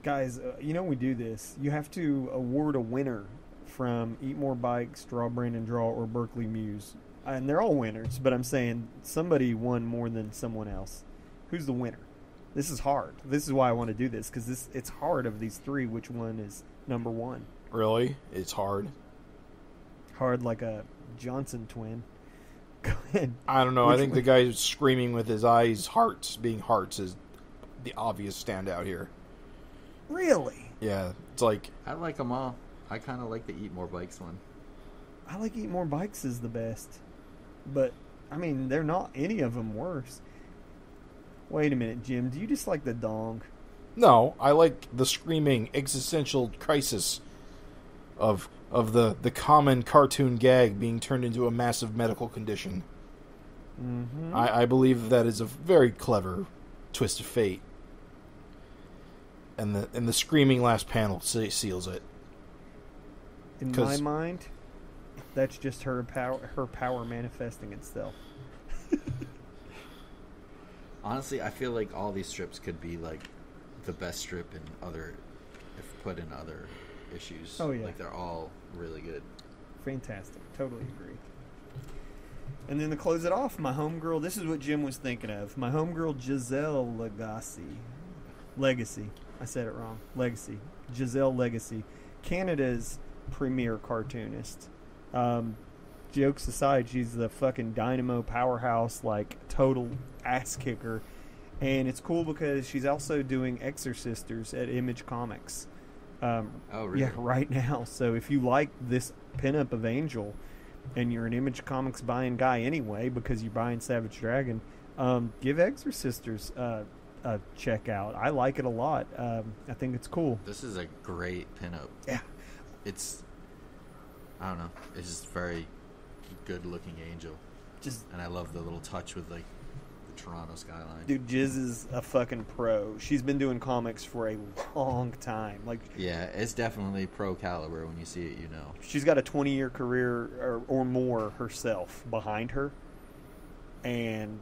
Guys, we do this. You have to award a winner from Eat More Bikes, Draw Brandon Draw, or Berkeley Muse. And they're all winners, but I'm saying somebody won more than someone else. Who's the winner? This is hard. This is why I want to do this, because it's hard of these three, which one is number one. Really? It's hard? Hard like a Johnson twin. Go ahead. I don't know. I think the guy who's screaming with his eyes, being hearts, is the obvious standout here. Really? Yeah. It's like... I like them all. I kind of like the Eat More Bikes one. I like Eat More Bikes is the best. But, I mean, they're not any of them worse. Wait a minute, Jim. Do you just like the Dung? No, I like the screaming existential crisis of the common cartoon gag being turned into a massive medical condition. Mm-hmm. I believe that is a very clever twist of fate. And the screaming last panel seals it. In my mind, that's just her power manifesting itself. Honestly, I feel like all these strips could be like the best strip if put in other issues. Oh yeah, like they're all really good. Fantastic, totally agree. And then to close it off, my homegirl. This is what Jim was thinking of. My homegirl Giselle Legacy. I said it wrong. Giselle Legacy, Canada's premier cartoonist. Jokes aside, she's the fucking dynamo powerhouse, like total ass kicker. And it's cool because she's also doing Exorcisters at Image Comics. Oh, really? Yeah, right now. So if you like this pinup of Angel, and you're an Image Comics buying guy anyway because you're buying Savage Dragon, give Exorcisters a check out. I like it a lot. I think it's cool. This is a great pinup. Yeah. It's, I don't know, it's just very good looking Angel. And I love the little touch with like the Toronto skyline. Dude, Jiz is a fucking pro. She's been doing comics for a long time. Like, yeah, it's definitely pro caliber. When you see it, you know. She's got a 20-year career or more herself behind her. And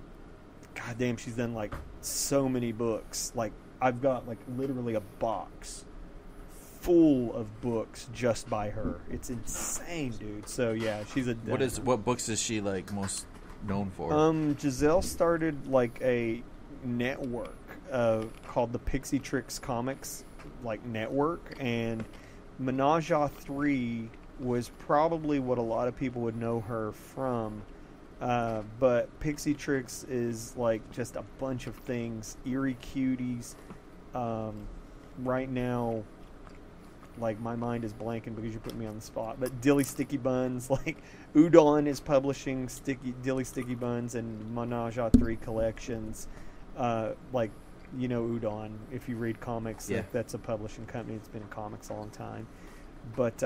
goddamn, she's done like so many books. Like, I've got like literally a box full of books just by her. It's insane, dude. So yeah, she's a what books is she like most known for? Giselle started like a network called the Pixie Tricks Comics like network, and Menage a 3 was probably what a lot of people would know her from. But Pixie Tricks is like just a bunch of things. Eerie Cuties. Right now, like, my mind is blanking because you put me on the spot. But Dilly Sticky Buns, like, Udon is publishing Dilly Sticky Buns and Menage a 3 collections. Like, you know Udon, if you read comics, yeah. Like, that's a publishing company that's been in comics a long time. But,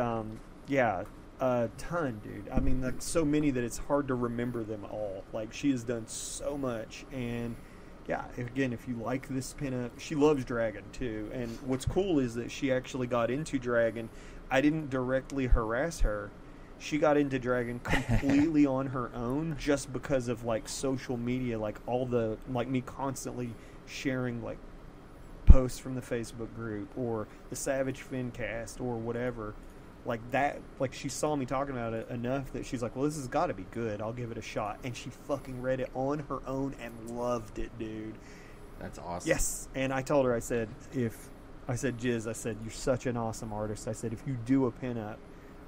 yeah, a ton, dude. I mean, like, so many that it's hard to remember them all. Like, she has done so much, and yeah, again, if you like this pinup, she loves Dragon too. And what's cool is that she actually got into Dragon. I didn't directly harass her. She got into Dragon completely on her own, just because of like social media, like all the like me constantly sharing like posts from the Facebook group or the Savage FINcast or whatever. Like that, like she saw me talking about it enough that she's like, well, this has got to be good. I'll give it a shot. And she fucking read it on her own and loved it, dude. That's awesome. Yes. And I told her, I said, Jiz, I said, you're such an awesome artist. I said, if you do a pinup,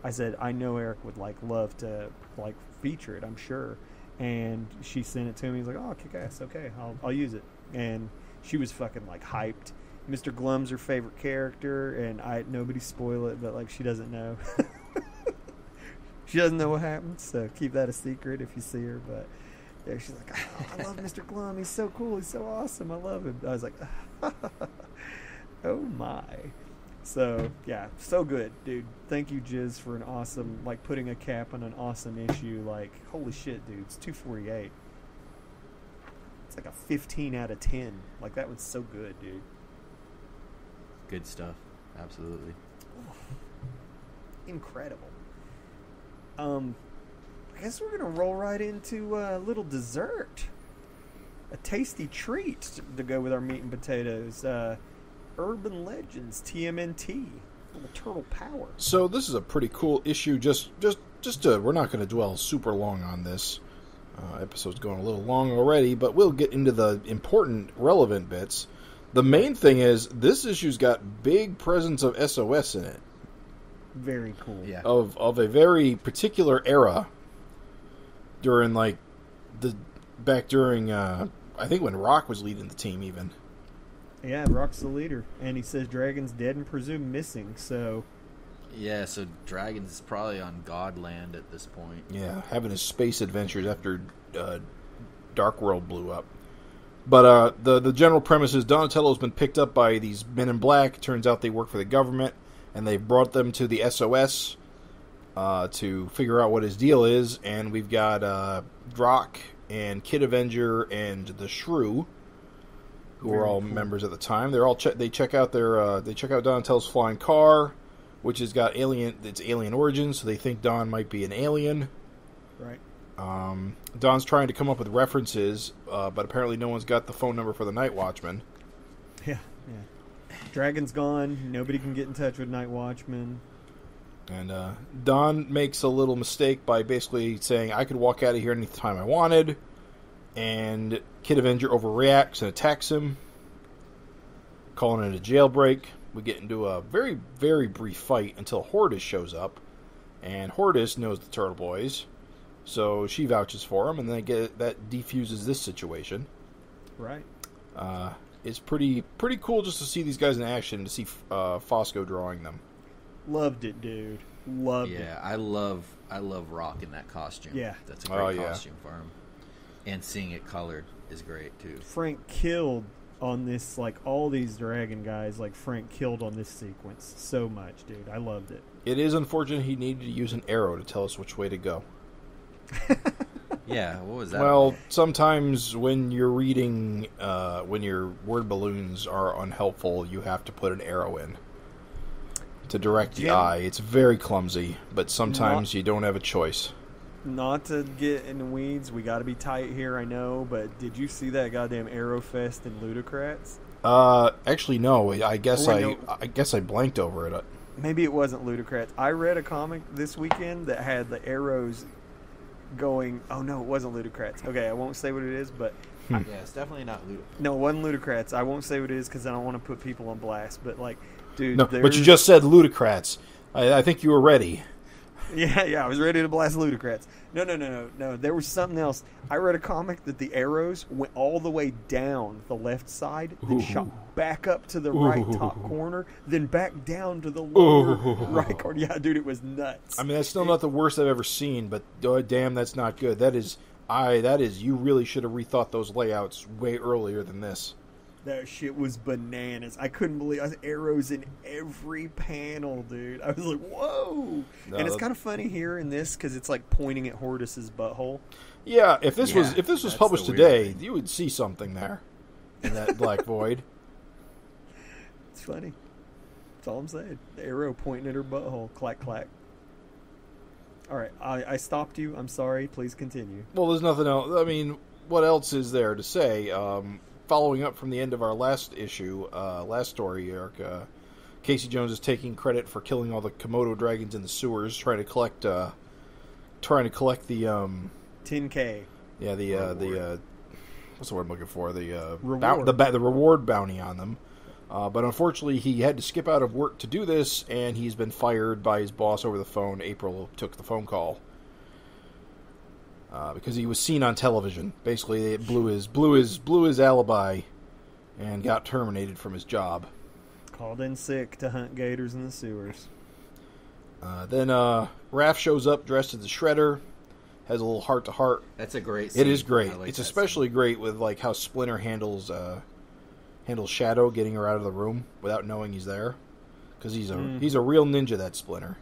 I said, I know Erik would like love to like feature it, I'm sure. And she sent it to me. He's like, oh, kick ass. Okay, I'll use it. And she was fucking like hyped. Mr. Glum's her favorite character, and nobody spoil it, but like she doesn't know. She doesn't know what happens, so keep that a secret if you see her. But yeah, she's like, oh, I love Mr. Glum. He's so cool. He's so awesome. I love him. I was like, oh my. So yeah, so good, dude. Thank you, Jiz, for an awesome, like putting a cap on an awesome issue. Like, holy shit, dude, it's 248. It's like a 15 out of 10. Like, that was so good, dude. Good stuff. Absolutely. Incredible. I guess we're going to roll right into a little dessert. A tasty treat to go with our meat and potatoes. Urban Legends, TMNT. Little Turtle Power. So this is a pretty cool issue. Just to, we're not going to dwell super long on this. Episode's going a little long already, but we'll get into the important, relevant bits. The main thing is, this issue's got big presence of SOS in it. Very cool. Yeah. Of a very particular era. During, like, back during, I think when Rock was leading the team, even. Yeah, Rock's the leader. And he says Dragon's dead and presumed missing, so... Yeah, so Dragon's probably on Godland at this point. Yeah, having his space adventures after Dark World blew up. But the general premise is Donatello's been picked up by these men in black. Turns out they work for the government, and they've brought them to the SOS to figure out what his deal is. And we've got Drock and Kid Avenger and the Shrew, who are all members at the time. They're all they check out Donatello's flying car, which has got alien origins, so they think Don might be an alien. Right. Don's trying to come up with references, but apparently no one's got the phone number for the Night Watchman. Yeah. Dragon's gone. Nobody can get in touch with Night Watchman. And Don makes a little mistake by basically saying, I could walk out of here anytime I wanted. And Kid Avenger overreacts and attacks him, calling it a jailbreak. We get into a very, very brief fight until Hortus shows up. And Hortus knows the Turtle Boys, so she vouches for him, and then that defuses this situation. Right. It's pretty cool just to see these guys in action, to see Fosco drawing them. Loved it, dude. Loved it. Yeah, I love Rock in that costume. Yeah. That's a great costume for him. And seeing it colored is great, too. Frank killed on this, like, all these dragon guys, like, Frank killed on this sequence so much, dude. I loved it. It is unfortunate he needed to use an arrow to tell us which way to go. Yeah, what was that? Well, sometimes when you're reading, when your word balloons are unhelpful, you have to put an arrow in to direct the eye. It's very clumsy, but sometimes you don't have a choice. Not to get in the weeds, we got to be tight here, I know, but did you see that goddamn Arrow Fest in Ludocrats? Actually, no. I guess I blanked over it. Maybe it wasn't Ludocrats. I read a comic this weekend that had the arrows going. Oh no, it wasn't Ludocrats. Okay, I won't say what it is, but yeah, it's definitely not Ludocrats. No, it wasn't Ludocrats. I won't say what it is because I don't want to put people on blast. But like, dude, no. But you just said Ludocrats. I think you were ready. Yeah, I was ready to blast Ludocrats. No. There was something else. I read a comic that the arrows went all the way down the left side, then shot back up to the right top corner, then back down to the lower right corner. Yeah, dude, it was nuts. I mean, that's still not the worst I've ever seen, but damn, that's not good. That is, you really should have rethought those layouts way earlier than this. That shit was bananas. I couldn't believe arrows in every panel, dude. I was like, whoa. No, and it's kind of funny here in this because it's like pointing at Hortus's butthole. Yeah, if this was published today, you would see something there in that black void. It's funny. That's all I'm saying. The arrow pointing at her butthole. Clack, clack. All right, I stopped you. I'm sorry. Please continue. Well, there's nothing else. I mean, what else is there to say? Following up from the end of our last story, Eric, Casey Jones is taking credit for killing all the Komodo dragons in the sewers, trying to collect the 10K. Yeah, the what's the word I'm looking for? The reward. The reward bounty on them. But unfortunately, he had to skip out of work to do this, and he's been fired by his boss over the phone. April took the phone call. Because he was seen on television. Basically, it blew his alibi and got terminated from his job. Called in sick to hunt gators in the sewers. Then Raph shows up dressed as a shredder, has a little heart-to-heart. That's a great scene. It is great. Like it's especially great with like how Splinter handles Shadow getting her out of the room without knowing he's there. Because he's a real ninja, that Splinter.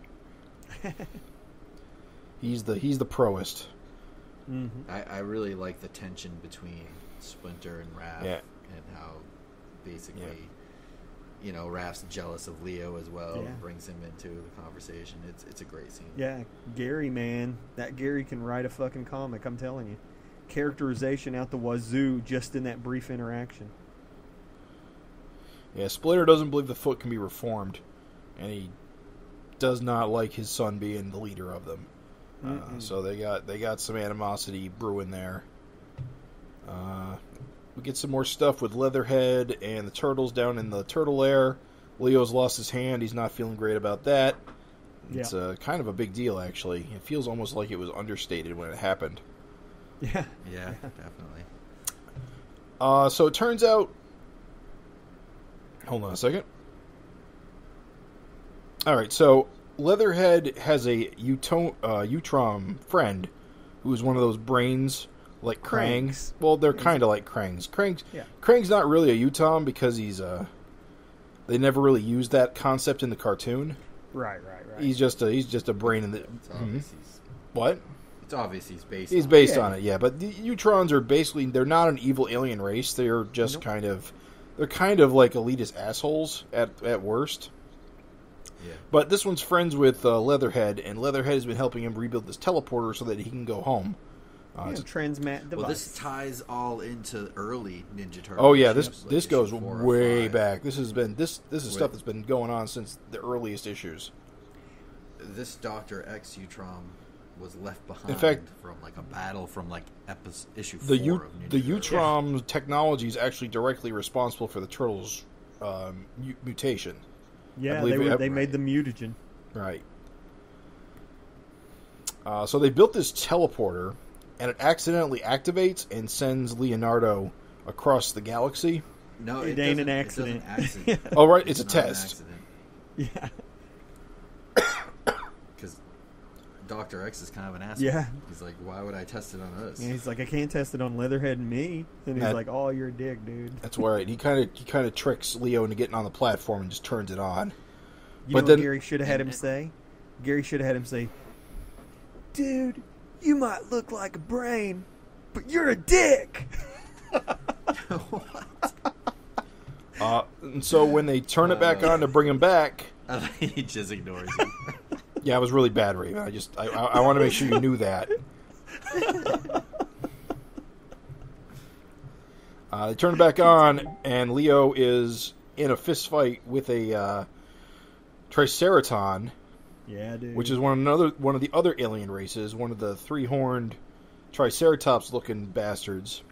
He's the proest. Mm-hmm. I really like the tension between Splinter and Raph, and how basically, Raph's jealous of Leo as well, and brings him into the conversation. It's a great scene. Yeah, Gary, man, that Gary can write a fucking comic. I'm telling you, characterization out the wazoo just in that brief interaction. Yeah, Splinter doesn't believe the Foot can be reformed, and he does not like his son being the leader of them. So they got some animosity brewing there. We get some more stuff with Leatherhead and the turtles down in the turtle lair. Leo's lost his hand. He's not feeling great about that. It's kind of a big deal, actually. It feels almost like it was understated when it happened. Yeah, definitely. So it turns out... Hold on a second. Alright, so... Leatherhead has a Utrom friend who is one of those brains like Krang's. Well, they're kind of like Krang's. Krang's not really a Utrom because he's they never really used that concept in the cartoon. Right. He's just a brain in the. What? It's obvious he's based on it. Yeah, but the Utrons are basically they're not an evil alien race. They're just kind of like elitist assholes at worst. Yeah. But this one's friends with Leatherhead, and Leatherhead has been helping him rebuild this teleporter so that he can go home. Transmat device. Well, this ties all into early Ninja Turtles. Oh yeah, this goes way back. This is stuff that's been going on since the earliest issues. This Dr. X Utrom was left behind, in fact, from like a battle from like issue 4 the of Ninja the Turtles. Utrom technology is actually directly responsible for the turtles' mutation. Yeah, they made the mutagen. Right. So they built this teleporter, and it accidentally activates and sends Leonardo across the galaxy. No, it ain't an accident. Oh, right, it's a not an test. accident. Yeah. Because Dr. X is kind of an asshole. Yeah. He's like, why would I test it on us? And he's like, I can't test it on Leatherhead and me. And he's That- like, oh, you're a dick, dude. That's right. He kind of tricks Leo into getting on the platform and just turns it on. You But know then- what Gary should have had him say? Gary should have had him say, dude, you might look like a brain, but you're a dick. And so when they turn it back on to bring him back, He just ignores him. yeah, it was really bad, Raven. I want to make sure you knew that. They turn it back on, and Leo is in a fist fight with a Triceraton, Yeah, dude. which is one of the other alien races, one of the 3-horned Triceratops-looking bastards.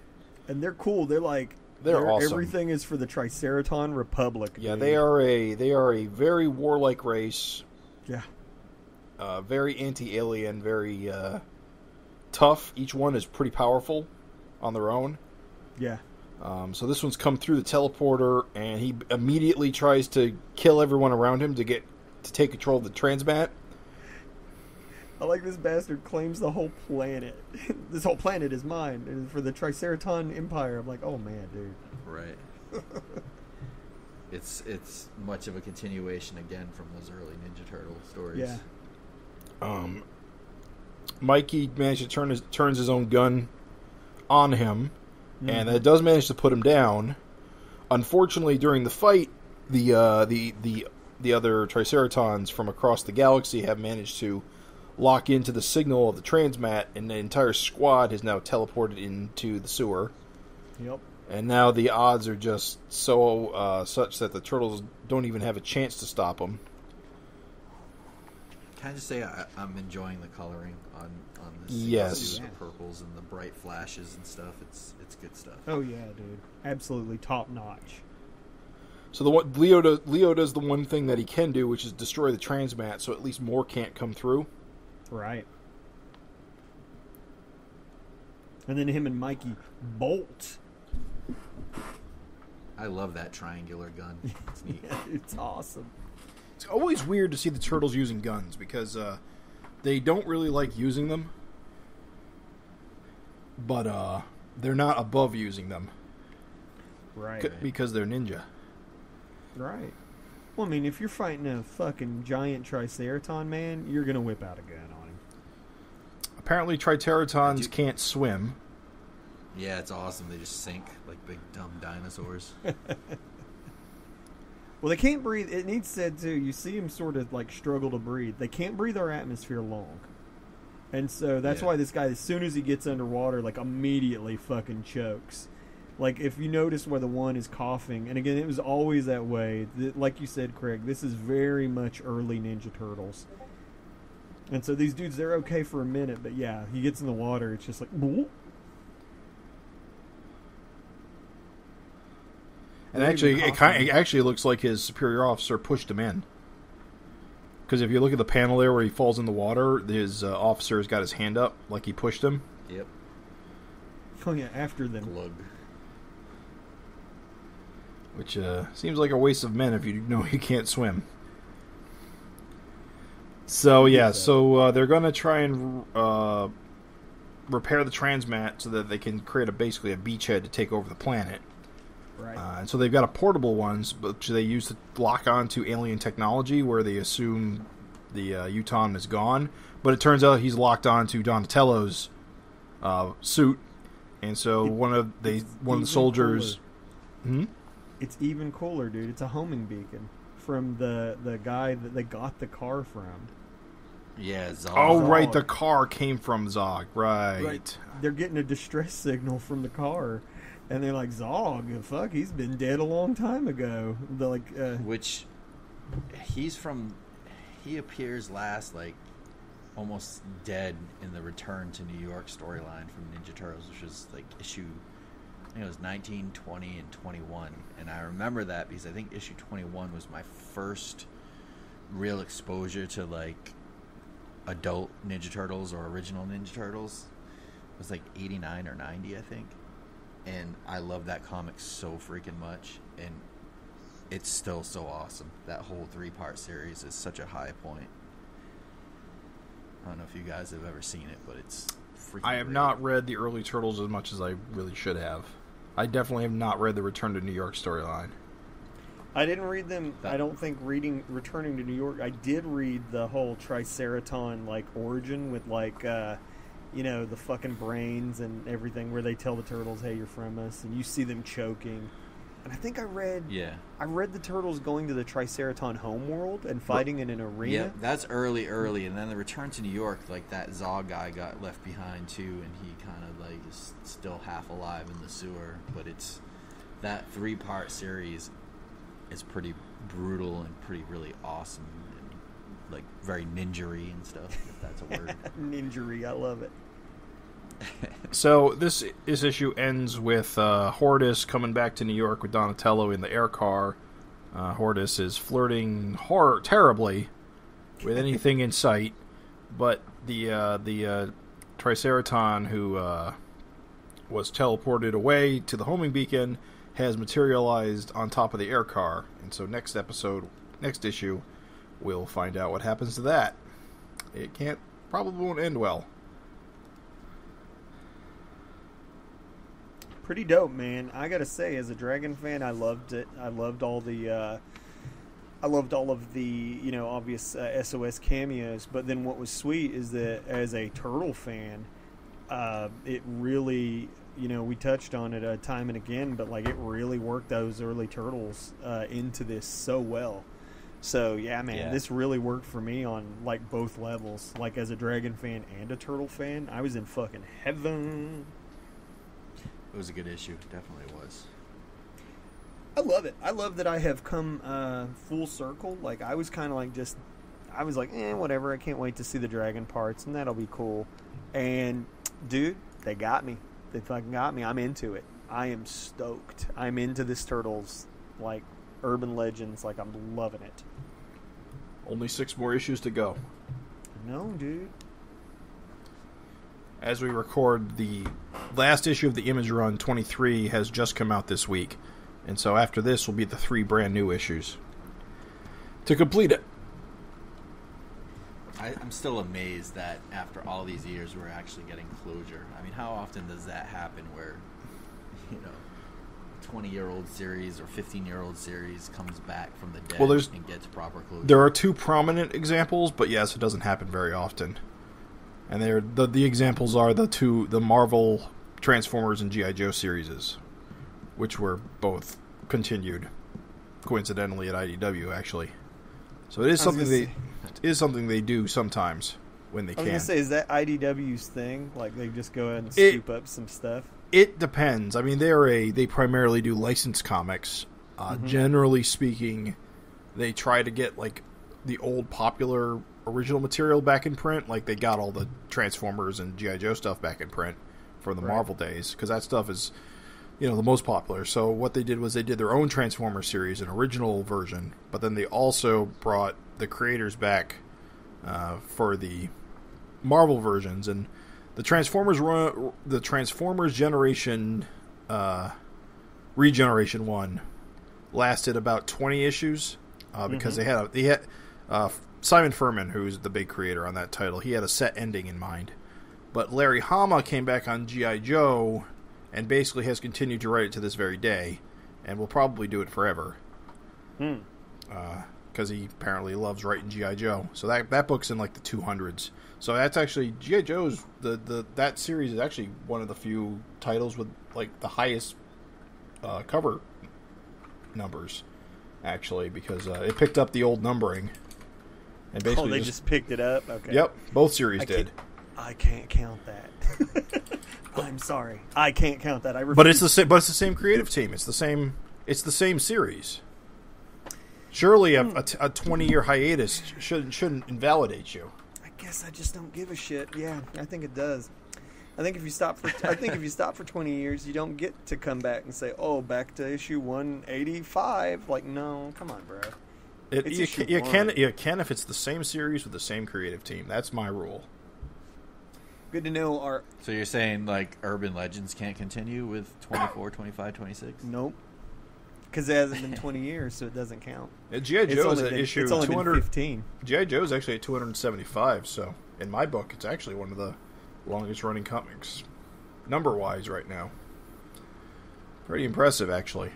And they're cool. They're like, They're awesome. Everything is for the Triceraton Republic. Yeah, dude. they are a very warlike race. Yeah. Very anti-alien, very tough. Each one is pretty powerful on their own. Yeah. So this one's come through the teleporter, and he immediately tries to kill everyone around him to take control of the transmat. I like this bastard claims the whole planet. This whole planet is mine. It is for the Triceraton Empire. I'm like, oh man, dude. Right. It's much of a continuation again from those early Ninja Turtle stories. Yeah. Mikey managed to turns his own gun on him, and it does manage to put him down. Unfortunately, during the fight, the other Triceratons from across the galaxy have managed to lock into the signal of the transmat, and the entire squad has now teleported into the sewer. Yep. And now the odds are just so such that the turtles don't even have a chance to stop them. Can I just say I'm enjoying the coloring on this? Yes. The purples and the bright flashes and stuff. It's good stuff. Oh yeah, dude. Absolutely top notch. So Leo does the one thing that he can do, which is destroy the transmat, so at least more can't come through. Right. And then him and Mikey bolt. I love that triangular gun. It's neat. It's awesome. It's always weird to see the turtles using guns because they don't really like using them, but they're not above using them. Right. Because they're ninja. Right. Well, I mean, if you're fighting a fucking giant Triceraton, man, you're going to whip out a gun on him. Apparently, Triceratons can't swim. Yeah, it's awesome. They just sink like big dumb dinosaurs. Well, they can't breathe. It needs said, too. You see them sort of, like, struggle to breathe. They can't breathe our atmosphere long. And so that's why this guy, as soon as he gets underwater, like, immediately fucking chokes. Like, if you notice where the one is coughing, and again, it was always that way. Like you said, Craig, this is very much early Ninja Turtles. And so these dudes, they're okay for a minute, but yeah, he gets in the water, it's just like, boop. And actually, it actually looks like his superior officer pushed him in. Because if you look at the panel there where he falls in the water, his officer has got his hand up like he pushed him. Yep. Oh yeah, after them. Glug. Which seems like a waste of men if you know you can't swim. So yeah, they're going to try and repair the transmat so that they can create basically a beachhead to take over the planet. Right. And so they've got a portable ones, which they use to lock onto alien technology, where they assume the Uton is gone. But it turns out he's locked onto Donatello's suit, and so one of the soldiers. It's even cooler, dude. It's a homing beacon from the guy that they got the car from. Yeah, Zog. Oh, Zog. right, the car came from Zog. Right. They're getting a distress signal from the car. And they're like, Zog, fuck, he's been dead a long time ago. They're like, Which he appears last, like, almost dead in the Return to New York storyline from Ninja Turtles, which was, like, issue, I think it was 19, 20, and 21. And I remember that because I think issue 21 was my first real exposure to, like, adult Ninja Turtles or original Ninja Turtles. It was like 89 or 90, I think. And I love that comic so freaking much. And it's still so awesome. That whole 3-part series is such a high point. I don't know if you guys have ever seen it, but it's freaking I have great. not read the early Turtles as much as I really should have. I definitely have not read the Return to New York storyline. I didn't read them. I don't think Returning to New York. I did read the whole Triceraton like origin with like the fucking brains and everything, where they tell the turtles, "Hey, you're from us," and you see them choking. And I think I read the turtles going to the Triceraton homeworld and fighting in an arena. Yeah, that's early, and then the Return to New York, like that Zog guy got left behind too, and he kind of like is still half alive in the sewer. But it's that 3-part series is pretty brutal and pretty really awesome, and like very ninja-y and stuff, if that's a word. Ninja-y, I love it. So this issue ends with Hortus coming back to New York with Donatello in the air car. Hortus is flirting terribly with anything in sight, but the Triceraton who was teleported away to the homing beacon has materialized on top of the air car, and so next issue, we'll find out what happens to that. It probably won't end well. Pretty dope, man. I gotta say, as a Dragon fan, I loved it. I loved all of the obvious SOS cameos. But then what was sweet is that as a Turtle fan, it really, we touched on it time and again, but like it really worked those early Turtles into this so well. So yeah, man, this really worked for me on like both levels. Like as a Dragon fan and a Turtle fan, I was in fucking heaven. It was a good issue. Definitely was. I love it. I love that I have come full circle. Like, I was kind of like I was like, whatever. I can't wait to see the dragon parts, and that'll be cool. And, dude, they got me. They fucking got me. I'm into it. I am stoked. I'm into this Turtles, like, urban legends. Like, I'm loving it. Only 6 more issues to go. No, dude. As we record, the last issue of the Image Run 23 has just come out this week. And so after this will be the 3 brand new issues to complete it. I'm still amazed that after all these years we're actually getting closure. I mean, how often does that happen where, 20-year-old series or 15-year-old series comes back from the dead and gets proper closure? There are 2 prominent examples, but yes, it doesn't happen very often. And the examples are the Marvel Transformers and G.I. Joe series, which were both continued, coincidentally, at IDW, actually. So it is something they do sometimes when they can. I was going to say, is that IDW's thing? Like, they just go ahead and scoop up some stuff? It depends. I mean, they primarily do licensed comics. Generally speaking, they try to get, like, the old popular original material back in print. Like, they got all the Transformers and G.I. Joe stuff back in print from the Marvel days, because that stuff is, the most popular. So what they did was they did their own Transformers series, an original version, but then they also brought the creators back for the Marvel versions. And the Transformers Generation Regeneration 1 lasted about 20 issues because they had Simon Furman, who's the big creator on that title, he had a set ending in mind. But Larry Hama came back on G.I. Joe and basically has continued to write it to this very day, and will probably do it forever. Because he apparently loves writing G.I. Joe. So that book's in like the 200s. So that's actually G.I. Joe's that series is actually one of the few titles with like the highest cover numbers, actually, because it picked up the old numbering. And basically they just picked it up? Okay. Yep, both series did. I can't count that. I'm sorry. I can't count that. I refuse. But it's the same creative team. It's the same series. Surely a 20-year hiatus shouldn't invalidate you. I guess I just don't give a shit. Yeah, I think it does. I think if you stop for 20 years, you don't get to come back and say, "Oh, back to issue 185." Like, no, come on, bro. You can if it's the same series with the same creative team. That's my rule. Good to know. So you're saying like Urban Legends can't continue with 24, 25, 26? Nope. Because it hasn't been 20 years, so it doesn't count. G.I. Joe's at issue it's only 200. been 15. G.I. Joe's actually at 275, so in my book, it's actually one of the longest-running comics, number-wise, right now. Pretty impressive, actually.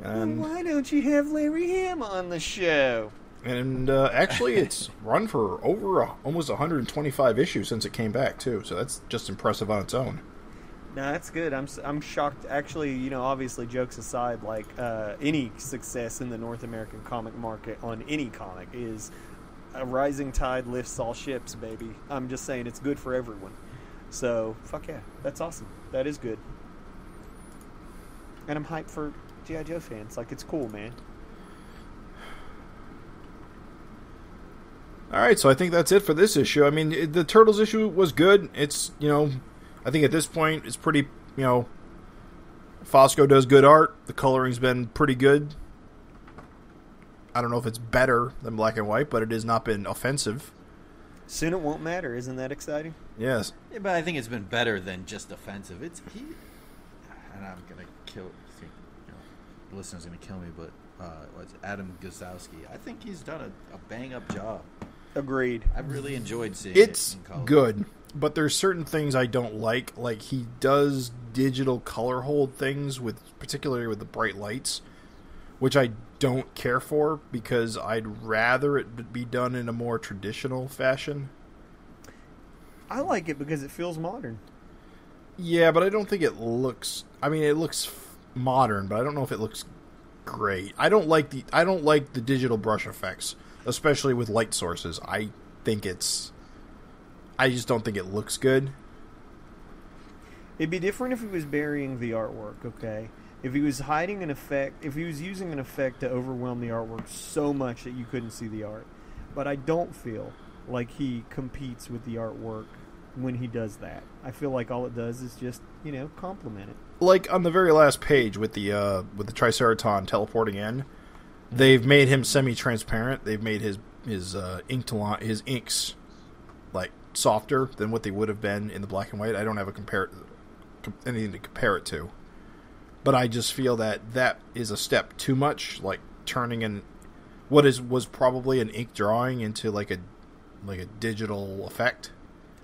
And why don't you have Larry Ham on the show? And actually, it's run for over almost 125 issues since it came back, too, so that's just impressive on its own. No, that's good. I'm shocked. Actually, obviously, jokes aside, like any success in the North American comic market on any comic is a rising tide lifts all ships, baby. I'm just saying it's good for everyone. So, fuck yeah. That's awesome. That is good. And I'm hyped for G.I. Joe fans. Like, it's cool, man. All right, so I think that's it for this issue. I mean, the Turtles issue was good. It's, I think at this point it's pretty, Fosco does good art. The coloring's been pretty good. I don't know if it's better than black and white, but it has not been offensive. Soon it won't matter. Isn't that exciting? Yes. Yeah, but I think it's been better than just offensive. And I'm going to kill, the listener's going to kill me, but it's Adam Guzowski. I think he's done a bang-up job. Agreed. I've really enjoyed seeing it's it in color. Good, but there's certain things I don't like. Like, he does digital color hold things, particularly with the bright lights, which I don't care for because I'd rather it be done in a more traditional fashion. I like it because it feels modern. Yeah, but I don't think it looks... I mean, it looks modern, but I don't know if it looks great. I don't like the digital brush effects, especially with light sources. I just don't think it looks good. It'd be different if he was burying the artwork, okay? If he was hiding an effect, if he was using an effect to overwhelm the artwork so much that you couldn't see the art. But I don't feel like he competes with the artwork when he does that. I feel like all it does is just, complement it. Like on the very last page with the Triceratops teleporting in, they've made him semi-transparent. They've made his inks like softer than what they would have been in the black and white. I don't have anything to compare it to, but I just feel that is a step too much, like turning in what was probably an ink drawing into like a digital effect.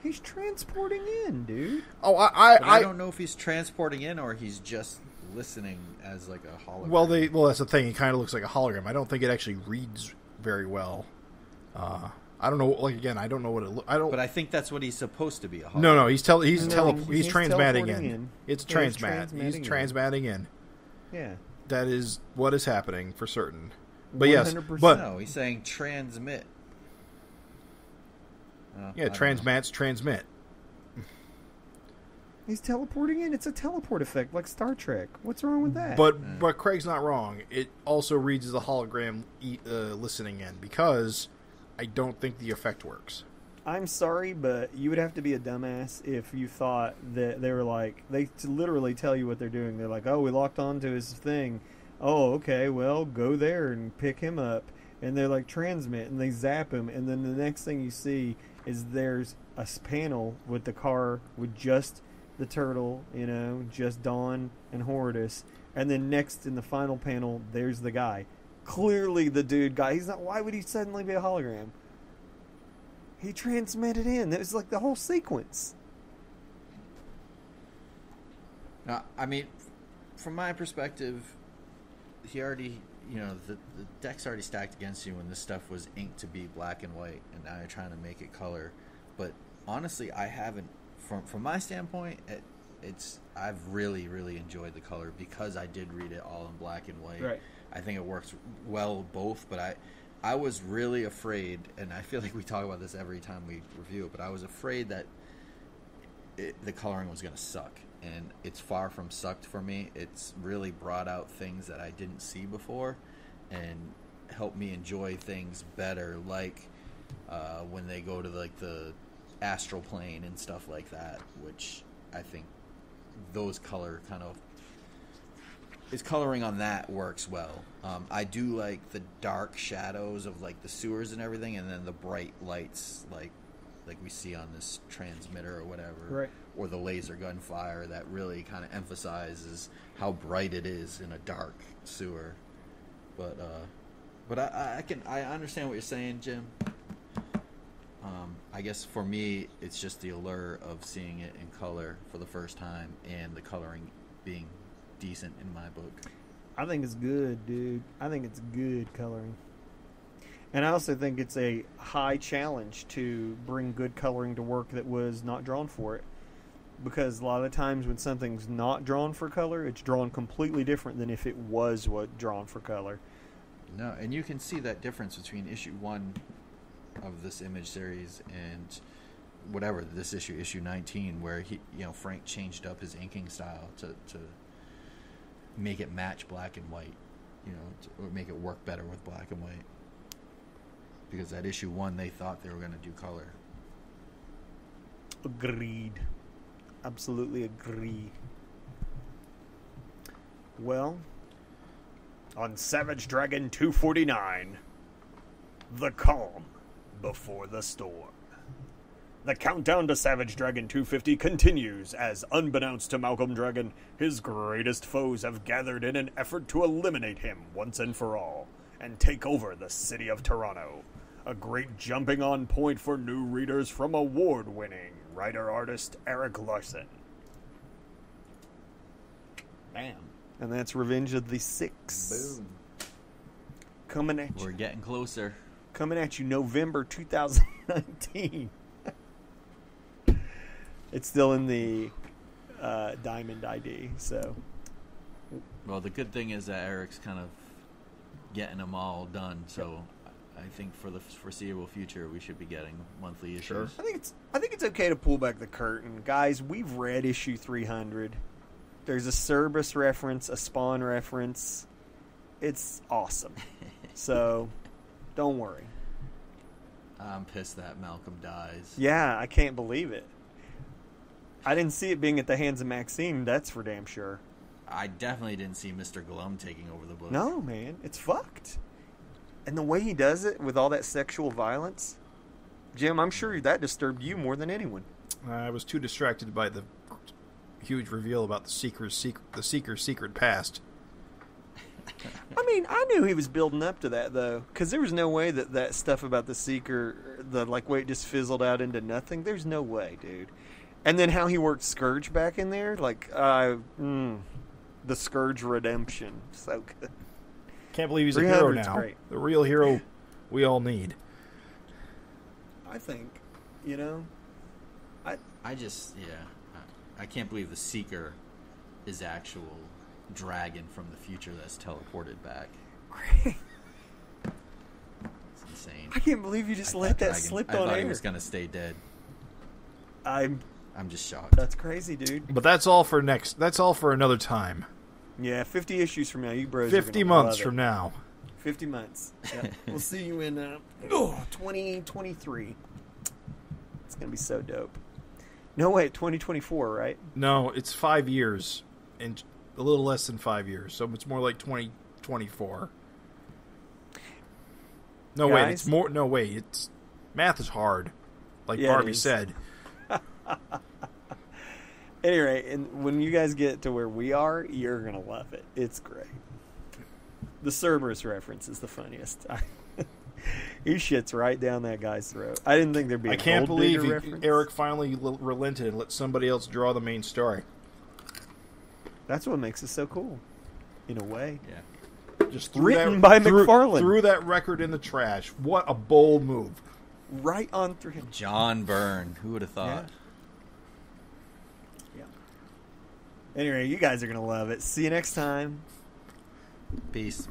He's transporting in, dude. Oh, I don't know if he's transporting in or he's just listening as like a hologram. Well, that's the thing. He kind of looks like a hologram. I don't think it actually reads very well. I don't know. Like again, I don't know what it looks. But I think that's what he's supposed to be. A hologram. No, he's transmatting in. in. It's transmat. He's transmatting in. Yeah, that is what is happening for certain. But 100%. Yes, but no, he's saying transmit. Transmit. He's teleporting in. It's a teleport effect, like Star Trek. What's wrong with that? But Craig's not wrong. It also reads as a hologram listening in because I don't think the effect works. I'm sorry, but you would have to be a dumbass if you thought that they were like, they literally tell you what they're doing. They're like, oh, we locked onto his thing. Oh, okay, well, go there and pick him up. And they're like, transmit, and they zap him. And then the next thing you see is there's a panel with the car with just the turtle, just Dawn and Horridus. And then next in the final panel, there's the guy. Clearly the dude guy. He's not. Why would he suddenly be a hologram? He transmitted in. It was like the whole sequence. I mean, from my perspective, he already, the deck's already stacked against you when this stuff was inked to be black and white, and now you're trying to make it color. But honestly, I haven't. From my standpoint, I've really, really enjoyed the color because I did read it all in black and white. Right. I think it works well both, but I was really afraid, and I feel like we talk about this every time we review it, but I was afraid that the coloring was going to suck, and it's far from sucked for me. It's really brought out things that I didn't see before and helped me enjoy things better, like when they go to like the astral plane and stuff like that, which I think those color kind of his coloring on that works well. I do like the dark shadows of like the sewers and everything, and then the bright lights like we see on this transmitter or whatever, right? Or the laser gunfire that really kind of emphasizes how bright it is in a dark sewer. But I understand what you're saying, Jim. I guess for me, it's just the allure of seeing it in color for the first time and the coloring being decent in my book. I think it's good, dude. I think it's good coloring. And I also think it's a high challenge to bring good coloring to work that was not drawn for it. Because a lot of times when something's not drawn for color, it's drawn completely different than if it was drawn for color. No, and you can see that difference between issue 1 of this image series and whatever this issue 19, where Frank changed up his inking style to make it match black and white, or make it work better with black and white. Because that issue 1, they thought they were going to do color. Agreed. Absolutely agree. Well, on Savage Dragon 249, the calm before the storm. The countdown to Savage Dragon 250 continues as, unbeknownst to Malcolm Dragon, his greatest foes have gathered in an effort to eliminate him once and for all and take over the city of Toronto. A great jumping on point for new readers from award-winning writer-artist Erik Larsen. Bam. And that's Revenge of the Six. Boom. Coming at you. We're getting closer. Coming at you November 2019. It's still in the Diamond ID, so. Well, the good thing is that Eric's kind of getting them all done, so I think for the foreseeable future we should be getting monthly issues. Sure. I think it's okay to pull back the curtain. Guys, we've read issue 300. There's a Cerberus reference, a Spawn reference. It's awesome. So, don't worry. I'm pissed that Malcolm dies. Yeah, I can't believe it. I didn't see it being at the hands of Maxine, that's for damn sure. I definitely didn't see Mr. Glum taking over the book. No, man, it's fucked. And the way he does it with all that sexual violence, Jim, I'm sure that disturbed you more than anyone. I was too distracted by the huge reveal about the Seeker's secret past. I mean, I knew he was building up to that, though, because there was no way that stuff about the Seeker, the way it just fizzled out into nothing, there's no way, dude. And then how he worked Scourge back in there, the Scourge redemption, so good. Can't believe he's a hero now. Great. The real hero we all need. I think, I can't believe the Seeker is actual dragon from the future that's teleported back. It's insane. I can't believe you just let that slip on air. I thought he was going to stay dead. I'm just shocked. That's crazy, dude. But that's all for another time. Yeah, 50 issues from now, you bros. 50 months from now. 50 months. Yep. We'll see you in 2023. It's gonna be so dope. No, wait, 2024, right? No, it's 5 years, and a little less than 5 years, so it's more like 2024. No, Guys? wait, it's more. No, wait, it's math is hard, like Barbie said. Anyway, and when you guys get to where we are, you're going to love it. It's great. The Cerberus reference is the funniest. He shits right down that guy's throat. I didn't think there'd be a I can't believe reference. Erik finally relented and let somebody else draw the main story. That's what makes it so cool, in a way. Yeah. Just Written by McFarlane. Threw that record in the trash. What a bold move. Right on through him. John Byrne. Who would have thought? Yeah. Anyway, you guys are going to love it. See you next time. Peace.